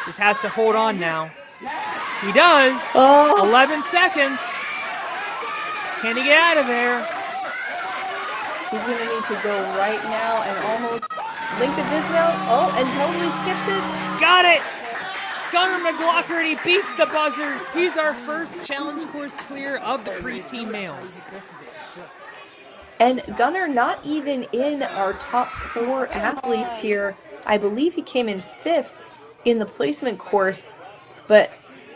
Just has to hold on now. He does. Oh. 11 seconds. Can he get out of there? He's going to need to go right now and almost link the dismount. Oh, and totally skips it. Got it. Gunnar McLaughlin, he beats the buzzer. He's our first challenge course clear of the preteen males. And Gunnar not even in our top 4 athletes here. I believe he came in 5th in the placement course, but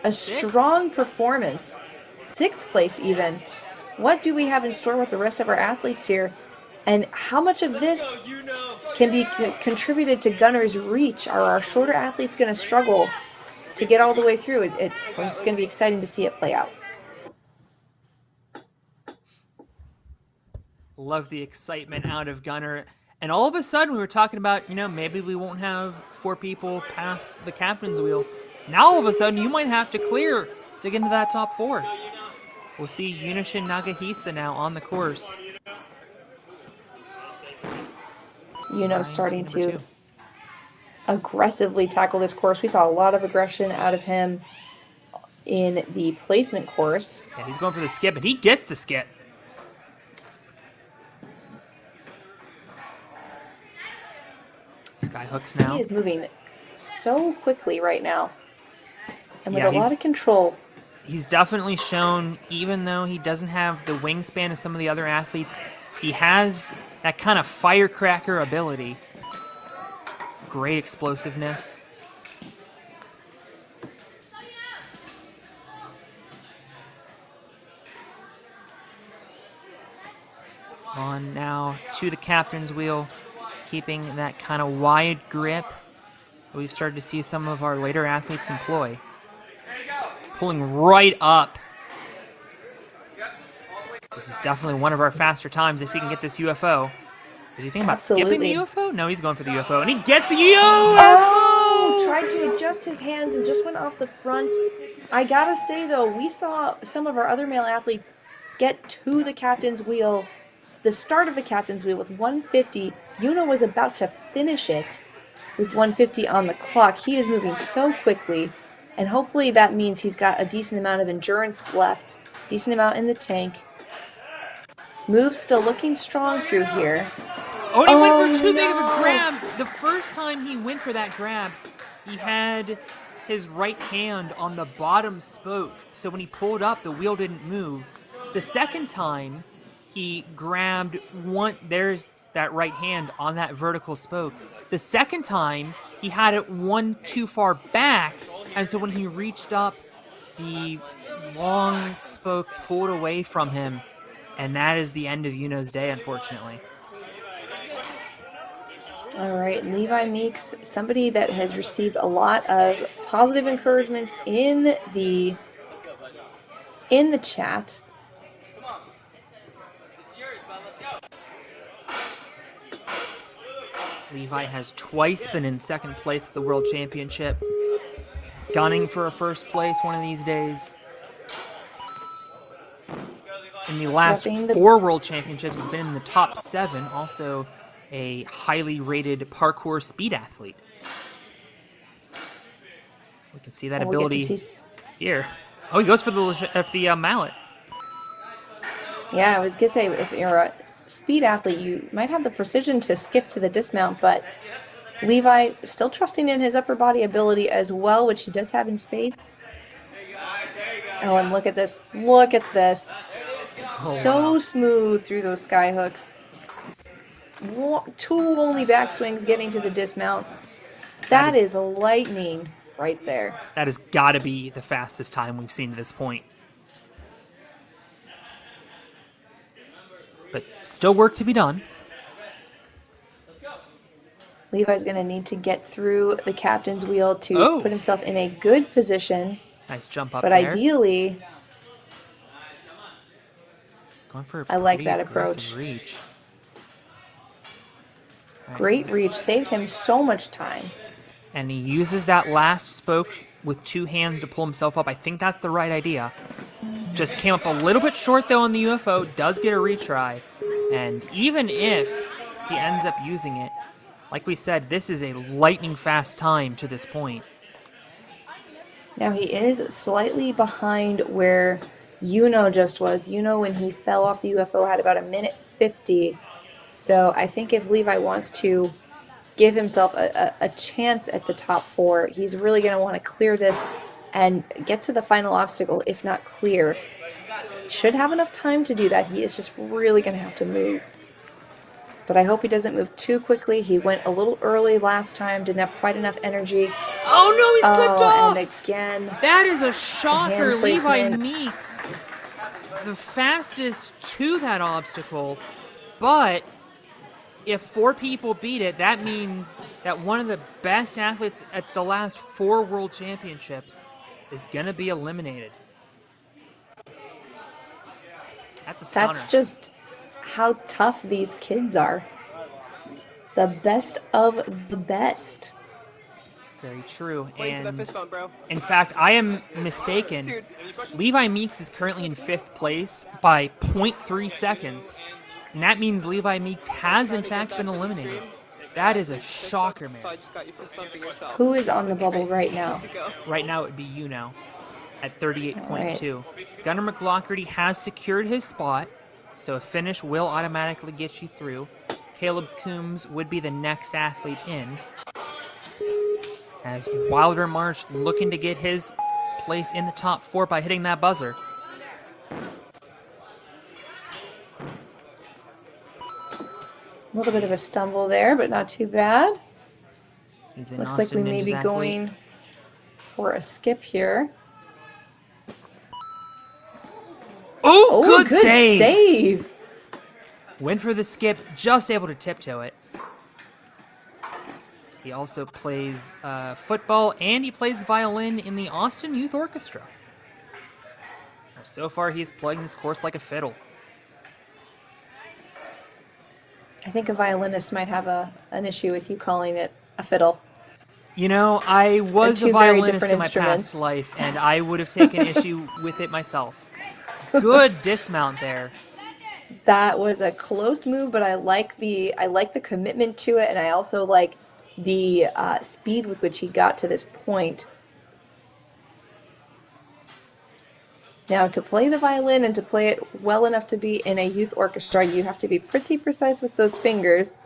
a strong performance. 6th place even. What do we have in store with the rest of our athletes here? And how much of this can be contributed to Gunnar's reach? Are our shorter athletes going to struggle to get all the way through? It's going to be exciting to see it play out. Love the excitement out of Gunnar. And all of a sudden, we were talking about, maybe we won't have 4 people past the captain's wheel. Now, all of a sudden, you might have to clear to get into that top 4. We'll see Yunishin Nagahisa now on the course. Starting to aggressively tackle this course. We saw a lot of aggression out of him in the placement course. Yeah, he's going for the skip, and he gets the skip. Skyhooks now. He is moving so quickly right now. And with Yeah, a lot of control. He's definitely shown, even though he doesn't have the wingspan of some of the other athletes, he has that kind of firecracker ability. Great explosiveness. On now to the captain's wheel, keeping that kind of wide grip that we've started to see some of our later athletes employ. Pulling right up. This is definitely one of our faster times if he can get this UFO. Is he thinking about skipping the UFO? No, he's going for the UFO, and he gets the UFO! Oh! Tried to adjust his hands and just went off the front. I gotta say, though, we saw some of our other male athletes get to the captain's wheel, the start of the captain's wheel with 150. Yuno was about to finish it with 150 on the clock. He is moving so quickly, and hopefully that means he's got a decent amount of endurance left, decent amount in the tank. Move still looking strong through here. Oh, and he went for too big of a grab. The first time he went for that grab, he had his right hand on the bottom spoke, so when he pulled up, the wheel didn't move. The second time, he grabbed there's that right hand on that vertical spoke. The second time, he had it one too far back, and so when he reached up, the long spoke pulled away from him, and that is the end of Yuno's day, unfortunately. All right, Levi Meeks, somebody that has received a lot of positive encouragements in the chat. Levi has twice been in second place at the World Championship. Gunning for a first place one of these days. In the last 4 World Championships, has been in the top 7. Also a highly rated parkour speed athlete. We can see that ability here. Oh, he goes for the mallet. Yeah, I was going to say, if you're a speed athlete, you might have the precision to skip to the dismount, but Levi still trusting in his upper body ability as well, which he does have in spades. Oh, and look at this. Look at this. Oh, so wow. Smooth through those sky hooks. 2 only backswings getting to the dismount. That is lightning right there. That has got to be the fastest time we've seen to this point. But still work to be done. Levi's going to need to get through the captain's wheel to put himself in a good position. Nice jump up but there. Ideally, going for I like that approach. Reach. Great reach. Saved him so much time. And he uses that last spoke with 2 hands to pull himself up. I think that's the right idea. just came up a little bit short, though, on the UFO, does get a retry. And even if he ends up using it, like we said, this is a lightning-fast time to this point. Now he is slightly behind where Yuno just was. Yuno, when he fell off the UFO, had about 1:50. So I think if Levi wants to give himself a chance at the top 4, he's really going to want to clear this and get to the final obstacle, if not clear. Should have enough time to do that. He is just really going to have to move. But I hope he doesn't move too quickly. He went a little early last time, didn't have quite enough energy. Oh no, he slipped off! And again, that is a shocker. Levi placement. Meeks, the fastest to that obstacle. But if 4 people beat it, that means that one of the best athletes at the last 4 World Championships is going to be eliminated. That's a stunner. That's just how tough these kids are. The best of the best. Very true. Wait for that And fist bump, bro. in fact, I am mistaken. Levi Meeks is currently in 5th place by 0.3 seconds. And that means Levi Meeks has in fact been eliminated. That is a shocker, man. So I just got you fist bumping yourself. Who is on the bubble right now? Right now it would be you now at 38.2. Gunnar McLaughlin has secured his spot, so a finish will automatically get you through. Caleb Coombs would be the next athlete in, as Wilder Marsh looking to get his place in the top 4 by hitting that buzzer. A little bit of a stumble there, but not too bad. He's an Looks like we Austin may Ninjas be athlete. going for a skip here. Oh, good save! save! Went for the skip, just able to tiptoe it. He also plays football and he plays violin in the Austin Youth Orchestra. So far, he's playing this course like a fiddle. I think a violinist might have an issue with you calling it a fiddle. You know, I was They're a two very violinist different in my instruments. past life, and I would have taken issue with it myself. Good dismount there. That was a close move, but I like the commitment to it, and I also like the speed with which he got to this point. Now, to play the violin and to play it well enough to be in a youth orchestra, you have to be pretty precise with those fingers.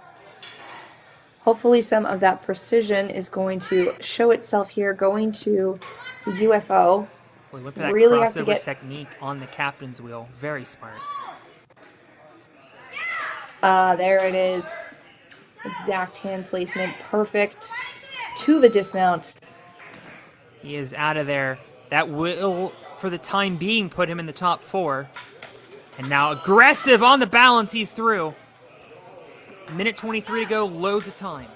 Hopefully some of that precision is going to show itself here, going to the UFO. Well, he went for that Really have to crossover get- technique on the captain's wheel. Very smart. There it is. Exact hand placement, perfect. To the dismount. He is out of there. That will, for the time being, put him in the top 4. And now aggressive on the balance, he's through. Minute 23 to go, loads of time.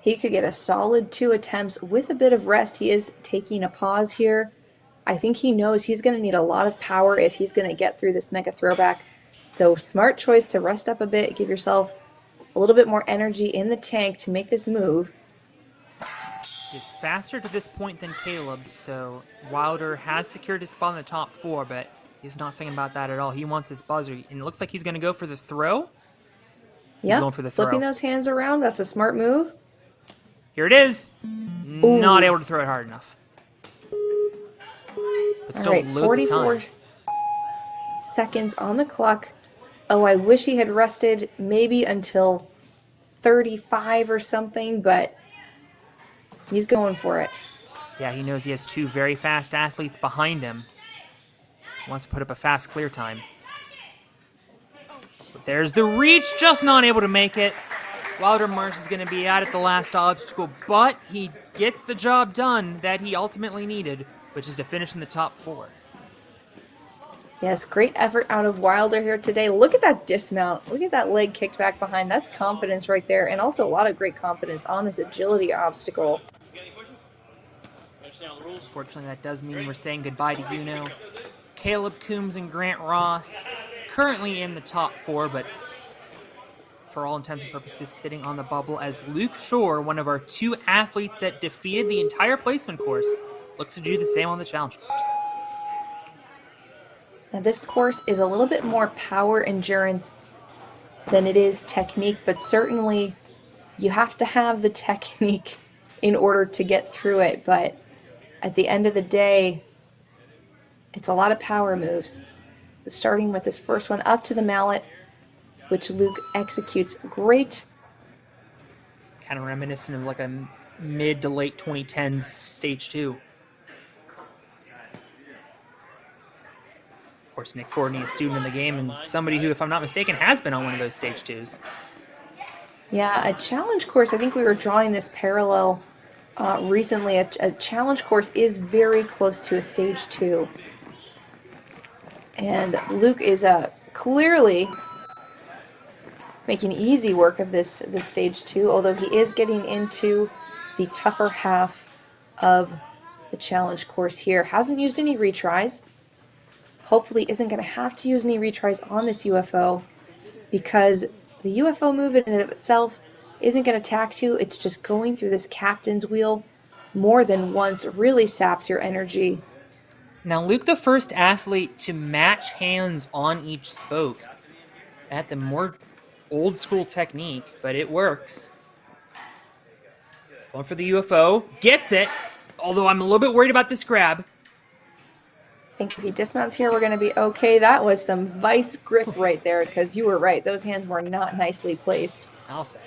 He could get a solid 2 attempts with a bit of rest. He is taking a pause here. I think he knows he's going to need a lot of power if he's going to get through this mega throwback. So smart choice to rest up a bit, give yourself a little bit more energy in the tank to make this move. He's faster to this point than Caleb, so Wilder has secured his spot in the top 4, but he's not thinking about that at all. He wants this buzzer, and it looks like he's going to go for the throw. Yeah, going for the flipping throw. those hands around, that's a smart move. Here it is. Ooh. Not able to throw it hard enough. But still All right, loads of 44 time. seconds on the clock. Oh, I wish he had rested maybe until 35 or something, but he's going for it. Yeah, he knows he has 2 very fast athletes behind him. He wants to put up a fast clear time. But there's the reach, just not able to make it. Wilder Marsh is going to be out at the last obstacle, but he gets the job done that he ultimately needed, which is to finish in the top 4. Yes, great effort out of Wilder here today. Look at that dismount. Look at that leg kicked back behind. That's confidence right there, and also a lot of great confidence on this agility obstacle. Unfortunately, that does mean we're saying goodbye to Yuno. Caleb Coombs and Grant Ross currently in the top 4, but for all intents and purposes sitting on the bubble, as Luke Shore, one of our 2 athletes that defeated the entire placement course, looks to do the same on the challenge course. Now this course is a little bit more power endurance than it is technique, but certainly you have to have the technique in order to get through it. But at the end of the day, it's a lot of power moves. Starting with this first one up to the mallet, which Luke executes great. Kind of reminiscent of like a mid to late 2010s stage 2. Of course, Nick Fortney is a student in the game and somebody who, if I'm not mistaken, has been on one of those stage 2s. Yeah, a challenge course, I think we were drawing this parallel recently. A challenge course is very close to a stage 2. And Luke is clearly making easy work of this stage 2, although he is getting into the tougher half of the challenge course here. Hasn't used any retries. Hopefully isn't going to have to use any retries on this UFO, because the UFO move in and of itself isn't going to tax you. It's just going through this captain's wheel more than once really saps your energy. Now, Luke, the first athlete to match hands on each spoke at the more old school technique, but it works. Going for the UFO, gets it, although I'm a little bit worried about this grab. I think if he dismounts here, we're going to be okay. That was some vice grip right there, because you were right. Those hands were not nicely placed. I'll say.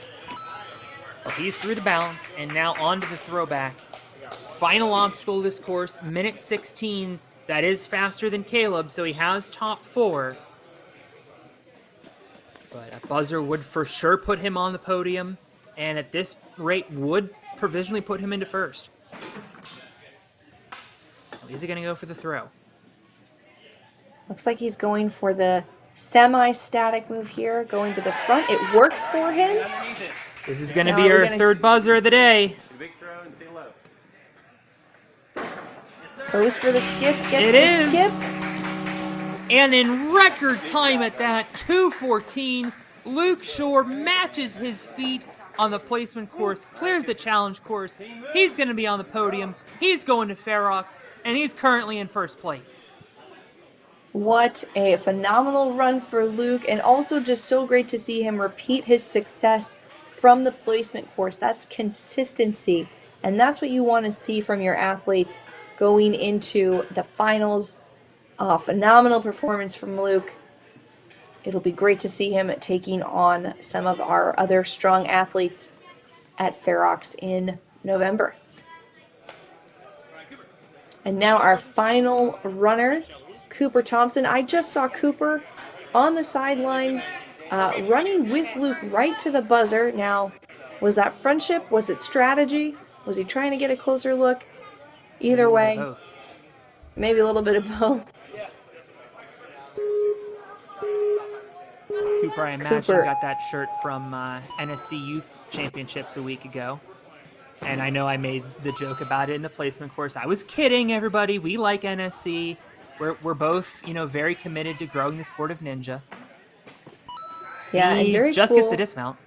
Well, he's through the balance, and now on to the throwback. Final obstacle of this course, minute 16. That is faster than Caleb, so he has top 4. But a buzzer would for sure put him on the podium, and at this rate would provisionally put him into first. So is he going to go for the throw? Looks like he's going for the semi-static move here, going to the front. It works for him. This is going to be our third buzzer of the day. Big throw and stay low. Goes for the skip, gets the skip. And in record time at that, 2:14, Luke Shore matches his feet on the placement course, clears the challenge course. He's going to be on the podium. He's going to Ferox, and he's currently in first place. What a phenomenal run for Luke, and also just so great to see him repeat his success from the placement course. That's consistency, and that's what you want to see from your athletes going into the finals. Phenomenal performance from Luke. It'll be great to see him taking on some of our other strong athletes at Ferox in November. And now our final runner, Cooper Thompson. I just saw Cooper on the sidelines running with Luke right to the buzzer. Now, was that friendship? Was it strategy? Was he trying to get a closer look? Either way, maybe a little bit of both. Cooper, I imagine, got that shirt from NSC Youth Championships a week ago. And I know I made the joke about it in the placement course. I was kidding, everybody. We like NSC. We're both, very committed to growing the sport of ninja. Yeah, and very just cool. Gets the dismount.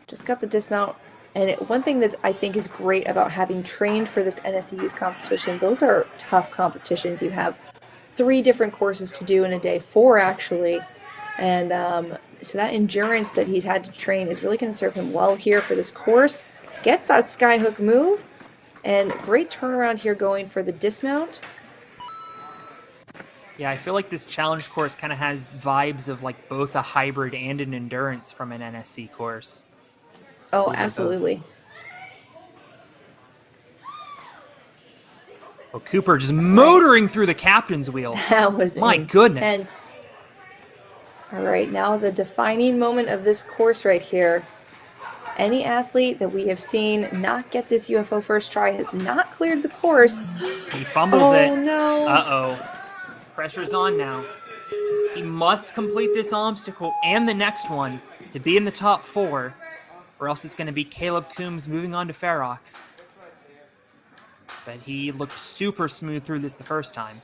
Just got the dismount. And one thing that I think is great about having trained for this NSC Youth competition, those are tough competitions. You have 3 different courses to do in a day, 4 actually. And so that endurance that he's had to train is really going to serve him well here for this course. Gets that skyhook move, and great turnaround here going for the dismount. Yeah, I feel like this challenge course kind of has vibes of like both a hybrid and an endurance from an NSC course. Oh, absolutely. Well, Cooper just motoring through the captain's wheel. That was my goodness. All right, now the defining moment of this course right here. Any athlete that we have seen not get this UFO first try has not cleared the course. He fumbles it. Oh, no. Uh-oh. Pressure's on now. He must complete this obstacle and the next one to be in the top 4, or else it's going to be Caleb Coombs moving on to Ferox. But he looked super smooth through this the first time.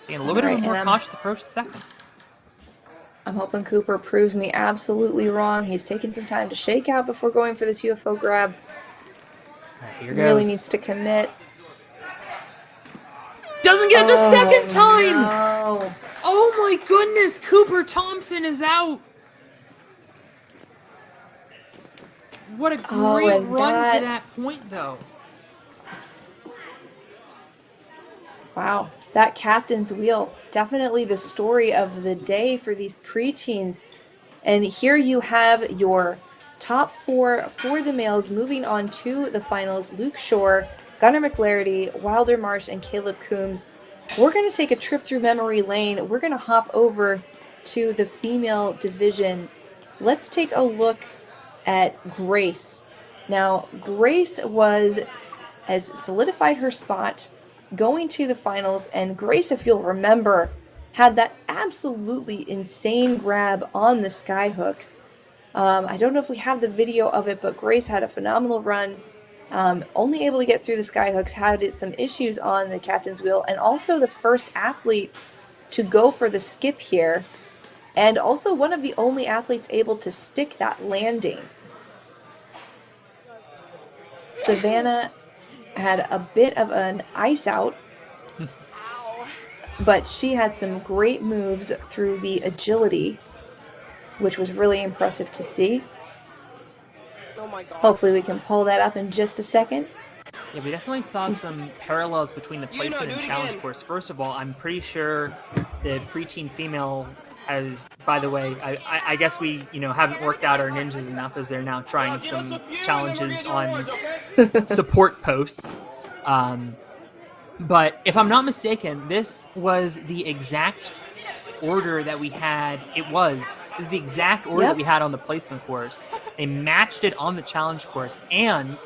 Taking a little bit of a more cautious approach the second. I'm hoping Cooper proves me absolutely wrong. He's taking some time to shake out before going for this UFO grab. Here Really goes. needs to commit. Doesn't get it the second time! No. Oh my goodness, Cooper Thompson is out. What a great and run that- to that point, though. Wow, that captain's wheel, definitely the story of the day for these preteens. And here you have your top 4 for the males moving on to the finals. Luke Shore, Gunnar McLarity, Wilder Marsh, and Caleb Coombs. We're going to take a trip through memory lane. We're going to hop over to the female division. Let's take a look at Grace. Now, Grace has solidified her spot going to the finals, and Grace, if you'll remember, had that absolutely insane grab on the skyhooks. I don't know if we have the video of it, but Grace had a phenomenal run. Only able to get through the skyhooks, had some issues on the captain's wheel, and also the first athlete to go for the skip here, and also one of the only athletes able to stick that landing. Savannah had a bit of an ice out, but she had some great moves through the agility, which was really impressive to see. Oh my god. Hopefully we can pull that up in just a second. Yeah, we definitely saw some parallels between the placement and challenge course. First of all, I'm pretty sure the preteen female has, by the way, I guess we, haven't worked out our ninjas enough as they're now trying some challenges on support posts. But if I'm not mistaken, this was the exact order that we had. This is the exact order that we had on the placement course. They matched it on the challenge course, and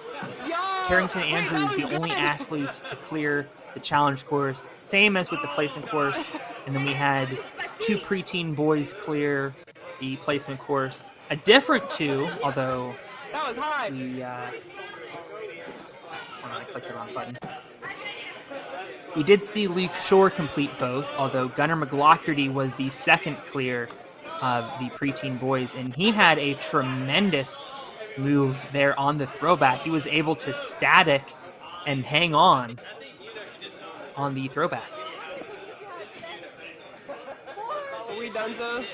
Carrington Andrews, the only athlete to clear the challenge course, same as with the placement course. And then we had 2 preteen boys clear the placement course. A different 2, although hold on, I clicked the wrong button. We did see Luke Shore complete both, although Gunnar McLaughlin was the second clear of the preteen boys, and he had a tremendous move there on the throwback. He was able to static and hang on the throwback. Are we done, though?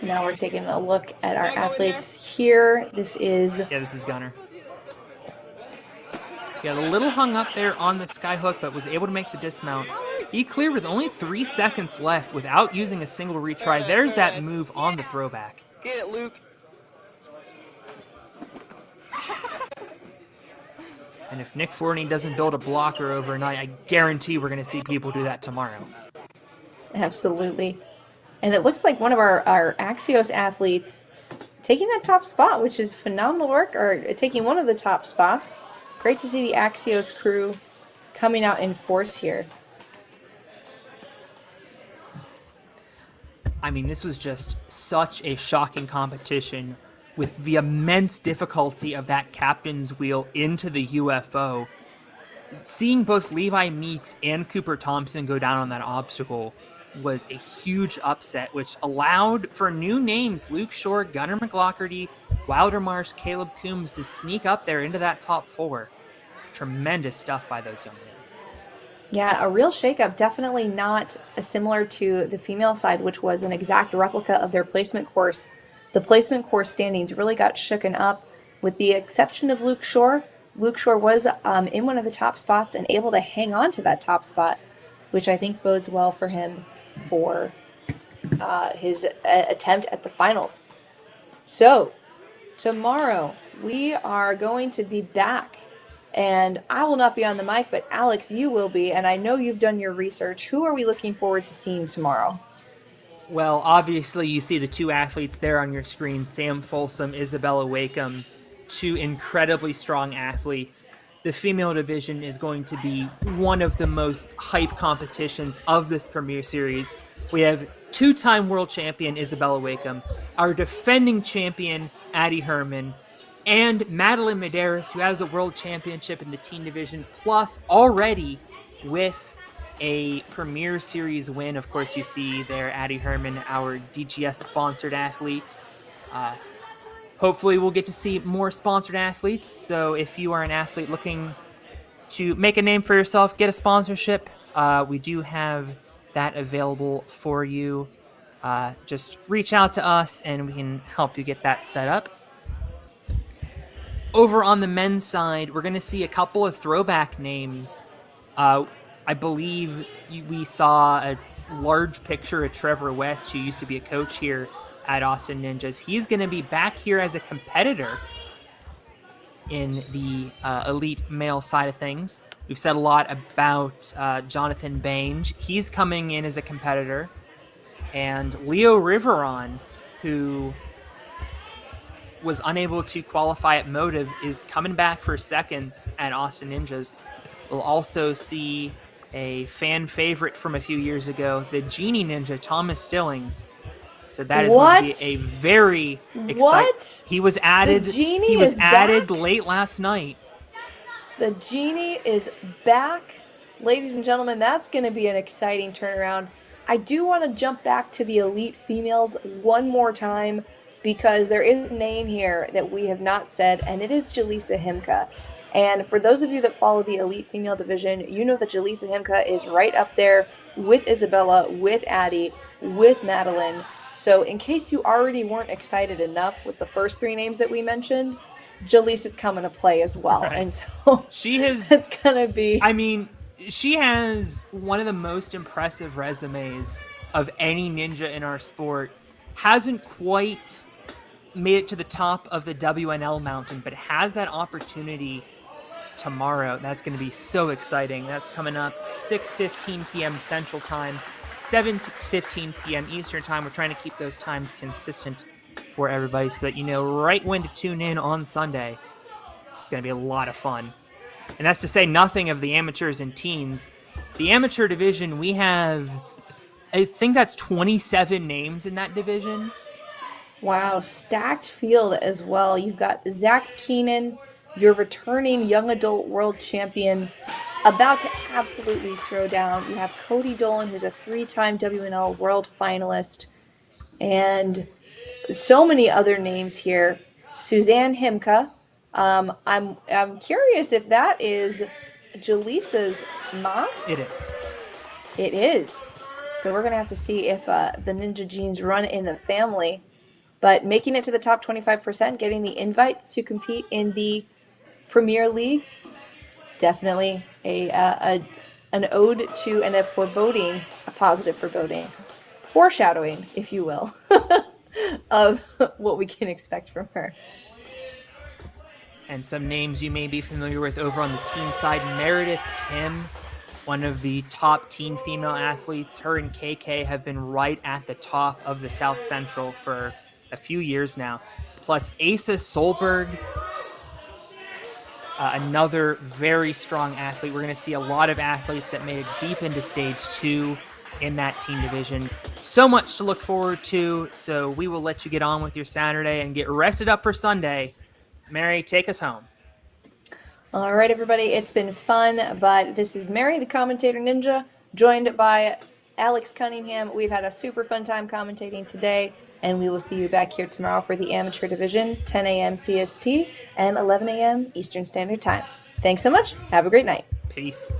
Now we're taking a look at our athletes here. This is Gunnar. He got a little hung up there on the skyhook, but was able to make the dismount. He cleared with only 3 seconds left without using a single retry. There's that move on the throwback. Get it, Luke. And if Nick Forney doesn't build a blocker overnight, I guarantee we're going to see people do that tomorrow. Absolutely. And it looks like one of our Axios athletes taking that top spot, which is phenomenal work, or taking one of the top spots. Great to see the Axios crew coming out in force here. I mean, this was just such a shocking competition with the immense difficulty of that captain's wheel into the UFO. Seeing both Levi Meeks and Cooper Thompson go down on that obstacle was a huge upset, which allowed for new names, Luke Shore, Gunnar McLaughlin, Wilder Marsh, Caleb Coombs, to sneak up there into that top 4. Tremendous stuff by those young men. Yeah, a real shakeup. Definitely not similar to the female side, which was an exact replica of their placement course. The placement course standings really got shooken up, with the exception of Luke Shore. Luke Shore was in one of the top spots and able to hang on to that top spot, which I think bodes well for him for his attempt at the finals. So, tomorrow we are going to be back, and I will not be on the mic, but Alex, you will be, and I know you've done your research. Who are we looking forward to seeing tomorrow? Well, obviously you see the 2 athletes there on your screen, Sam Folsom, Isabella Wakeham, 2 incredibly strong athletes. The female division is going to be one of the most hype competitions of this Premier Series. We have 2-time world champion Isabella Wakeham, our defending champion Addie Herman, and Madeline Medeiros, who has a world championship in the teen division, plus already with a Premier Series win. Of course, you see there Addie Herman, our DGS-sponsored athlete. hopefully we'll get to see more sponsored athletes. So if you are an athlete looking to make a name for yourself, get a sponsorship, we do have that available for you. Just reach out to us and we can help you get that set up. Over on the men's side, we're going to see a couple of throwback names. I believe we saw a large picture of Trevor West, who used to be a coach here at Austin Ninjas. He's going to be back here as a competitor in the elite male side of things. We've said a lot about Jonathan Bange. He's coming in as a competitor. And Leo Riveron, who was unable to qualify at Motive, is coming back for seconds at Austin Ninjas. We'll also see a fan favorite from a few years ago, the Genie Ninja, Thomas Stillings. So that is going to be a very exciting. He was added. The Genie he was is added back? late last night. The Genie is back. Ladies and gentlemen, that's going to be an exciting turnaround. I do want to jump back to the elite females one more time because there is a name here that we have not said, and it is Jaleesa Himka. And for those of you that follow the elite female division, you know that Jaleesa Himka is right up there with Isabella, with Addie, with Madeline. So in case you already weren't excited enough with the first three names that we mentioned, Jaleesa's coming to play as well. Right. And so she has, it's going to be... I mean, she has one of the most impressive resumes of any ninja in our sport. Hasn't quite made it to the top of the WNL mountain, but has that opportunity tomorrow. That's going to be so exciting. That's coming up 6:15 p.m. Central Time, 7:15 p.m. Eastern Time. We're trying to keep those times consistent for everybody so that you know right when to tune in on Sunday. It's going to be a lot of fun. And that's to say nothing of the amateurs and teens. The amateur division, we have, I think that's 27 names in that division. Wow, stacked field as well. You've got Zach Keenan, your returning young adult world champion, about to absolutely throw down. You have Cody Dolan, who's a 3-time WNL world finalist, and so many other names here. Suzanne Himka. I'm curious if that is Jaleesa's mom. It is. It is. So we're gonna have to see if the Ninja Genes run in the family. But making it to the top 25%, getting the invite to compete in the Premier League, definitely an ode to and a foreboding, a positive foreboding, foreshadowing, if you will, of what we can expect from her. And some names you may be familiar with over on the teen side, Meredith Kim, one of the top teen female athletes. Her and KK have been right at the top of the South Central for a few years now. Plus Asa Solberg, another very strong athlete. We're going to see a lot of athletes that made it deep into stage 2 in that teen division. So much to look forward to, so we will let you get on with your Saturday and get rested up for Sunday. Mary, take us home. All right, everybody, it's been fun, but this is Mary, the commentator ninja, joined by Alex Cunningham. We've had a super fun time commentating today, and we will see you back here tomorrow for the amateur division, 10 a.m. CST and 11 a.m. Eastern Standard Time. Thanks so much. Have a great night. Peace.